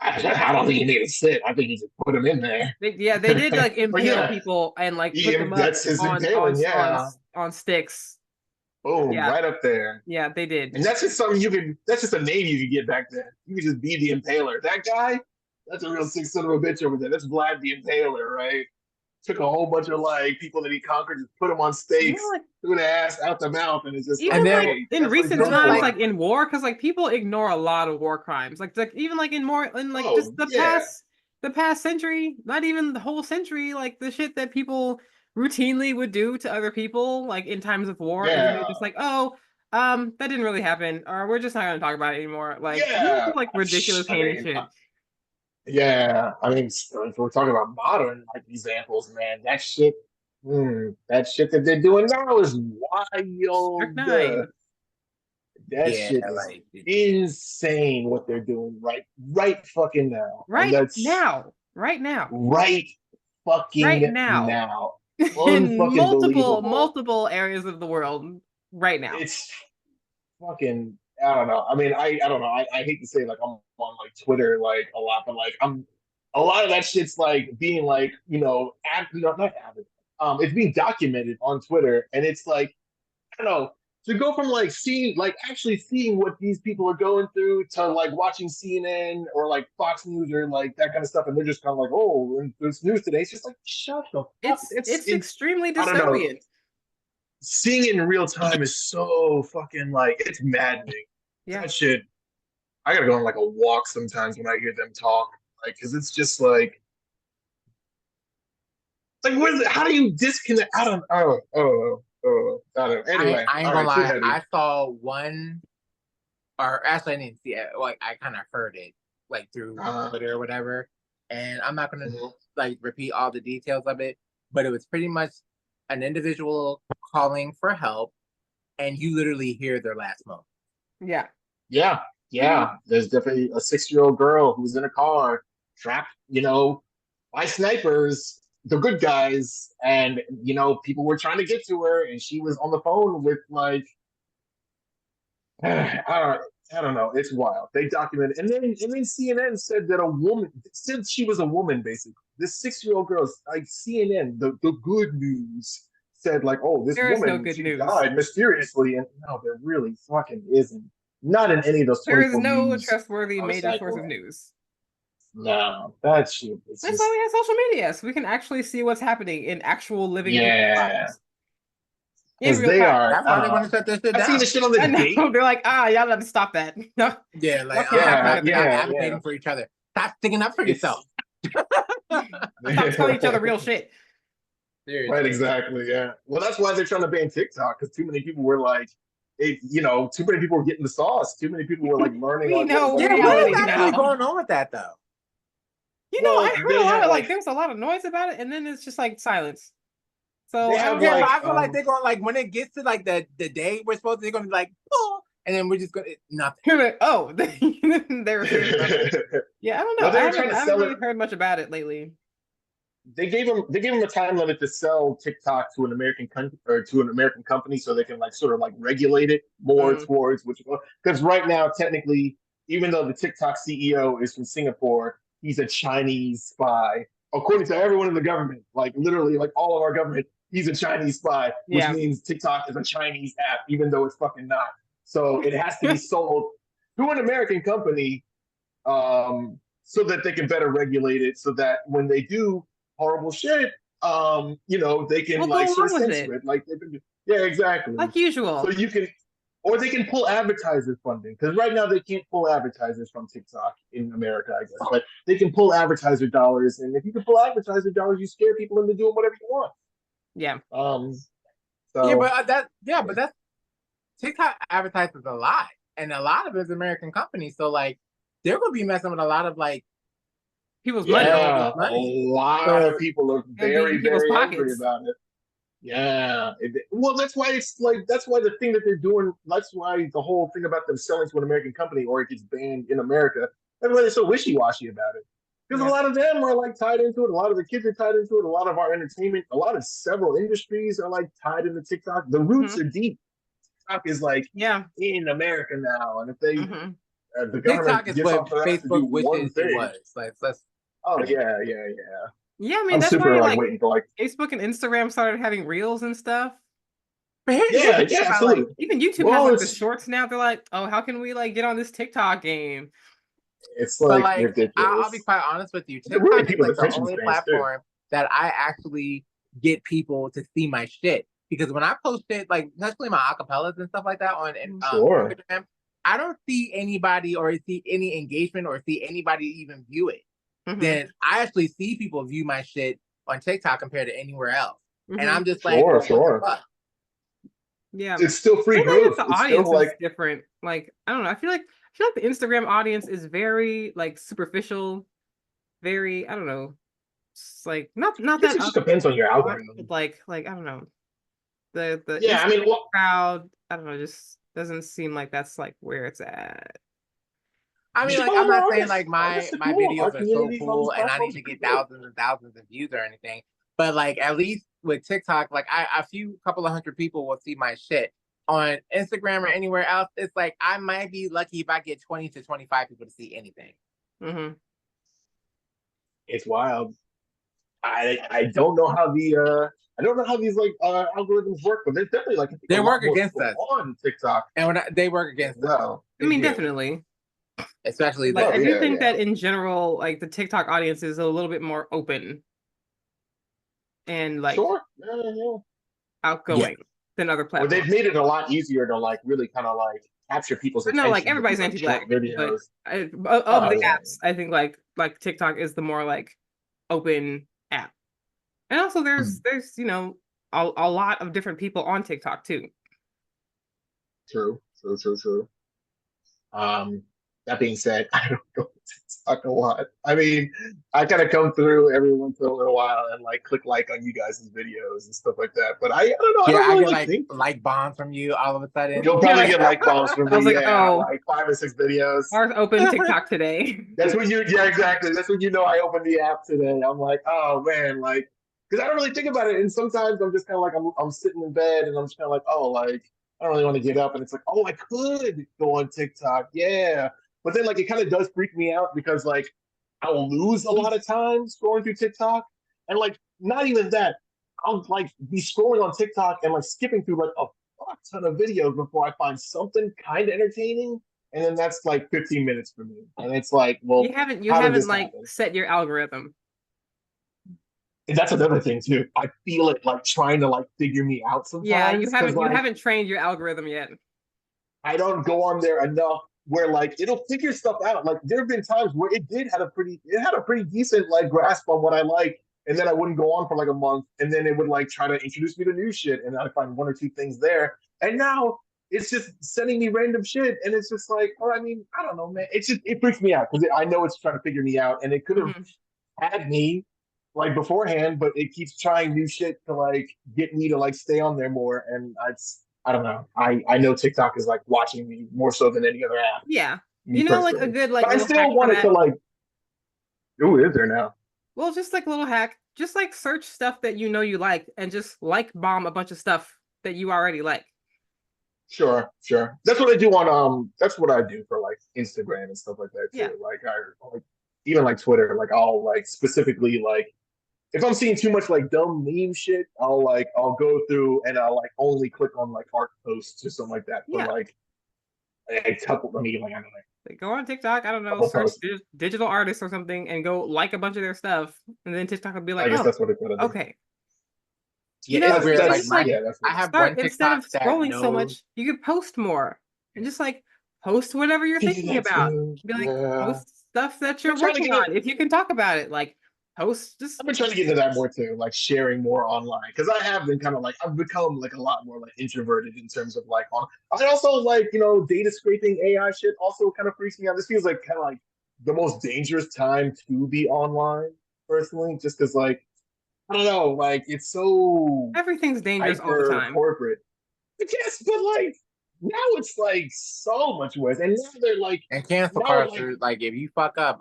S1: I don't think he needed to sit. I think he just put him in there.
S2: They did like impale
S1: yeah.
S2: people and like put
S1: Yeah,
S2: them up
S1: that's his impaling, yeah.
S2: on sticks.
S1: Boom,
S2: Yeah.
S1: right up there.
S2: Yeah, they did.
S1: And that's just something that's just a name you could get back then. You could just be the Impaler. That guy, that's a real sick son of a bitch over there. That's Vlad the Impaler, right? Took a whole bunch of like people that he conquered, just put them on stakes,
S2: like,
S1: through the ass, out the mouth, and it's just
S2: even
S3: And then-
S2: like in
S1: that's what
S2: recent
S1: he's known
S2: times,
S1: for.
S2: like in war, because like people ignore a lot of war crimes. Like even like in like
S1: Oh,
S2: just
S1: yeah.
S2: the past century, not even the whole century, like the shit that people routinely would do to other people, like in times of war, and then they're
S1: Yeah.
S2: just like, oh, that didn't really happen, or we're just not gonna talk about it anymore. Like,
S1: Yeah.
S2: like ridiculous,
S1: I
S2: heinous
S1: mean,
S2: shit.
S1: Yeah, I mean, if we're talking about modern like examples, man, that shit that shit that they're doing now is wild.
S2: Strychnine.
S1: That
S3: Yeah,
S1: shit is
S3: like
S1: insane what they're doing right fucking now. And
S2: Right
S1: that's
S2: now. Right now.
S1: right
S2: Right
S1: fucking
S2: now.
S1: now.
S2: In
S1: Unfucking believable.
S2: multiple areas of the world right now.
S1: It's fucking I don't know. I mean, I don't know. I hate to say like I'm on like Twitter like a lot, but like I'm a lot of that shit's like being like, not avid. It's being documented on Twitter and it's like I don't know, to go from like seeing, like actually seeing what these people are going through to like watching CNN or like Fox News or like that kind of stuff, and they're just kind of like, oh, and there's news today. It's just like, shut the fuck.
S2: It's extremely
S1: I don't know.
S2: dystopian.
S1: Seeing it in real time is so fucking like it's maddening.
S2: Yeah.
S1: That shit. I gotta go on like a walk sometimes when I hear them talk, like, because it's just like, how do you disconnect? I don't. I don't. Anyway,
S3: I ain't
S1: all
S3: gonna
S1: right, too
S3: lie.
S1: heavy.
S3: I saw one, or actually, I didn't see it. Like, I kind of heard it, like through Twitter or whatever. And I'm not gonna like repeat all the details of it, but it was pretty much an individual calling for help, and you literally hear their last moment.
S2: Yeah.
S1: Yeah. There's definitely a 6-year-old girl who's in a car, trapped, by snipers, the good guys, and people were trying to get to her, and she was on the phone with like, I don't know, it's wild. They documented, and then CNN said that a woman, since she was a woman, basically, this 6-year-old girl, like CNN, the good news said like, oh, this
S2: There is no
S1: woman,
S2: good
S1: she
S2: news.
S1: died mysteriously, and no, there really fucking isn't. Not in any of those.
S2: There is
S1: 24
S2: no
S1: news
S2: trustworthy major
S1: outside
S2: source of
S1: world.
S2: news.
S1: No, that shit. It's
S2: That's
S1: just,
S2: why we have social media, so we can actually see what's happening in actual living people's
S1: yeah,
S2: lives. In
S1: because
S2: real
S1: they
S2: time.
S1: are.
S3: That's why they want to shut this shit
S1: I've seen
S3: down.
S1: the shit on the
S2: I
S1: date.
S2: know. They're like, y'all got to stop that. No.
S3: Yeah, like
S2: Yeah,
S3: stop advocating for each other. Stop sticking up for
S1: It's-
S3: yourself.
S2: Stop telling each other real shit.
S3: Seriously.
S1: Right, exactly. Yeah. Well, that's why they're trying to ban TikTok because too many people were like, too many people were getting the sauce. Too many people were like learning.
S2: We
S1: like,
S2: know
S1: what was
S3: Yeah,
S1: going
S3: what
S2: reality
S3: is
S1: on.
S3: actually
S2: now.
S3: going on with that though?
S2: I heard
S1: they
S2: a lot
S1: have,
S2: of like there was a lot of noise about it, and then it's just like silence. So
S1: They
S2: I
S1: have,
S2: don't
S3: Yeah,
S2: know.
S3: but
S1: like,
S3: I feel like they're going like when it gets to like the day we're supposed to, they're gonna be like, oh, and then we're just gonna nothing.
S2: Oh, they were serious about it. Yeah, I don't know.
S1: Well, they
S2: I
S1: were trying
S2: haven't,
S1: to
S2: I haven't
S1: sell
S2: really
S1: it.
S2: heard much about it lately.
S1: They gave him a time limit to sell TikTok to an American country or to an American company so they can like sort of like regulate it more towards because right now technically even though the TikTok CEO is from Singapore, he's a Chinese spy according to everyone in the government, like literally like all of our government. He's a Chinese spy, which means TikTok is a Chinese app, even though it's fucking not. So it has to be sold to an American company so that they can better regulate it so that when they do horrible shit, they can
S2: We'll
S1: like
S2: go
S1: sort of
S2: along with
S1: censor
S2: it.
S1: it. Like they can, yeah, exactly.
S2: Like usual.
S1: So you can, or they can pull advertiser funding because right now they can't pull advertisers from TikTok in America, I guess. But they can pull advertiser dollars, and if you can pull advertiser dollars, you scare people into doing whatever you want.
S2: Yeah.
S1: So
S3: but that's TikTok advertises a lot, and a lot of it's American companies. So like, they're gonna be messing with a lot of like
S2: people's money.
S1: yeah, a lot of people are very, very angry
S2: pockets.
S1: about it. Yeah. Well, that's why that's why the thing that they're doing, that's why the whole thing about them selling to an American company or it gets banned in America, that's why they're so wishy-washy about it. Because a lot of them are like tied into it. A lot of the kids are tied into it. A lot of our entertainment, a lot of several industries are like tied into TikTok. The roots are deep. TikTok is like in America now. And if they, the government
S3: TikTok is
S1: gets
S3: what
S1: off their ass to do
S3: Facebook
S1: one
S3: wishes
S1: thing.
S3: it was. Like, let's.
S1: Oh yeah.
S2: Yeah, I mean
S1: I'm
S2: that's
S1: super
S2: why
S1: like waiting for like
S2: Facebook and Instagram started having reels and stuff.
S1: Yeah, absolutely.
S2: Like, even YouTube has like the shorts now. They're like, oh, how can we like get on this TikTok game?
S1: It's like, ridiculous.
S3: I'll be quite honest with you.
S1: They're ruining
S3: TikTok is like
S1: people's
S3: the only
S1: attention spans,
S3: platform that I actually get people to see my shit. Because when I post it, like especially my acapellas and stuff like that on Instagram, I don't see anybody or see any engagement or see anybody even view it. Then I actually see people view my shit on TikTok compared to anywhere else. And I'm just like,
S1: sure.
S2: Yeah,
S1: it's still free growth.
S2: The audience is different. Like I don't know. I feel like the Instagram audience is very like superficial, very I don't know. It's like not that.
S1: It just depends on your algorithm.
S2: Like I don't know. The
S1: I mean,
S2: crowd. I don't know. Just Doesn't seem like that's like where it's at.
S3: I mean,
S1: Shit,
S3: like, I'm not saying
S1: artists-
S3: like my
S1: artists are cool.
S3: videos
S1: Art
S3: are so
S1: communities on
S3: cool
S1: these
S3: and I need
S1: platforms
S3: to
S1: are
S3: get
S1: cool.
S3: thousands and thousands of views or anything, but like at least with TikTok, like a few couple of hundred people will see my shit. On Instagram or anywhere else, it's like I might be lucky if I get 20 to 25 people to see anything.
S2: Mm-hmm.
S1: It's wild. I don't know how I don't know how these like algorithms work, but there's definitely like
S3: They
S1: a lot
S3: work
S1: more
S3: against
S1: people
S3: us.
S1: on TikTok
S3: And they work
S1: as
S3: against us,
S1: well.
S2: I mean,
S1: They do.
S2: definitely.
S3: especially
S2: Like,
S1: Oh,
S2: I do
S1: yeah,
S2: think
S1: yeah.
S2: that in general, like the TikTok audience is a little bit more open and like
S1: Sure. Yeah, yeah.
S2: outgoing than other
S1: Well, they've
S2: platforms.
S1: made it a lot easier to like really kind of like capture people's
S2: But no, like
S1: attention with these
S2: everybody's
S1: like short
S2: anti-black, but
S1: videos.
S2: of
S1: Oh,
S2: the
S1: yeah.
S2: apps, I think like TikTok is the more like open app. And also there's you know a lot of different people on TikTok too.
S1: True, true, true, true. That being said, I don't go to TikTok a lot. I mean, I kind of come through every once in a little while and like click like on you guys' videos and stuff like that. But I don't know. I
S3: yeah,
S1: don't
S3: I
S1: really
S3: get
S1: like think
S3: like bombs from you all of a sudden.
S1: you'll probably get like bombs from
S2: I was
S1: me.
S2: like,
S1: Yeah,
S2: oh,
S1: like 5 or 6 videos.
S2: ours open TikTok today.
S1: That's when yeah, exactly. That's when you know I opened the app today. I'm like, oh man, like, because I don't really think about it. And sometimes I'm just kind of like, I'm sitting in bed and I'm just kind of like, oh, like, I don't really want to get up. And it's like, oh, I could go on TikTok. Yeah. But then, like, it kind of does freak me out because, like, I'll lose a lot of time scrolling through TikTok. And, like, not even that. I'll, like, be scrolling on TikTok and, like, skipping through, like, a fuck ton of videos before I find something kind of entertaining. And then that's like 15 minutes for me. And it's like, well,
S2: You haven't
S1: how did this
S2: like
S1: happen?
S2: set your algorithm.
S1: And that's another thing too. I feel it like trying to like figure me out sometimes.
S2: Yeah, you
S1: like,
S2: haven't trained your algorithm yet.
S1: I don't go on there enough where like it'll figure stuff out. Like there have been times where it had a pretty decent like grasp on what I like, and then I wouldn't go on for like a month, and then it would like try to introduce me to new shit, and I'd find 1 or 2 things there. And now it's just sending me random shit, and it's just like, oh, I mean, I don't know, man. It freaks me out because I know it's trying to figure me out, and it could have had me like beforehand, but it keeps trying new shit to like get me to like stay on there more, and I don't know. I know TikTok is like watching me more so than any other app.
S2: Yeah.
S1: Me
S2: You know, like a
S1: personally.
S2: good like
S1: But I
S2: little hack
S1: still
S2: for
S1: wanted
S2: that.
S1: to like. Ooh, is there now?
S2: Well, just like a little hack, just like search stuff that you know you like and just like bomb a bunch of stuff that you already like.
S1: Sure, sure. That's what I do on That's what I do for like Instagram and stuff like that too.
S2: Yeah.
S1: Like I like even like Twitter. Like I'll like specifically like if I'm seeing too much like dumb meme shit, I'll go through and I'll like only click on like art posts or something like that for
S2: Yeah.
S1: like a couple. I mean, like I don't know.
S2: Like, go on TikTok, I don't know,
S1: Couple
S2: search
S1: posts.
S2: digital artists or something and go like a bunch of their stuff. And then TikTok will be
S1: I
S2: like,
S1: guess
S2: oh,
S1: that's what it's gonna do.
S2: okay.
S3: Yeah,
S2: You know,
S3: it's weird.
S2: it's
S3: Like
S2: just like,
S1: yeah, that's
S3: I have
S2: start
S3: one
S2: instead of
S3: TikTok that
S2: scrolling so
S3: knows.
S2: much, you could post more and just like post whatever you're thinking about. Be like, post stuff that you're
S1: I'm trying to
S2: working
S1: get
S2: on. If you can talk about it, like post just
S1: I've been trying to get into that more too, like sharing more online. Because I have been kind of like I've become like a lot more like introverted in terms of like on. I also like data scraping AI shit also kind of freaks me out. This feels like kind of like the most dangerous time to be online personally, just because like I don't know, like it's so
S2: everything's dangerous all the
S1: hyper
S2: time.
S1: corporate. I guess, but like now it's like so much worse, and now they're like
S3: And cancel
S1: now
S3: culture, like if you fuck up,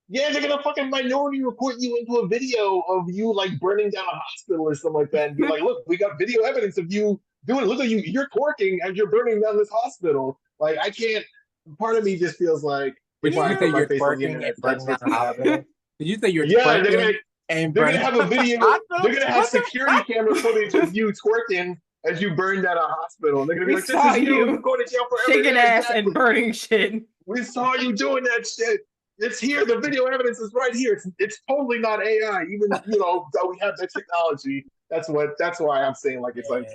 S1: yeah, they're gonna fucking minority report you into a video of you like burning down a hospital or something like that, and be like, "Look, we got video evidence of you doing. Look at you, you're twerking as you're burning down this hospital." Like, I can't. Part of me just feels like
S3: did
S1: if I
S3: you
S1: put
S3: say
S1: my
S3: you're
S1: face on the
S3: twerking
S1: internet,
S3: and burning down
S1: that's what's
S3: the
S1: gonna happen.
S3: hospital? Did you say you're
S1: Yeah,
S3: twerking and
S1: they're gonna
S3: burning
S1: have a video.
S3: hospital?
S1: They're gonna have
S3: What the
S1: security
S3: fuck?
S1: camera footage of you twerking as you burn down a hospital. And they're gonna be
S2: We
S1: like, "This
S2: saw
S1: is you.
S2: you
S1: You're going to jail forever."
S2: shaking
S1: Yeah,
S2: ass
S1: exactly.
S2: and burning shit.
S1: We saw you doing that shit. It's here. The video evidence is right here. It's totally not AI. Even though we have that technology. That's why I'm saying like it's like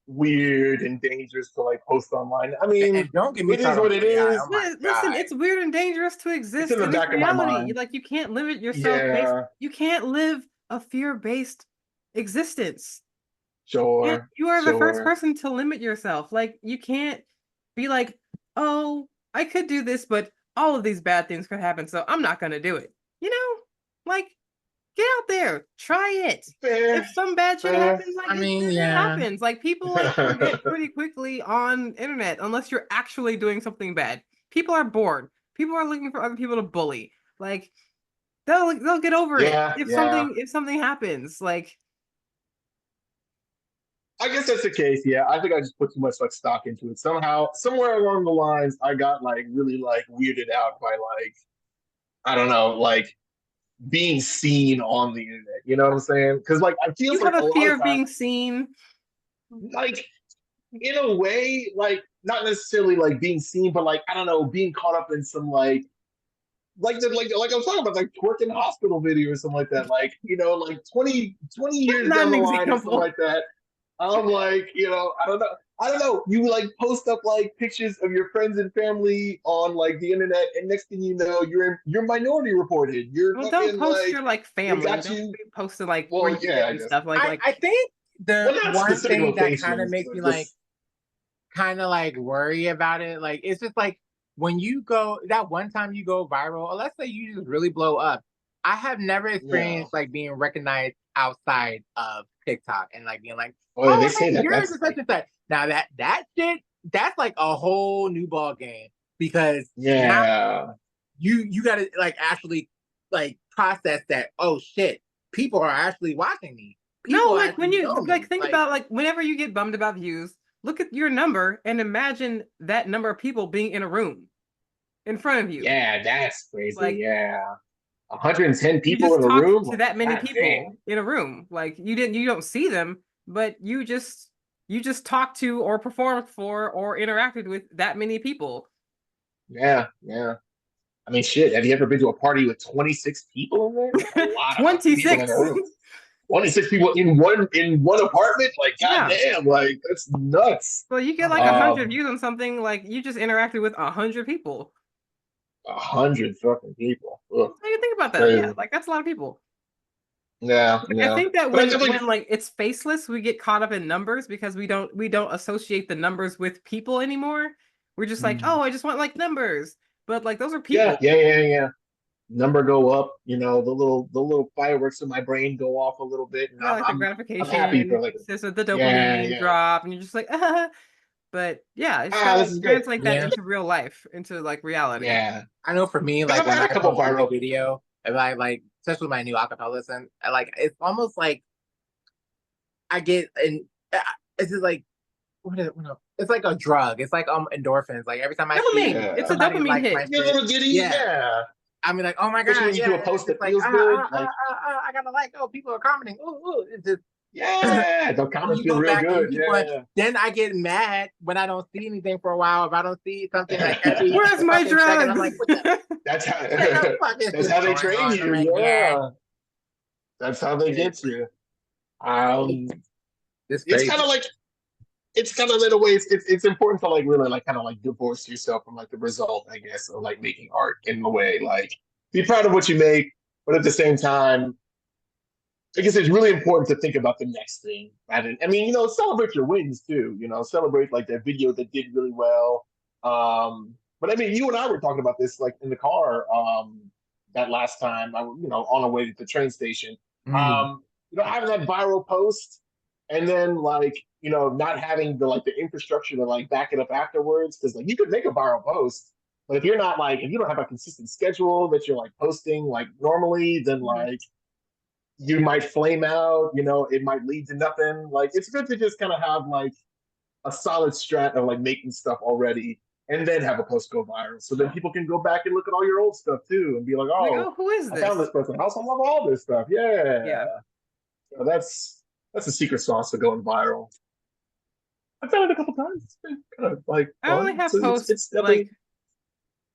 S1: weird and dangerous to like post online. I mean,
S3: And don't get me
S1: it is
S3: started
S1: what
S3: on
S1: it
S3: AI.
S1: is.
S3: Oh my
S2: Listen,
S3: God.
S2: it's weird and dangerous to exist
S1: in the
S2: in this
S1: back of my
S2: reality.
S1: mind.
S2: Like you can't limit yourself
S1: Yeah,
S2: you can't live a fear-based existence.
S1: sure.
S2: You are the first
S1: Sure.
S2: person to limit yourself. Like you can't be like, oh, I could do this, but all of these bad things could happen, so I'm not gonna do it. Like get out there, try it.
S1: Fair,
S2: If some bad shit
S1: fair.
S2: happens, like
S3: I mean,
S2: it
S3: yeah.
S2: happens. Like people like forget pretty quickly on internet unless you're actually doing something bad. People are bored. People are looking for other people to bully. Like they'll get over it
S1: Yeah,
S2: if
S1: yeah.
S2: something happens. Like
S1: I guess that's the case. Yeah, I think I just put too much like stock into it. Somehow, somewhere along the lines, I got like really like weirded out by like I don't know, like being seen on the internet. You know what I'm saying? Because like I feel
S2: you
S1: like
S2: have
S1: a
S2: a
S1: lot
S2: fear
S1: of
S2: of
S1: times,
S2: being seen.
S1: like in a way, like not necessarily like being seen, but like I don't know, being caught up in some like I was talking about like twerking hospital video or something like that. Like like 20 years
S2: Not
S1: down
S2: an
S1: the line or something
S2: example.
S1: like that. I'm like, I don't know. I don't know. You like post up like pictures of your friends and family on like the internet, and next thing you know, you're minority reported. You're
S2: Well, don't
S1: fucking
S2: post
S1: like
S2: your like
S1: they
S2: family.
S1: got
S2: Don't
S1: you.
S2: be posting like where
S1: Well,
S2: you
S1: yeah,
S2: live
S1: I
S2: and
S1: guess.
S2: stuff. Like
S3: I think the
S1: Well, not
S3: one
S1: specific
S3: thing that kind of
S1: locations,
S3: makes
S1: but
S3: me like
S1: just
S3: kind of like worry about it, like it's just like when you go that one time you go viral, or let's say you just really blow up. I have never
S1: yeah.
S3: experienced like being recognized outside of TikTok and like being like,
S1: Oh, yeah, they
S3: oh
S1: say
S3: hey,
S1: that.
S3: you're
S1: That's
S3: the such and such. Now that shit, that's like a whole new ball game because now
S1: yeah,
S3: you gotta like actually like process that, oh shit, people are actually watching me.
S2: no,
S3: People
S2: like when
S3: actually
S2: you
S3: know
S2: like
S3: me.
S2: think
S3: Like
S2: about like whenever you get bummed about views, look at your number and imagine that number of people being in a room in front of you.
S1: yeah. That's crazy.
S2: Like
S1: Yeah, 110
S2: you
S1: people
S2: just
S1: in a
S2: talked
S1: room.
S2: to
S1: Like,
S2: that many
S1: god damn.
S2: people in a room. Like you don't see them, but you just talked to or performed for or interacted with that many people.
S1: Yeah, yeah. I mean, shit. Have you ever been to a party with 26 people in there? That's a lot of fucking people in a
S2: 26.
S1: room. 26 people in one apartment? Like,
S2: Yeah.
S1: goddamn, like that's nuts.
S2: So you get like 100
S1: Um,
S2: views on something, like you just interacted with 100 people.
S1: 100 fucking people. Ugh,
S2: So you think about that. Yeah,
S1: crazy.
S2: like that's a lot of people.
S1: Yeah,
S2: Like I
S1: yeah.
S2: think that
S1: But I
S2: when
S1: definitely,
S2: like it's faceless, we get caught up in numbers because we don't associate the numbers with people anymore. We're just like,
S1: mm,
S2: oh, I just want like numbers. But like those are
S1: yeah,
S2: people.
S1: yeah, yeah, yeah. Number go up. The little fireworks in my brain go off a little bit, and
S2: Yeah,
S1: I'm
S2: like the
S1: I'm I'm happy for
S2: gratification,
S1: like,
S2: it's just the
S1: yeah,
S2: dopamine
S1: yeah.
S2: drop, and you're just like, ah. But yeah, it's gotta
S1: This
S2: like
S1: is great.
S2: translate that
S3: yeah.
S2: into real life, into like reality.
S1: Yeah,
S3: I know for me,
S1: because
S3: like
S1: I've
S3: when
S1: had
S3: I
S1: a couple
S3: post a new
S1: viral.
S3: video, if I like, especially my new acapella listen, it's almost like I get and it's just like what is it? It's like a drug. It's like endorphins. Like every time I see
S2: Dopamine. It's a
S1: Yeah,
S3: somebody
S2: dopamine
S3: like my
S2: hit.
S1: you get a
S3: shit,
S1: little giddy.
S3: yeah,
S1: Yeah,
S3: I mean like, oh my
S1: especially
S3: god,
S1: when you do
S3: yeah.
S1: a
S3: And it's
S1: post
S3: just
S1: that
S3: like
S1: feels good. Like,
S3: I gotta like, oh, people are commenting. It's just
S1: yeah, the
S3: and
S1: comments
S3: you
S1: feel
S3: go
S1: real
S3: back and you
S1: good.
S3: keep going.
S1: Yeah.
S3: Then I get mad when I don't see anything for a while. If I don't see something like every
S2: Where's my
S3: fucking second, I'm
S2: drugs?
S3: like, what the
S1: That's how
S3: what the fuck is
S1: that's
S3: this
S1: how they
S3: going
S1: train
S3: on
S1: you.
S3: right here?
S1: Yeah, that's how they get you. Um,
S3: It's
S1: it's
S3: crazy.
S1: kind of like it's kind of in a way it's important to like really like kind of like divorce yourself from like the result, I guess, of like making art in a way. Like be proud of what you make, but at the same time, I guess it's really important to think about the next thing. I mean, celebrate your wins too. Celebrate like that video that did really well. But I mean, you and I were talking about this like in the car that last time. On the way to the train station.
S3: Mm.
S1: Having that viral post, and then like not having the infrastructure to like back it up afterwards, because like you could make a viral post, but if you don't have a consistent schedule that you're like posting like normally, then like you might flame out, it might lead to nothing. Like it's good to just kind of have like a solid strat of like making stuff already and then have a post go viral. So then people can go back and look at all your old stuff too and be like,
S2: Like,
S1: oh,
S2: oh, who is
S1: I found this
S2: this?
S1: person. I also love all this stuff. Yeah.
S2: Yeah.
S1: So that's the secret sauce to going viral. I've done it a couple times. It's been kind of like
S2: I only
S1: fun.
S2: have
S1: So it's,
S2: posts
S1: it's definitely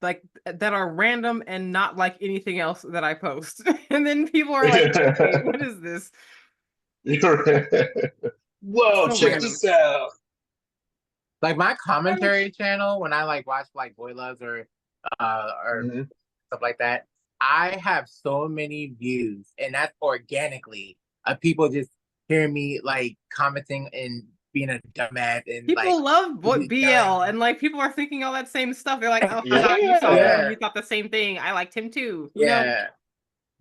S2: like that are random and not like anything else that I post. And then people are like, wait, what is this? It's
S1: Whoa,
S2: so
S1: check
S2: random.
S1: this out.
S3: Like my commentary channel, when I like watch like Boy Loves or
S1: Mhm.
S3: stuff like that, I have so many views, and that's organically of people just hearing me like commenting and being a dumbass and like
S2: People love
S3: really
S2: BL,
S3: telling
S2: and like people are thinking all that same stuff. They're like, oh, haha, you saw him,
S1: Yeah.
S3: yeah,
S2: you thought the same thing. I liked him too.
S3: yeah,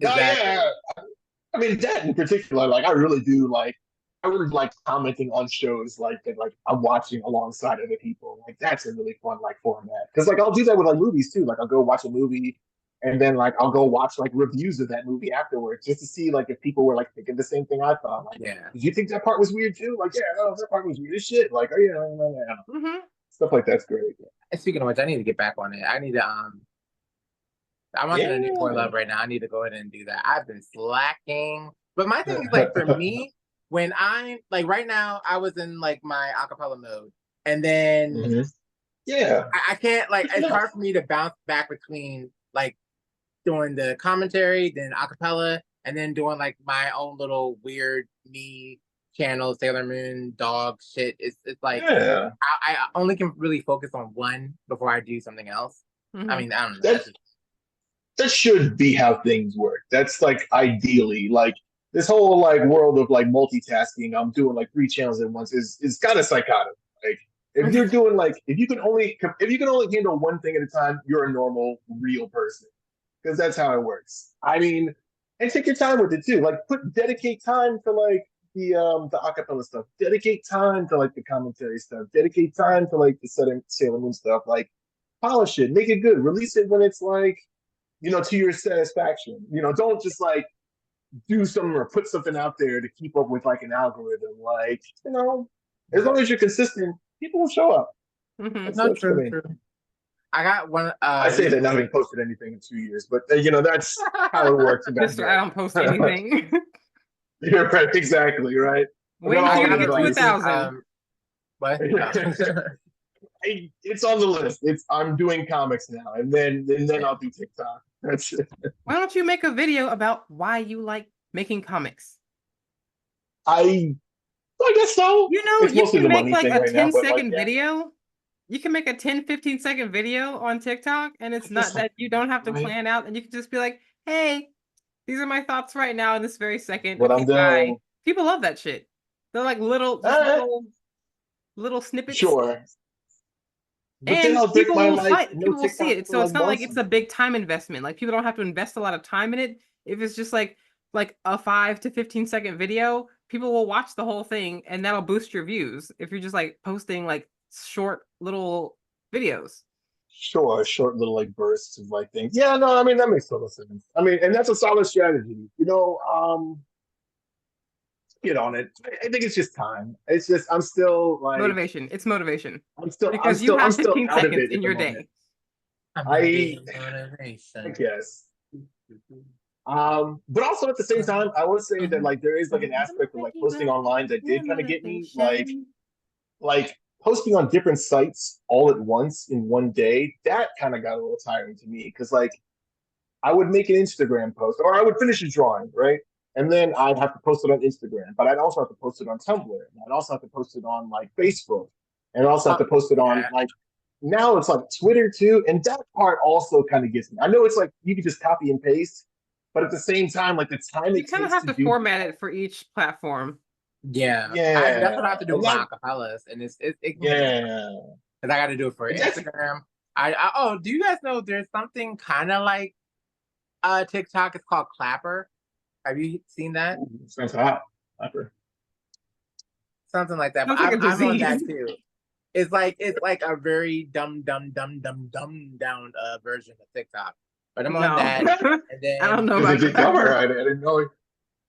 S1: Oh
S3: exactly.
S1: yeah. I mean, that in particular, like, I really do like. I really like commenting on shows like that, like I'm watching alongside other people. Like that's a really fun like format because like I'll do that with like movies too. Like I'll go watch a movie, and then like I'll go watch like reviews of that movie afterwards just to see like if people were like thinking the same thing I thought. Like,
S3: Yeah.
S1: did you think that part was weird too? Like, yeah, no, that part was weird as shit. Like, oh yeah.
S2: Hmm.
S1: Stuff like that's great.
S3: And speaking of which, I need to get back on it. I need to I'm on the new Boy
S1: Yeah.
S3: Love right now. I need to go ahead and do that. I've been slacking. But my thing is like for me, when I'm like right now, I was in like my acapella mode. And then
S1: Mhm. Yeah.
S3: I can't like
S1: Good
S3: it's
S1: enough.
S3: hard for me to bounce back between like doing the commentary, then acapella, and then doing like my own little weird me channel, Sailor Moon, dog shit. It's like
S1: Yeah.
S3: I only can really focus on one before I do something else. I mean, I don't know.
S1: That's that should be how things work. That's like ideally like this whole like world of like multitasking. I'm doing like three channels at once is kind of psychotic. Like if you're doing like if you can only handle one thing at a time, you're a normal real person because that's how it works. I mean, and take your time with it too. Like dedicate time to like the acapella stuff. Dedicate time to like the commentary stuff. Dedicate time to like the Sailor Moon stuff. Like polish it, make it good. Release it when it's like to your satisfaction. Don't just like do something or put something out there to keep up with like an algorithm. Like, as long as you're consistent, people will show up.
S2: Hmm.
S3: No,
S1: That's for
S3: true,
S1: me.
S3: true. I got one.
S1: I say that not having posted anything in 2 years, but that's how it works. back
S2: Mr. I
S1: then.
S2: don't post anything.
S1: You're right, exactly right.
S2: Wait
S1: Well,
S2: until you
S1: I
S2: get to
S1: advise-
S2: 1,000.
S3: What?
S1: It's on the list. I'm doing comics now, and then I'll do TikTok. That's it.
S2: Why don't you make a video about why you like making comics?
S1: I guess so. It's
S2: You
S1: mostly
S2: can
S1: the
S2: make
S1: money
S2: like
S1: thing
S2: a
S1: right now,
S2: 10-second
S1: but, like, yeah.
S2: video. You can make a 10-15-second video on TikTok, and it's not that you don't have to
S1: Right.
S2: plan out, and you can just be like, hey, these are my thoughts right now in this very second.
S1: What
S2: Okay,
S1: I'm
S2: bye.
S1: doing.
S2: People love that shit. They're like little snippets.
S1: Sure. But then
S2: And
S1: I'll break
S2: people
S1: my
S2: will
S1: like
S2: fight.
S1: no
S2: People will see
S1: TikTok
S2: it.
S1: for
S2: So
S1: like
S2: it's not like
S1: months.
S2: it's a big time investment. Like people don't have to invest a lot of time in it. If it's just like a 5 to 15-second video, people will watch the whole thing and that'll boost your views if you're just like posting like short little videos.
S1: Sure, short little like bursts of like things. Yeah, no, I mean that makes total sense. I mean, and that's a solid strategy. Get on it. I think it's just time. It's just I'm still like
S2: Motivation. It's motivation.
S1: I'm still
S2: Because you have 15
S1: out of
S2: seconds
S1: it
S2: in
S1: at
S2: your
S1: the
S2: day.
S1: moment.
S3: I'm
S1: I
S3: getting
S1: I
S3: motivation.
S1: guess. But also at the same time, I would say that like there is like an aspect of like posting online that did kind of get me like posting on different sites all at once in one day. That kind of got a little tiring to me because like I would make an Instagram post or I would finish a drawing, right? And then I'd have to post it on Instagram, but I'd also have to post it on Tumblr. And I'd also have to post it on like Facebook, and I'd also have to post it on
S3: Yeah.
S1: like now it's like Twitter too. And that part also kind of gets me. I know it's like you can just copy and paste, but at the same time, like the time
S2: You
S1: it
S2: kind of
S1: takes
S2: have to
S1: do
S2: format it for each platform.
S3: Yeah,
S1: Yeah.
S3: that's what I have to do
S1: And
S3: with my
S1: that-
S3: acapellas, and it
S1: yeah.
S3: because I got to do it for
S1: Exactly.
S3: Instagram. Oh, do you guys know there's something kind of like TikTok? It's called Clapper. Have you seen that?
S1: Sounds hot. Clapper.
S3: Something like that.
S2: Sounds
S3: But
S2: like a
S3: I'm on that
S2: disease.
S3: too. It's like a very dumb down version of TikTok. But I'm on
S2: No.
S3: that, and then
S2: I don't know
S1: Is
S2: about
S1: it good
S2: that.
S1: cover? I didn't know.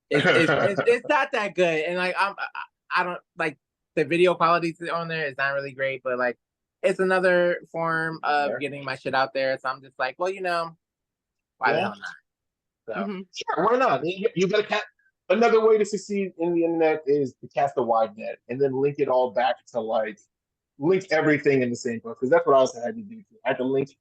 S3: it's not that good, and like I don't like the video quality on there is not really great, but like it's another form of
S1: Fair.
S3: getting my shit out there. So I'm just like, well, why the
S1: Yeah.
S3: hell not? So
S2: Mhm.
S1: Sure, why not? You got to cast. Another way to succeed in the internet is to cast a wide net and then link it all back to like link everything in the same post because that's what I also had to do. I had to link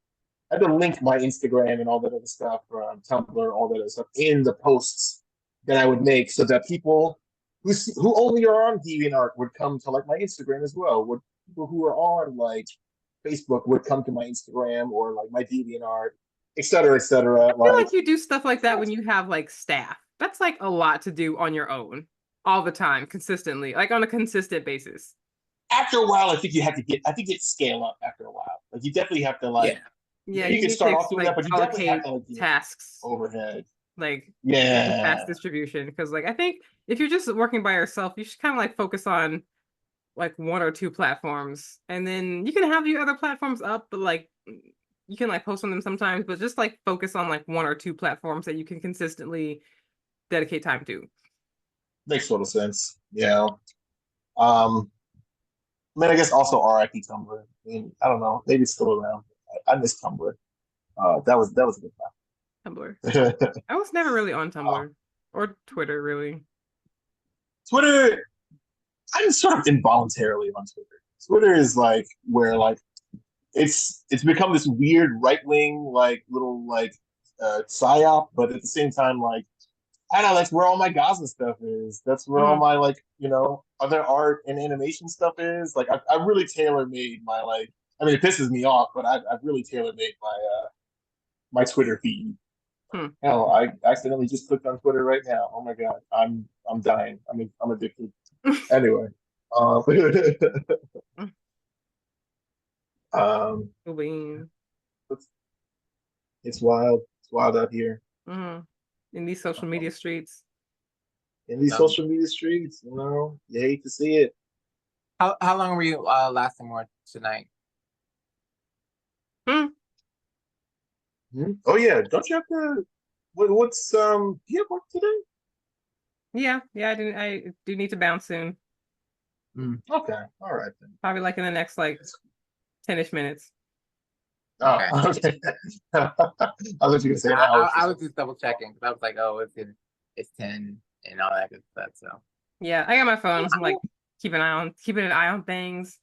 S1: my Instagram and all that other stuff, Tumblr, all that other stuff in the posts that I would make, so that people who only are on DeviantArt would come to like my Instagram as well. Would people who are on like Facebook would come to my Instagram or like my DeviantArt, et cetera, et cetera.
S2: I feel like you do stuff like that when you have like staff. That's like a lot to do on your own all the time, consistently, like on a consistent basis.
S1: After a while, I think it scale up after a while. Like you definitely have to like
S3: yeah.
S2: Yeah,
S1: you can
S2: need
S1: start
S2: to
S1: off doing that, but you definitely have
S2: allocate
S1: to like
S2: tasks.
S1: overhead.
S2: like
S1: Yeah.
S2: fast distribution. Because like I think if you're just working by yourself, you should kind of like focus on like one or two platforms, and then you can have your other platforms up, but like you can like post on them sometimes, but just like focus on like one or two platforms that you can consistently dedicate time to.
S1: Makes total sense. Yeah. Um, I mean, I guess also RIP Tumblr. I mean, I don't know. Maybe it's still around. I miss Tumblr. That was a good
S2: Tumblr.
S1: time.
S2: I was never really on Tumblr or Twitter, really.
S1: Twitter, I'm sort of involuntarily on Twitter. Twitter is like where like it's become this weird right wing like little like psyop, but at the same time like I don't know, that's where all my Gaza stuff is. That's where all
S2: Mhm.
S1: my like, other art and animation stuff is. Like I really tailor made my like I mean it pisses me off, but I've really tailor made my Twitter feed.
S2: Hmm.
S1: Hell, I accidentally just clicked on Twitter right now. Oh my god, I'm dying. I'm addicted. Anyway, um, um,
S2: Moving.
S1: it's, it's wild. It's wild out here
S2: Mhm. In these social media streets.
S1: in these social media streets. You hate to see it.
S3: How long were you lasting more tonight?
S1: Oh yeah, don't you have to? What's do you have work today?
S2: Yeah, I do need to bounce soon.
S1: Okay, all right then.
S2: Probably like in the next like 10-ish minutes.
S1: Oh, okay. I was you gonna say an hour.
S3: I was just double checking because I was like, oh, it's 10 and all that good stuff. So
S2: Yeah, I got my phone. I'm like keeping an eye on things.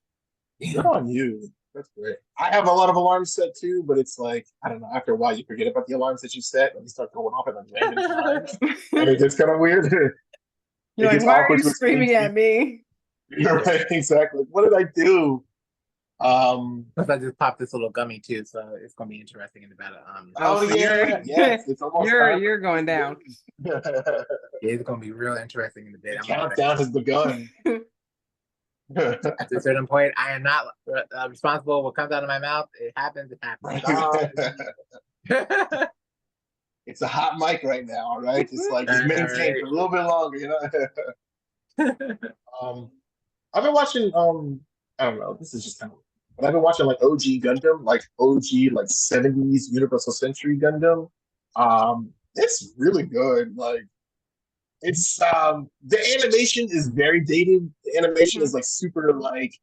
S1: Good on you. That's great. I have a lot of alarms set too, but it's like I don't know. After a while, you forget about the alarms that you set, and they start going off at like random times, and it gets kind of weird.
S2: You're
S1: It
S2: like,
S1: gets
S2: why are
S1: awkward
S2: you
S1: to explain
S2: screaming
S1: to
S2: at me?
S1: You're right, exactly. What did I do?
S3: plus I just popped this little gummy too, so it's gonna be interesting in about
S1: Oh
S2: so
S1: yeah, yes, it's almost time.
S2: you're going down.
S1: The
S3: it's gonna be real interesting in the bit.
S1: countdown has begun.
S3: At a certain point, I am not responsible. What comes out of my mouth, it happens. It happens.
S1: It's a hot mic right now, all right? Just like just maintain for a little bit longer, I've been watching I don't know, this is just kind of but I've been watching like OG Gundam, like OG like 70s Universal Century Gundam. It's really good. Like it's the animation is very dated. The animation is like super like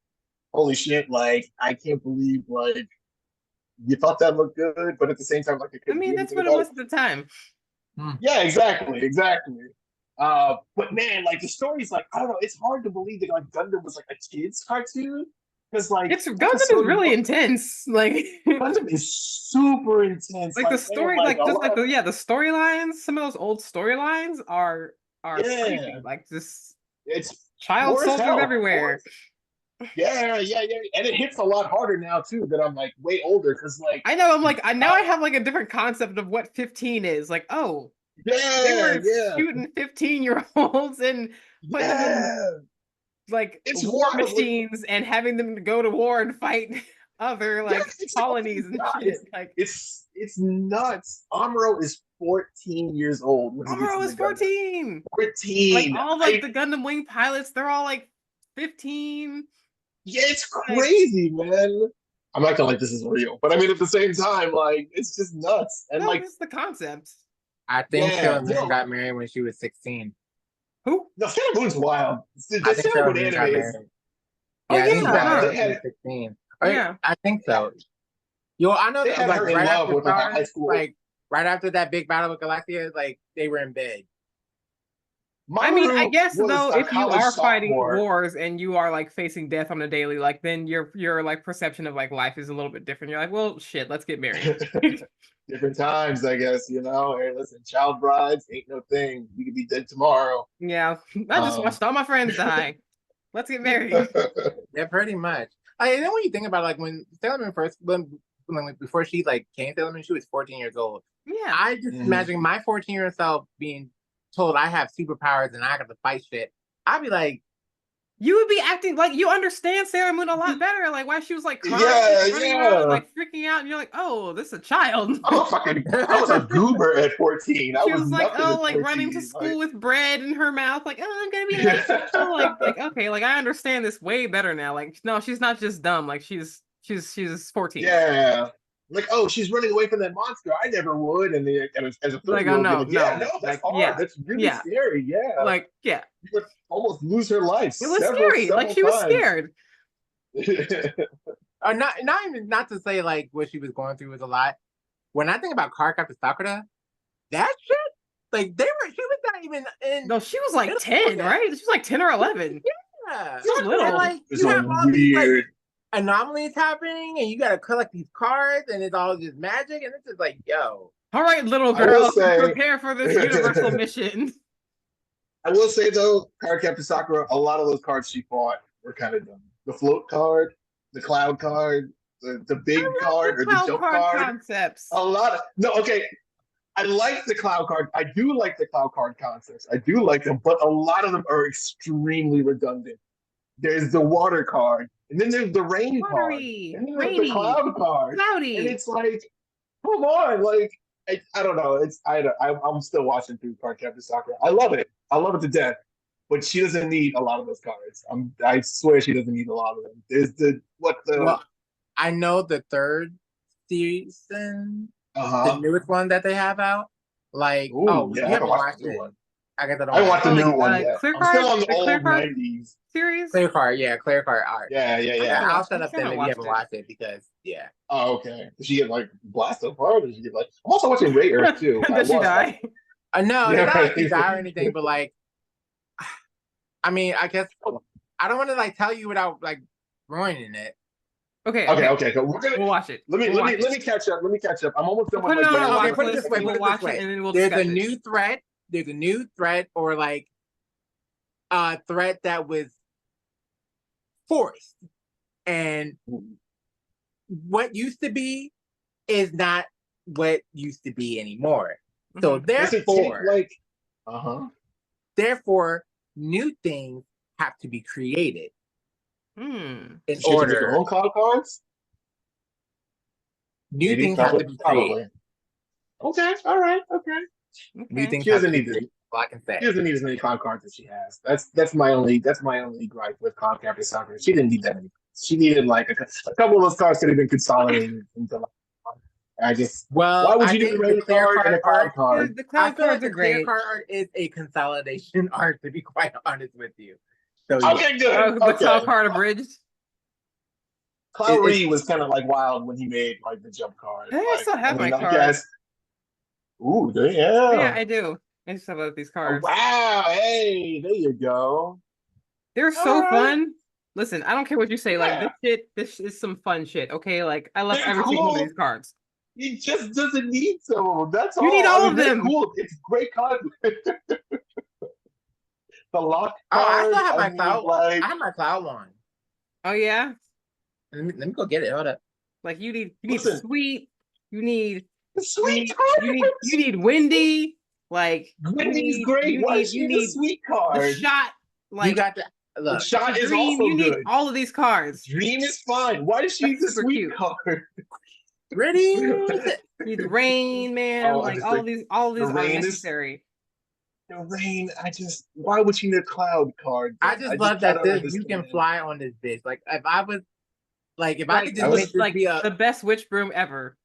S1: holy shit, like I can't believe like you thought that looked good, but at the same time, like it
S2: I
S1: couldn't
S2: mean,
S1: do
S2: that's
S1: anything
S2: what it
S1: about
S2: was at the time.
S1: Yeah, exactly. But man, like the story's like I don't know. It's hard to believe that like Gundam was like a kids cartoon because like
S2: It's
S1: what the
S2: Gundam is
S1: story
S2: really
S1: was-
S2: intense. Like
S1: Gundam is super intense.
S2: like the
S1: man,
S2: story,
S1: like
S2: like
S1: a
S2: just like
S1: lot of
S2: the storylines, some of those old storylines are crazy.
S1: yeah,
S2: Like just
S1: it's
S2: child
S1: war as
S2: soldiers
S1: hell.
S2: everywhere.
S1: Yeah, and it hits a lot harder now too that I'm like way older because like
S2: I know. I'm like, I have like a different concept of what 15 is. Like, oh, they were
S1: yeah,
S2: shooting 15-year-olds and putting them in
S1: yeah.
S2: like
S1: It's
S2: war
S1: wild. Like,
S2: machines and having them go to war and fight other like
S1: it's
S2: colonies and shit. Like
S1: it's nuts. Amuro is 14 years old when he gets
S2: Amuro
S1: in
S2: was
S1: the Gundam.
S2: 14.
S1: 14.
S2: Like all like the Gundam Wing pilots, they're all like 15.
S1: Yeah, it's crazy, man. I'm not gonna like this is real, but I mean at the same time, like it's just nuts. And
S2: No,
S1: like,
S2: this is the concept.
S3: I think
S1: yeah,
S3: Sailor Moon got married when she was 16.
S2: Who?
S1: no, Sailor Moon's wild. The
S3: I think
S1: Sailor
S3: Sailor
S1: Moon
S3: Moon got
S1: anime
S3: married.
S1: is
S2: Oh,
S3: Yeah, I think she
S2: yeah,
S3: got
S2: huh.
S3: married when she was 16.
S2: Yeah.
S3: I think so. Yo, I know
S1: they
S3: that
S1: had
S3: like
S1: her in
S3: right
S1: love
S3: after
S1: with like a high
S3: Stars,
S1: school.
S3: like right after that big battle with Galaxia, like they were in bed.
S2: I mean, I
S1: Mamoru
S2: guess
S1: was
S2: though,
S1: a
S2: if you
S1: college
S2: are fighting
S1: sophomore.
S2: wars and you are like facing death on a daily, like then your like perception of like life is a little bit different. You're like, well, shit, let's get married.
S1: Different times, I guess, Hey, listen, child brides ain't no thing. You could be dead tomorrow.
S2: Yeah, I just watched all my friends die. Let's get married.
S3: Yeah, pretty much. And then when you think about like when Sailor Moon first, before she like came Sailor Moon, she was 14 years old.
S2: Yeah.
S3: I just imagine my 14-year-old self being told I have superpowers and I got to fight shit. I'd be like,
S2: You would be acting like you understand Sailor Moon a lot better. Like why she was like crying,
S1: Yeah,
S2: running
S1: yeah.
S2: around, like freaking out, and you're like, oh, this is a child.
S1: I was a goober at 14. I
S2: She
S1: was
S2: was like,
S1: nothing
S2: oh,
S1: at
S2: like running to
S1: 14.
S2: school with bread in her mouth, like, oh, I'm gonna be late for school. Like, okay, like I understand this way better now. Like, no, she's not just dumb. Like, she's 14.
S1: Yeah. Like, oh, she's running away from that monster. I never would. And, as a
S2: Like, oh
S1: 30-year-old,
S2: no,
S1: like, yeah,
S2: no,
S1: no, that's
S2: like,
S1: hard.
S2: yeah,
S1: That's really
S2: yeah,
S1: scary. Yeah.
S2: like, yeah,
S1: You would almost lose her life
S2: it was scary. Like, she was scared.
S3: Not to say like what she was going through was a lot. When I think about Cardcaptor Sakura, that shit, like she was not even in.
S2: No, she was like
S3: middle
S2: 10,
S3: school yet.
S2: right? She was like 10 or 11.
S3: Yeah,
S2: She was little.
S3: And, like
S1: It's
S3: you
S1: a
S3: have all these like
S1: weird.
S3: anomalies happening, and you gotta collect these cards, and it's all just magic, and it's just like, yo,
S2: All right, little
S1: I will
S2: girl,
S1: say-
S2: prepare for this universal mission.
S1: I will say though, Cardcaptor Sakura, a lot of those cards she fought were kind of dumb. The float card, the cloud card, the big card, or the
S2: Cloud
S1: jump
S2: card
S1: card.
S2: concepts.
S1: A lot of no, okay. I like the cloud card. I do like the cloud card concepts. I do like them, but a lot of them are extremely redundant. There's the water card, and then there's the rain
S2: Watery,
S1: card, and then there's
S2: rainy,
S1: the cloud card,
S2: cloudy.
S1: and it's like, come on, like I don't know. I'm still watching through Cardcaptor Sakura. I love it. I love it to death. But she doesn't need a lot of those cards. I swear she doesn't need a lot of them. There's
S3: well, I know the third season,
S1: uh-huh.
S3: the newest one that they have out. Like,
S1: Ooh,
S3: oh,
S1: yeah,
S3: you
S1: I
S3: haven't
S1: haven't watched
S3: watched
S1: the new
S3: it.
S1: one.
S3: I guess I don't.
S1: I watched the
S2: like,
S1: new one yet.
S2: Clear
S1: I'm still on
S2: Card?
S1: the
S2: The
S1: old
S2: Clear Card?
S1: 90s.
S2: Series?
S3: Clear card, yeah, clear card art.
S1: Yeah.
S3: Yeah, I'll shut up
S2: I
S3: then
S2: haven't
S3: if you
S2: watched
S3: haven't
S2: it.
S3: watched it because yeah.
S1: Oh, okay. Did she get like blasted apart? Or did she get like? I'm also watching Ray Earth too.
S2: Did she die?
S3: No,
S1: Yeah,
S3: it's not like
S1: right.
S3: you die or anything, but like, I mean, I guess I don't want to like tell you without like ruining it.
S2: Okay.
S1: Okay. So we're gonna
S2: We'll watch it.
S1: let me catch up. Let me catch up. I'm almost done with
S2: Put it
S1: my
S2: on our
S1: game.
S3: Okay,
S2: watch
S3: put it
S2: list.
S3: this way,
S2: We'll
S3: put it
S2: watch
S3: this way.
S2: it and then we'll
S3: There's
S2: discuss
S3: a
S2: it.
S3: new threat. There's a new threat or like a threat that was forced, and what used to be is not what used to be anymore. So
S2: Mhm.
S1: Does it take,
S3: therefore,
S1: like,
S3: therefore, new things have to be created
S2: Hmm.
S3: in
S1: She has to make her
S3: order.
S1: own cloud cards?
S3: New
S1: Maybe,
S3: things have to be
S1: probably.
S3: created.
S1: Okay, all right, okay.
S3: New
S2: Okay.
S3: things
S1: She
S3: have to
S1: doesn't
S3: be
S1: need to.
S3: created. All I can say.
S1: She doesn't need as many cloud cards as she has. That's my only gripe with Cardcaptor Sakura. She didn't need that many. She needed like a couple of those cards could have been consolidated into like. I just
S3: Well,
S1: why would
S3: I
S1: you do
S3: think
S1: the rain
S3: clear
S1: card and a cloud
S3: art.
S1: card?
S2: The
S3: I
S2: cloud
S3: feel like
S2: cards
S3: the
S2: are
S3: clear
S2: great.
S3: card art is a consolidation art, to be quite honest with you. So
S1: Okay, good.
S2: The
S1: Okay.
S2: cloud card abridged.
S1: Clowery was kind of like wild when he made like the jump card.
S2: I think I
S1: Like,
S2: still have my
S1: I
S2: card.
S1: guess. Ooh, yeah.
S2: Yeah, I do. I just have these
S1: Oh,
S2: cards.
S1: wow. Hey, there you go.
S2: They're so
S1: Alright.
S2: fun. Listen, I don't care what you say. Like
S1: Yeah.
S2: this is some fun shit. Okay, like I love
S1: They're
S2: every single one
S1: cool.
S2: of these cards.
S1: He just doesn't need some of them. That's all.
S2: You need all
S1: I mean,
S2: of
S1: they're
S2: them.
S1: Cool. It's great content. The lock
S3: Oh, I
S1: card.
S3: still have my
S1: mean,
S3: cloud.
S1: like,
S3: I have my cloud one.
S2: Oh yeah,
S3: Let me go get it. Hold up.
S2: like you need
S1: Listen.
S2: sweet. You need
S1: the sweet
S2: you need windy. Like
S1: Wendy's
S2: you need-
S1: great.
S2: You
S1: Why
S2: need
S1: is she
S2: you
S1: the
S2: need
S1: sweet
S2: the
S1: card?
S2: shot. Like
S3: You got the
S1: The
S3: look.
S1: shot is
S2: dream.
S1: also
S2: You need
S1: good.
S2: all of these cards.
S1: Dream is fine. Why is she
S2: That's
S1: the
S2: super
S1: sweet
S2: cute.
S1: card?
S3: Ready?
S2: Need the rain, man.
S1: Oh,
S2: like
S1: just
S2: all
S1: like,
S2: of these
S1: the
S2: are
S1: rain is-
S2: necessary.
S1: The rain. Why would she need a cloud card?
S3: I just love that
S1: don't
S3: you can
S1: understand.
S3: fly on this bitch. Like if I was, like if I
S2: Like,
S3: could
S1: that
S3: just
S1: was
S3: make this
S2: like
S3: be a
S2: the best witch broom ever.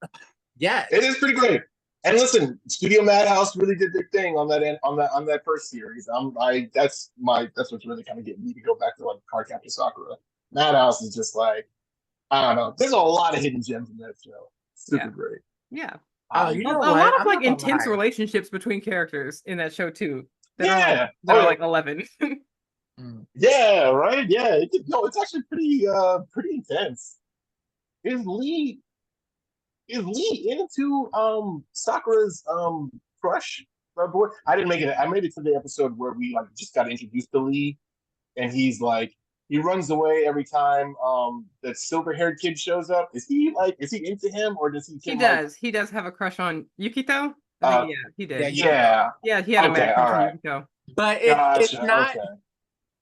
S3: yes.
S1: It is pretty great. And listen, Studio Madhouse really did their thing on that first series. That's what's really kind of getting me to go back to like Cardcaptor Sakura. Madhouse is just like, I don't know. There's a lot of hidden gems in that show. Super
S2: Yeah.
S1: great.
S2: Yeah.
S3: Oh, you know
S2: A
S3: what?
S2: lot of
S3: I'm
S2: like
S3: not gonna
S2: intense
S3: lie.
S2: relationships between characters in that show too. That
S1: Yeah.
S2: are
S1: Oh,
S2: like 11.
S3: Mm.
S1: yeah, right. Yeah. It's actually pretty intense. Is Lee into Sakura's crush? Boy? I didn't make it. I made it to the episode where we like just got introduced to Lee, and he's like he runs away every time that silver haired kid shows up. Is he into him or does he?
S2: He does. He does have a crush on Yukito. I think, yeah, he did.
S3: yeah,
S1: Yeah.
S2: Yeah, he had a
S1: Okay,
S2: mad crush on
S1: alright.
S2: Yukito.
S3: But it's
S1: Gotcha.
S3: not.
S1: Okay.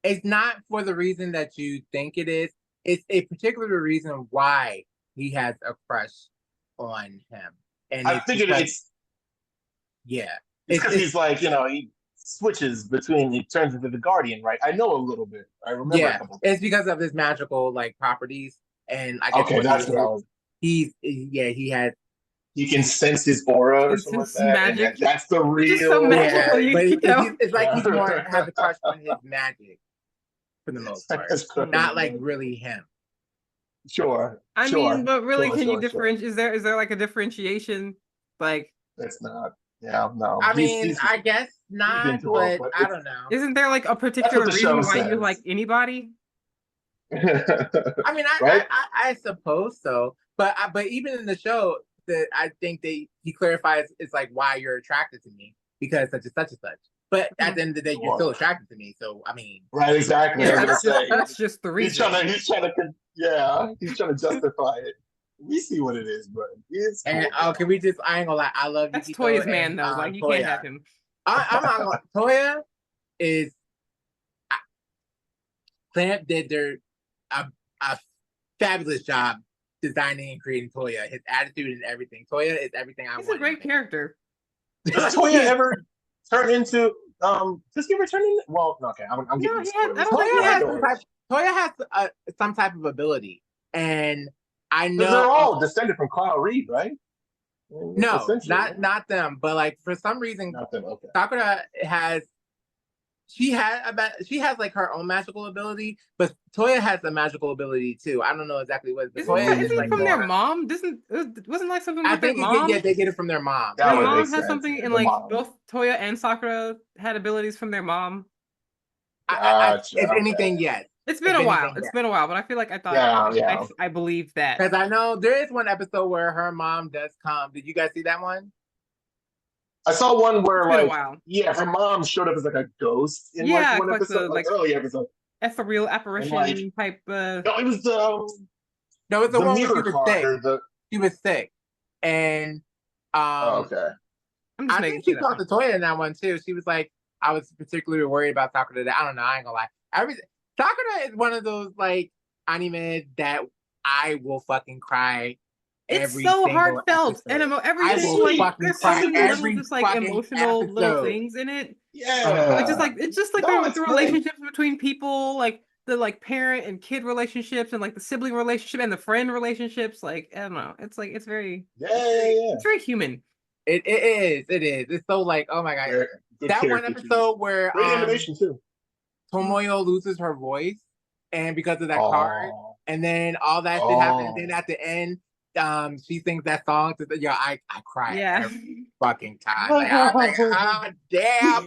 S3: It's not for the reason that you think it is. It's a particular reason why he has a crush on him, and
S1: I
S3: it's
S1: figured
S3: because,
S1: it's
S3: yeah,
S1: because he's like, you know, he switches between, he turns into the Guardian, right? I know a little bit. I remember a
S3: yeah,
S1: couple.
S3: it's because of his magical like properties, and I guess
S1: Okay,
S3: what
S1: that's what I was.
S3: he has.
S1: He can sense his aura or
S2: It's
S1: something like
S2: his
S1: that, and
S2: magic.
S1: that's the
S2: He's just so
S1: real.
S2: magical.
S3: Yeah,
S2: You,
S3: but
S2: you know.
S3: it's like he's more
S1: Yeah.
S3: has a crush on his magic for the most part,
S1: That's crazy,
S3: not like
S1: man.
S3: really him.
S1: Sure,
S2: I mean,
S1: sure,
S2: but really,
S1: sure,
S2: can you
S1: sure, sure.
S2: differentiate? Is there like a differentiation? Like,
S1: That's not. Yeah, no.
S3: I mean,
S1: He's
S3: I guess
S1: he's
S3: not,
S1: into both,
S3: but
S1: but
S3: I don't know.
S2: isn't there like a
S1: that's what
S2: particular
S1: the show
S2: reason why you like
S1: says,
S2: anybody?
S3: I mean,
S1: right?
S3: I suppose so, but even in the show, that I think he clarifies it's like why you're attracted to me because such and such and such. But at the end of the day, you're still
S1: Sure.
S3: attracted to me. So I mean,
S1: Right, exactly. I
S2: Yeah,
S1: was gonna say
S2: that's just the
S1: he's
S2: reason.
S1: yeah, he's trying to justify it. We see what it is, but it's cool.
S3: and can we just? I ain't gonna lie, I love
S2: That's
S3: Yukiko
S2: Toya's man
S3: and
S2: though. Like you can't have
S3: Toya.
S2: him.
S3: I'm not gonna. Toya is Clamp did a fabulous job designing and creating Toya. His attitude and everything. Toya is everything I
S2: He's
S3: want.
S2: a great character.
S1: Does Toya ever turn into does he ever turn into well okay, I'm
S2: No,
S1: giving you
S2: he has. I
S1: spoilers.
S2: don't think he has.
S3: Toya has some type of ability, and I
S1: Because they're
S3: know
S1: all descended from Kyle Reed, right?
S3: no,
S1: Essentially.
S3: not them, but like for some reason,
S1: Not them, okay.
S3: Sakura has she has like her own magical ability, but Toya has a magical ability too. I don't know exactly what, but Toya is
S2: Isn't
S3: like
S2: it from their
S3: more.
S2: mom? Wasn't like something
S3: I
S2: with their
S3: think
S2: mom?
S3: they get it from their mom.
S1: That
S2: Their
S1: would
S2: mom
S1: make
S2: has
S1: sense.
S2: something,
S1: Yeah,
S2: and
S1: the
S2: like
S1: mom.
S2: both Toya and Sakura had abilities from their mom.
S1: Gotcha,
S3: if
S1: okay.
S3: anything, yes.
S2: It's been
S3: If
S2: a while.
S3: anything,
S2: It's
S3: yes.
S2: been a while, but I feel like I thought
S1: Yeah.
S2: I believe that.
S3: Because I know there is one episode where her mom does come. Did you guys see that one?
S1: I saw one where
S2: It's been a
S1: like
S2: while.
S1: yeah, her mom showed up as like a ghost in like
S2: Yeah,
S1: one
S2: like
S1: episode,
S2: the
S1: like
S2: like
S1: early episode.
S2: ethereal
S1: And
S2: apparition
S1: like
S2: type.
S1: no, it was
S3: No, it's the
S1: the
S3: one where she
S1: mirror
S3: was
S1: card
S3: sick.
S1: or the
S3: She was sick, and
S1: oh, okay.
S2: I'm just
S3: I
S2: making
S3: think she
S2: shit
S3: talked
S2: up.
S3: to Toya in that one too. She was like, I was particularly worried about Sakura today. I don't know. I ain't gonna lie. Sakura is one of those like anime that I will fucking cry.
S2: It's
S3: Every
S2: so
S3: single
S2: heartfelt and
S3: episode. I
S2: everything.
S3: will
S2: Like
S3: fucking
S2: there's so
S3: cry
S2: many little
S3: every
S2: just like
S3: fucking
S2: emotional little
S3: episode.
S2: things in it.
S1: Yeah.
S2: It's just like
S1: No,
S2: the
S1: it's great.
S2: relationships between people, like the like parent and kid relationships, and like the sibling relationship and the friend relationships. Like I don't know. It's like it's very it's very human.
S3: It is. It's so like, oh my god.
S1: Very good
S3: That one
S1: character
S3: episode where
S1: great animation too.
S3: Tomoyo loses her voice and because of that card, and then all that shit happens. And then at the end, she sings that song to the I cry every fucking time. Like, I'm like, oh damn.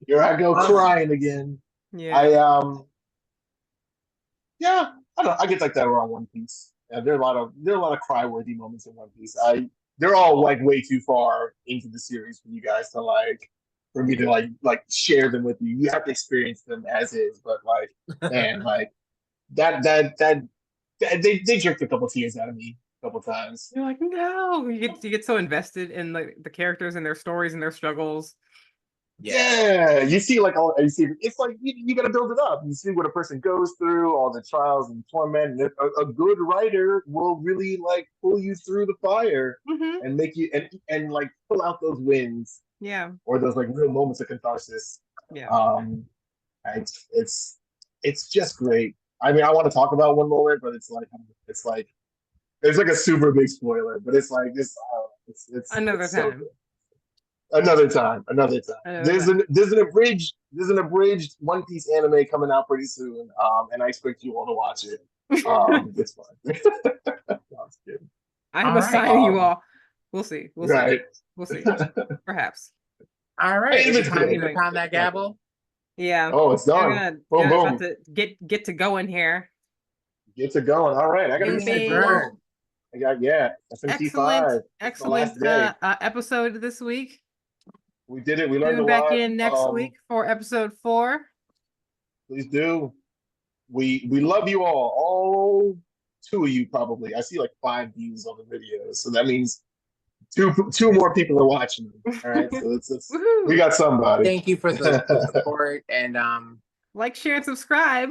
S1: Here I go crying again.
S2: Yeah.
S1: Yeah, I don't know. I get like that around One Piece. Yeah, there are a lot of cry-worthy moments in One Piece. They're all like way too far into the series for you guys to like for me to like share them with you. You have to experience them as is. But like, man, like that they jerked a couple tears out of me a couple times.
S2: You're like, no. You get so invested in like the characters and their stories and their struggles.
S1: Yeah, you see you see it's like you got to build it up. You see what a person goes through, all the trials and torment. And a good writer will really like pull you through the fire
S2: Mm-hmm.
S1: and make you and like pull out those wins.
S2: Yeah.
S1: Or those like real moments of catharsis.
S2: Yeah.
S1: It's just great. I mean, I want to talk about one moment, but it's like there's like a super big spoiler, but it's like it's
S2: Another
S1: it's so
S2: time.
S1: good. Another time. There's an abridged One Piece anime coming out pretty soon, and I expect you all to watch it. It's fun. No, I'm just kidding.
S2: I'm assigning you all. We'll see.
S1: Right.
S2: We'll see. Perhaps.
S3: All right.
S1: Hey,
S3: It's time
S1: good.
S3: to pound that gavel.
S2: Yeah.
S1: Oh, it's done. Boom, boom.
S2: About to get to going here.
S1: Get to going. All right. I got to
S2: Bing,
S1: get
S2: bing.
S1: to going. I got SMT5.
S2: Excellent episode this week.
S1: We did it. We learned a
S2: Tune back
S1: lot.
S2: in next week for episode 4.
S1: Please do. We love you all 2 of you probably. I see like 5 views on the video, so that means two more people are watching. All right, so we
S2: Woohoo!
S1: got somebody.
S3: Thank you for the support and
S2: Like, share, and subscribe.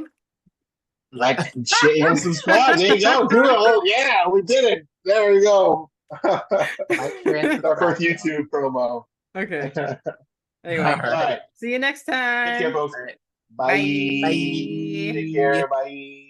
S1: Like, share, and subscribe. There you go. Do it. Oh yeah, we did it. There we go.
S3: like, share, and
S1: Our first
S3: subscribe.
S1: YouTube promo.
S2: Okay.
S1: All
S2: Anyway,
S3: All
S1: right.
S2: see you next
S1: Take care,
S2: time.
S1: folks.
S3: All right.
S1: Bye.
S2: Bye.
S1: Take care. Bye.